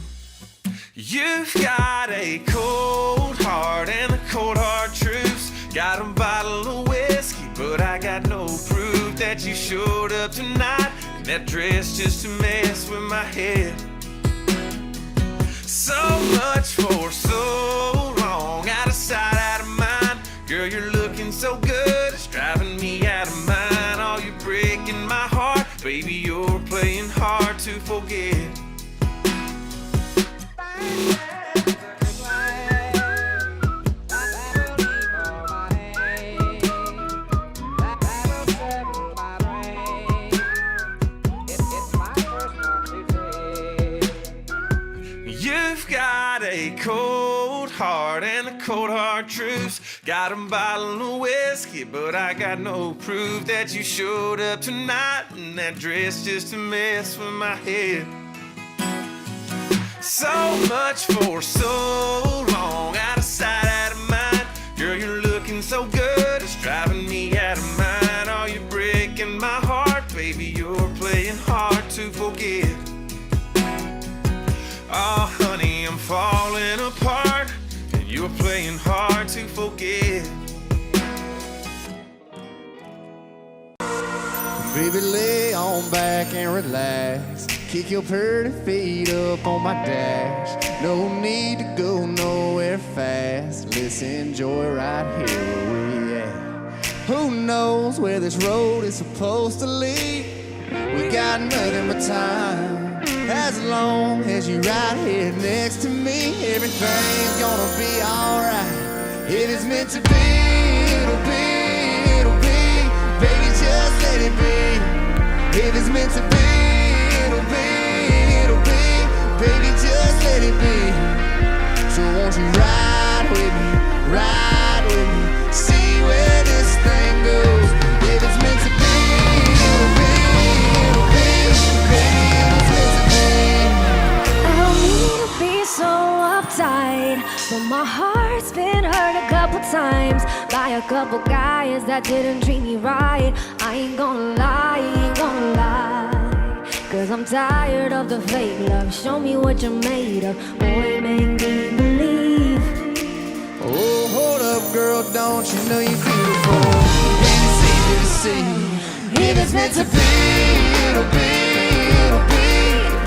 You've got a cold heart and a cold hard truth. Got a bottle of whiskey, but I got no proof that you showed up tonight. And that dress just a mess with my head. So much for so long, out of sight, out of mind. Girl, you're looking so good, it's driving me out of mind. Oh, you're breaking my heart, baby, you're playing hard to forget. You've got a cold heart and a cold hard truth. Got a bottle of whiskey, but I got no proof that you showed up tonight. And that dress just a mess with my head. So much for so long, out of sight, out of mind. Girl, you're looking so good, it's driving me out of mind. Oh, you're breaking my heart, baby, you're playing hard to forget. Oh, honey, I'm falling apart, and you're playing hard to forget. Baby, lay on back and relax. Kick your pretty feet up on my dash. No need to go nowhere fast. Let's enjoy right here where we at. Who knows where this road is supposed to lead? We got nothing but time. As long as you're right here next to me, everything's gonna be alright. If it's meant to be, it'll be, it'll be. Baby, just let it be. If it's meant to be, it'll be, it'll be. Baby, just let it be. So won't you ride with me, see where this thing goes. If it's meant to be, it'll be, it'll be. Baby, if it's meant to be. I don't mean to be so uptight, but my heart's been hurt a couple times by a couple guys that didn't treat me right. I ain't gonna lie, cause I'm tired of the fake love. Show me what you're made of, boy, make me believe. Oh, hold up, girl, don't you know you're beautiful? And it's easy to see. If it's meant to be, it'll be, it'll be.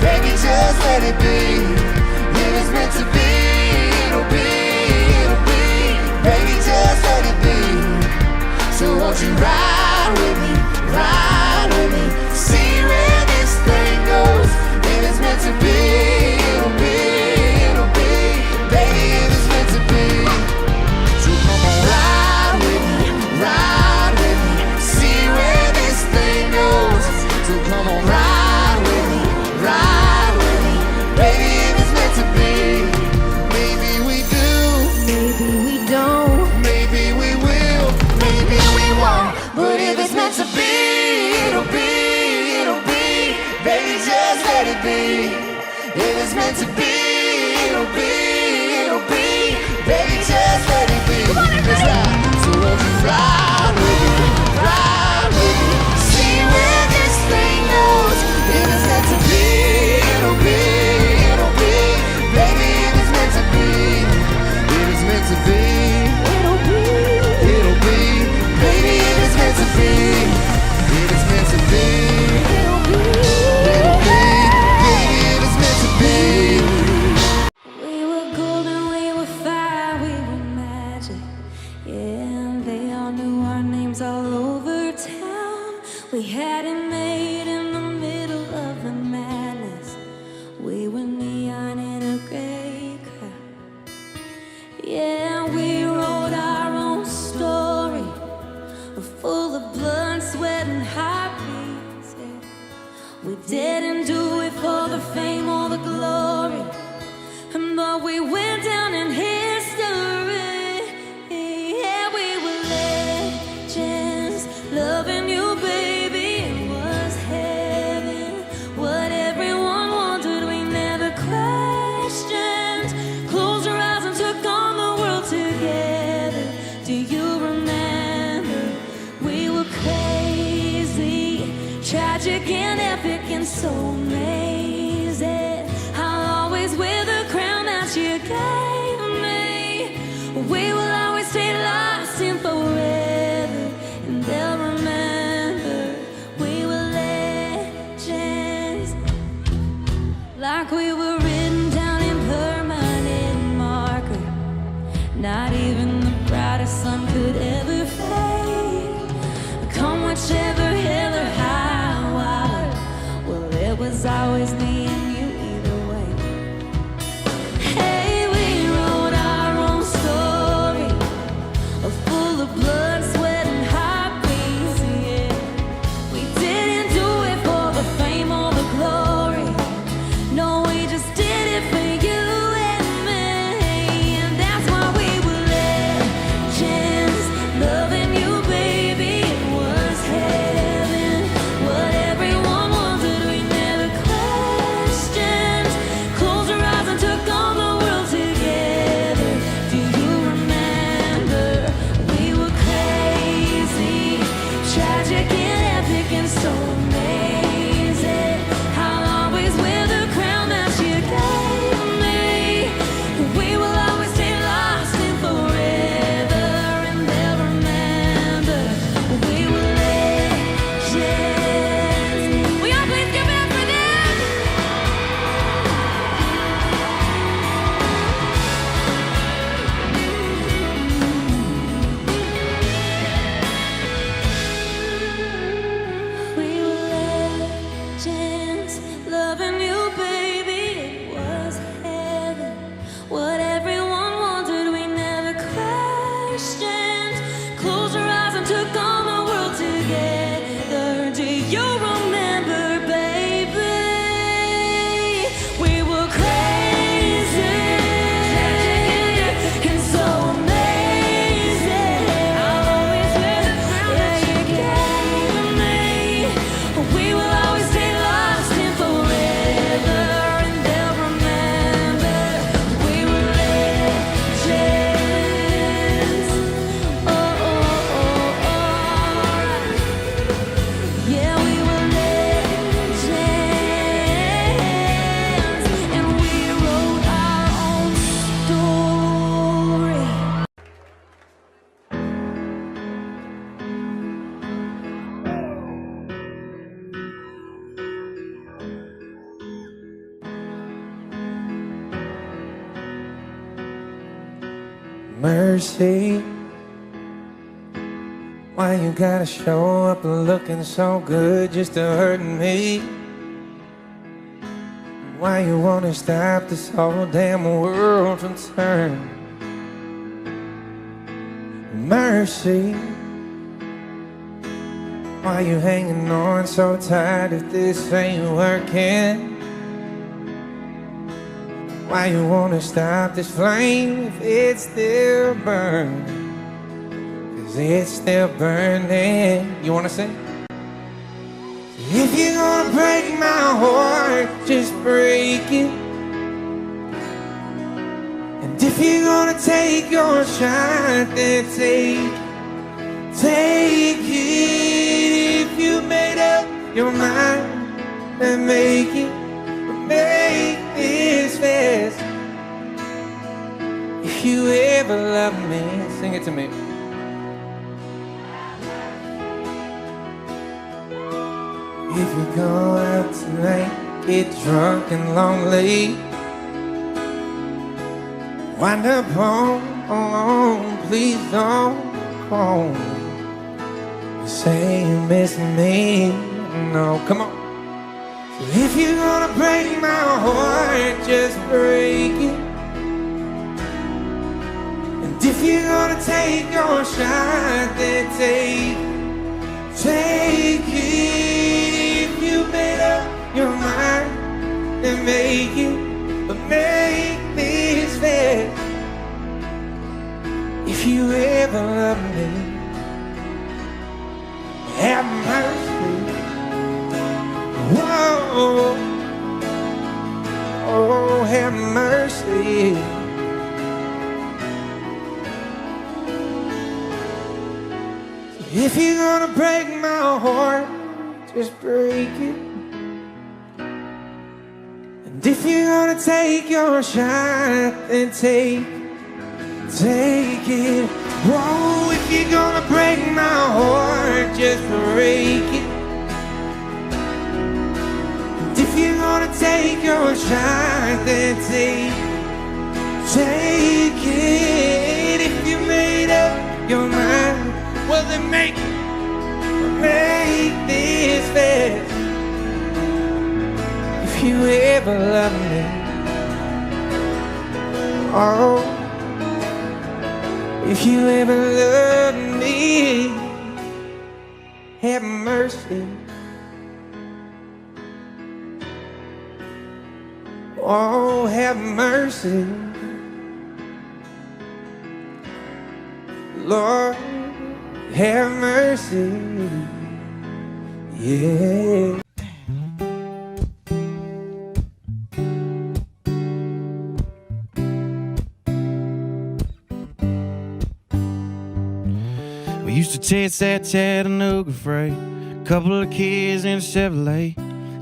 Baby, just let it be. If it's meant to be, it'll be, it'll be. Baby, just let it be. So won't you ride with me, see where this thing goes. If it's meant to be, it'll be, it'll be. Baby, if it's meant to be. So come on, ride with me, see where this thing goes. So come on, ride with me, baby, if it's meant to be. Maybe we do, maybe we don't, maybe we will, maybe we won't. But if it's meant to be, it'll be, it'll be. Baby, just let it be. If it's meant to be, it'll be, it'll be. Baby, just let it be. It's right. So won't you ride with me, see where this thing goes. If it's meant to be, it'll be, it'll be. Baby, if it's meant to be, if it's meant to be, it'll be, it'll be. Baby, if it's meant to be, if it's meant to be, it'll be, it'll be. Baby, if it's meant to be. we were golden, we were what we went down in history. Yeah, we were legends, loving you, baby. It was heaven. What everyone wanted, we never questioned. Closed our eyes and took on the world together. Do you remember? We were crazy, tragic and epic and so amazing. I'll always wear the crown that you gave me. We will always stay lost in forever, and they'll remember we were legends. Like we were written down in permanent marker. Not even the brightest sun could ever fade. Come whichever hill or high water, well, it was always me and you either way. Hey, we wrote our own story, full of blood, sweat, and heartbeats, yeah. We didn't do it for the fame or the glory. No, we just did it for you and me. And that's why we were legends, loving you, baby. It was heaven. What everyone wanted, we never questioned. Closed our eyes and took on the world together. Do you remember? We were crazy, tragic and epic and so amazing. I'll always wear the crown that you gave me. We will always stay lost in forever, and they'll remember we were legends. Will y'all please give it up for them? We were legends, loving you, baby. It was heaven. What everyone wanted, we never questioned. Closed our eyes and took on the world together. Do you remember, baby? We were crazy and so amazing. I'll always wear the crown that you gave me. We will always stay lost in forever, and they'll remember we were legends. Oh, oh, oh, oh. Yeah, we were legends, and we wrote our own story. Mercy, why you gotta show up looking so good just to hurt me? Why you wanna stop this whole damn world from turning? Mercy, why you hanging on so tight if this ain't working? Why you wanna stop this flame if it's still burning? 'Cause it's still burning. You wanna sing? If you're gonna break my heart, just break it. And if you're gonna take your shot, then take it. If you made up your mind, then make it. But make this fast. If you ever love me, sing it to me. If we go out tonight, get drunk and lonely, wind up home, please don't call me. Say you miss me, no, come on. So if you're gonna break my heart, just break it. And if you're gonna take your shot, then take it. If you made up your mind, then make it. but make this fair. If you ever love me, have mercy. Whoa, oh, have mercy. If you're gonna break my heart, just break it. And if you're gonna take your shot, then take it. Whoa, if you're gonna break my heart, just break it. And if you're gonna take your shot, then take it. If you made up your mind, well then make this fast. If you ever love me, oh, if you ever love me, have mercy. Oh, have mercy, Lord, have mercy, yeah. We used to chase that Chattanooga freight, couple of kids in a Chevrolet,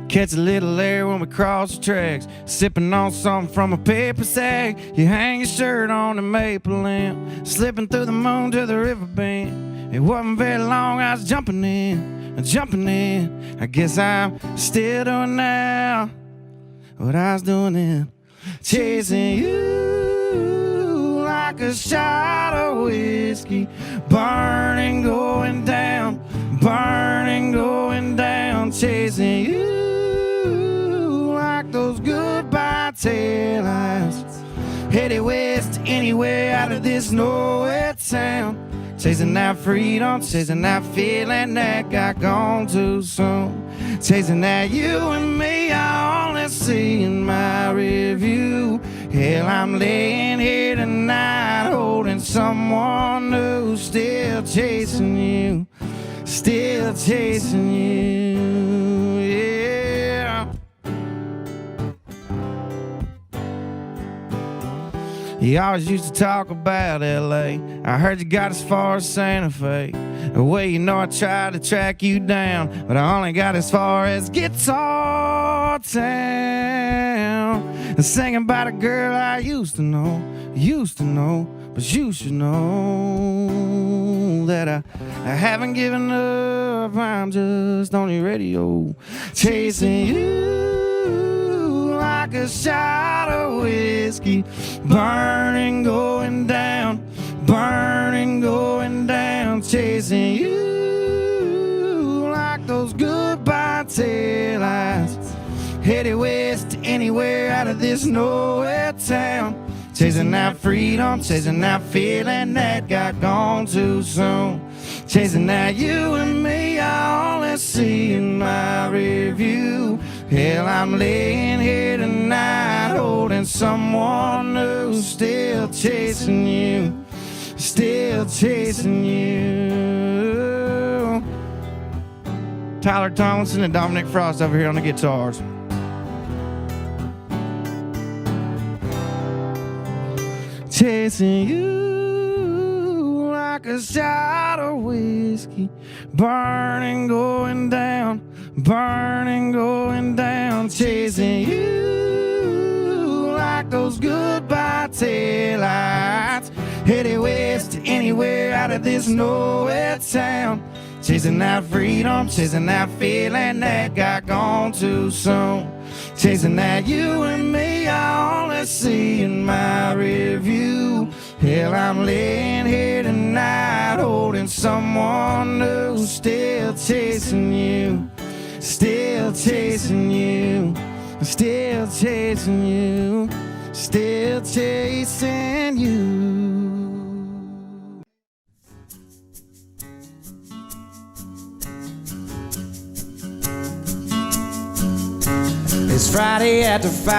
catch a little air when we cross the tracks, sipping on something from a paper sack. You hang your shirt on the maple limb, slipping through the moon to the river bend. It wasn't very long, I was jumping in. I guess I'm still doing now what I was doing then, chasing you like a shot of whiskey, burning, going down, chasing you like those goodbye taillights, headed west anywhere out of this nowhere town. Chasing that freedom, chasing that feeling that got gone too soon. Chasing that you and me I only see in my review. Hell, I'm laying here tonight holding someone new. Still chasing you, still chasing you, yeah. You always used to talk about L.A. I heard you got as far as Santa Fe. Well, you know I tried to track you down, but I only got as far as Guitar Town. And singing about a girl I used to know, but you should know that I haven't given up. I'm just on your radio, chasing you like a shot of whiskey, burning, going down, chasing you like those goodbye taillights, headed west anywhere out of this nowhere town. Chasing that freedom, chasing that feeling that got gone too soon. Chasing that you and me I only see in my review. Hell, I'm laying here tonight holding someone new. Still chasing you, still chasing you. Tyler Tomlinson and Dominic Frost over here on the guitars. Chasing you like a shot of whiskey, burning, going down, chasing you like those goodbye taillights, headed west anywhere out of this nowhere town. Chasing that freedom, chasing that feeling that got gone too soon. Chasing that you and me I only see in my review. Hell, I'm laying here tonight holding someone new. Still chasing you, still chasing you, still chasing you, still chasing you. It's It's Friday after 5.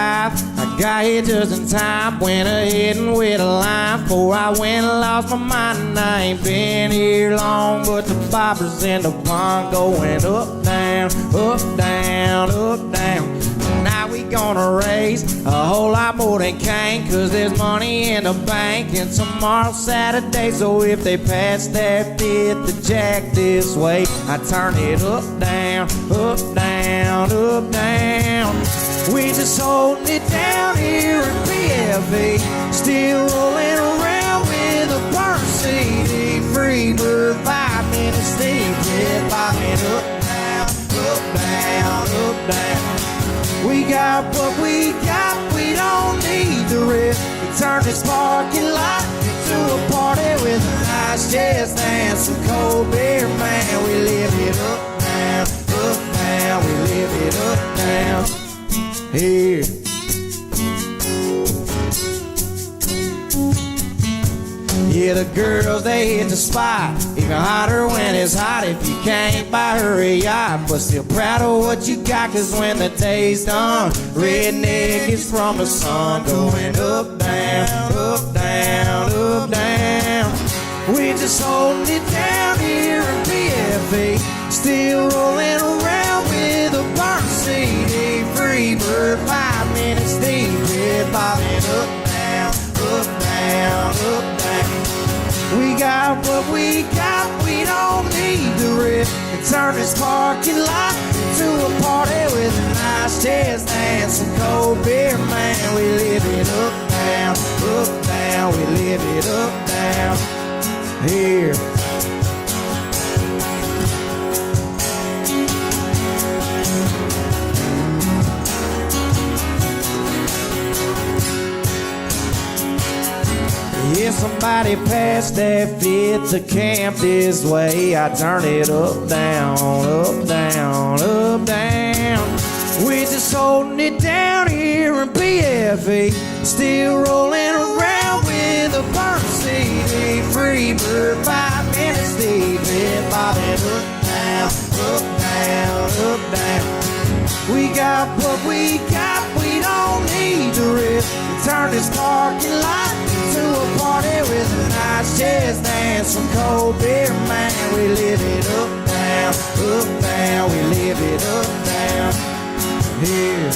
I got here just in time. Went ahead and with a line before I went and lost my mind. I ain't been here long, but the boppers in the pond going up, down, up, down, up, down. Now we gonna raise a whole lot more than Kane, 'cause there's money in the bank and tomorrow's Saturday. So if they pass that fifth to Jack this way, I turn it up, down, up, down, up, down. We just holding it down here in PFA, still rolling around with a burnt CD. Free bird, 5 minutes deep, yeah, bobbing up, down, up, down, up, down. We got what we got, we don't need the rest. We turn this parking lot into a party with a nice jazz and some cold beer, man. We live it up, down, we live it up, down, here. Yeah, the girls, they hit the spot. Even hotter when it's hot. If you can't buy her a yacht, but still proud of what you got, 'cause when the day's done, redneck is from the sun. Going up, down, up, down, up, down. We just holding it down here in PFA, still rolling around with a burnt CD. Free bird, 5 minutes deep, yeah, bobbing up, down, up, down, up, down. We got what we got, we don't need the rest. And turn this parking lot into a party with a nice jazz and some cold beer, man. We live it up, down, we live it up, down, here. If somebody passed that fifth to camp this way, I turn it up, down, up, down, up, down. We just holding it down here in PFA, still rolling around with a burnt CD. Free bird, 5 minutes deep, yeah, bobbing up, down, up, down, up, down. We got what we got, we don't need the rest. We turn this parking lot to a party with a nice jazz and some cold beer, man. We live it up, down, we live it up, down, here.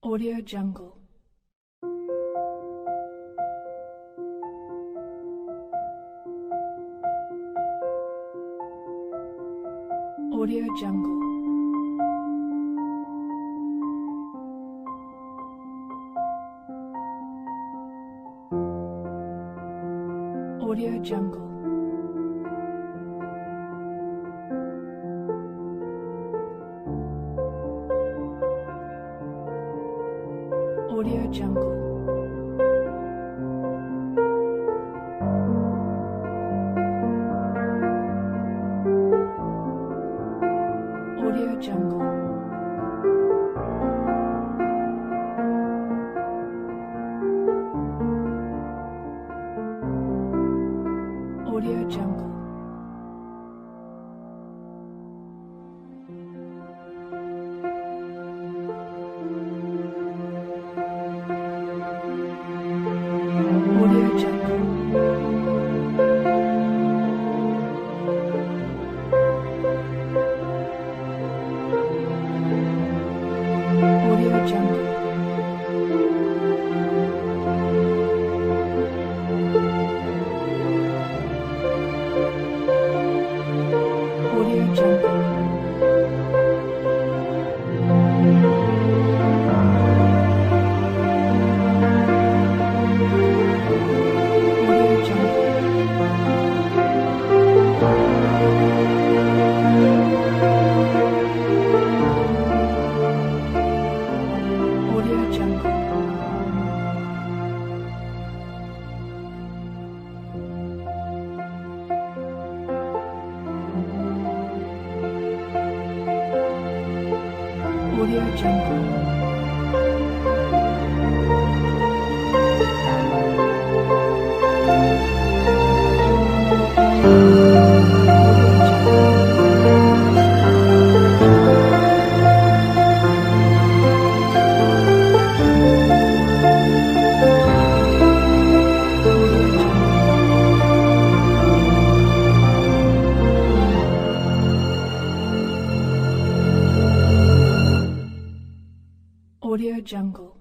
Audio Jungle. Audio Jungle. Audio Jungle. Audio Jungle. Audio Jungle. Audio Jungle. Audio Jungle. Audio Jungle.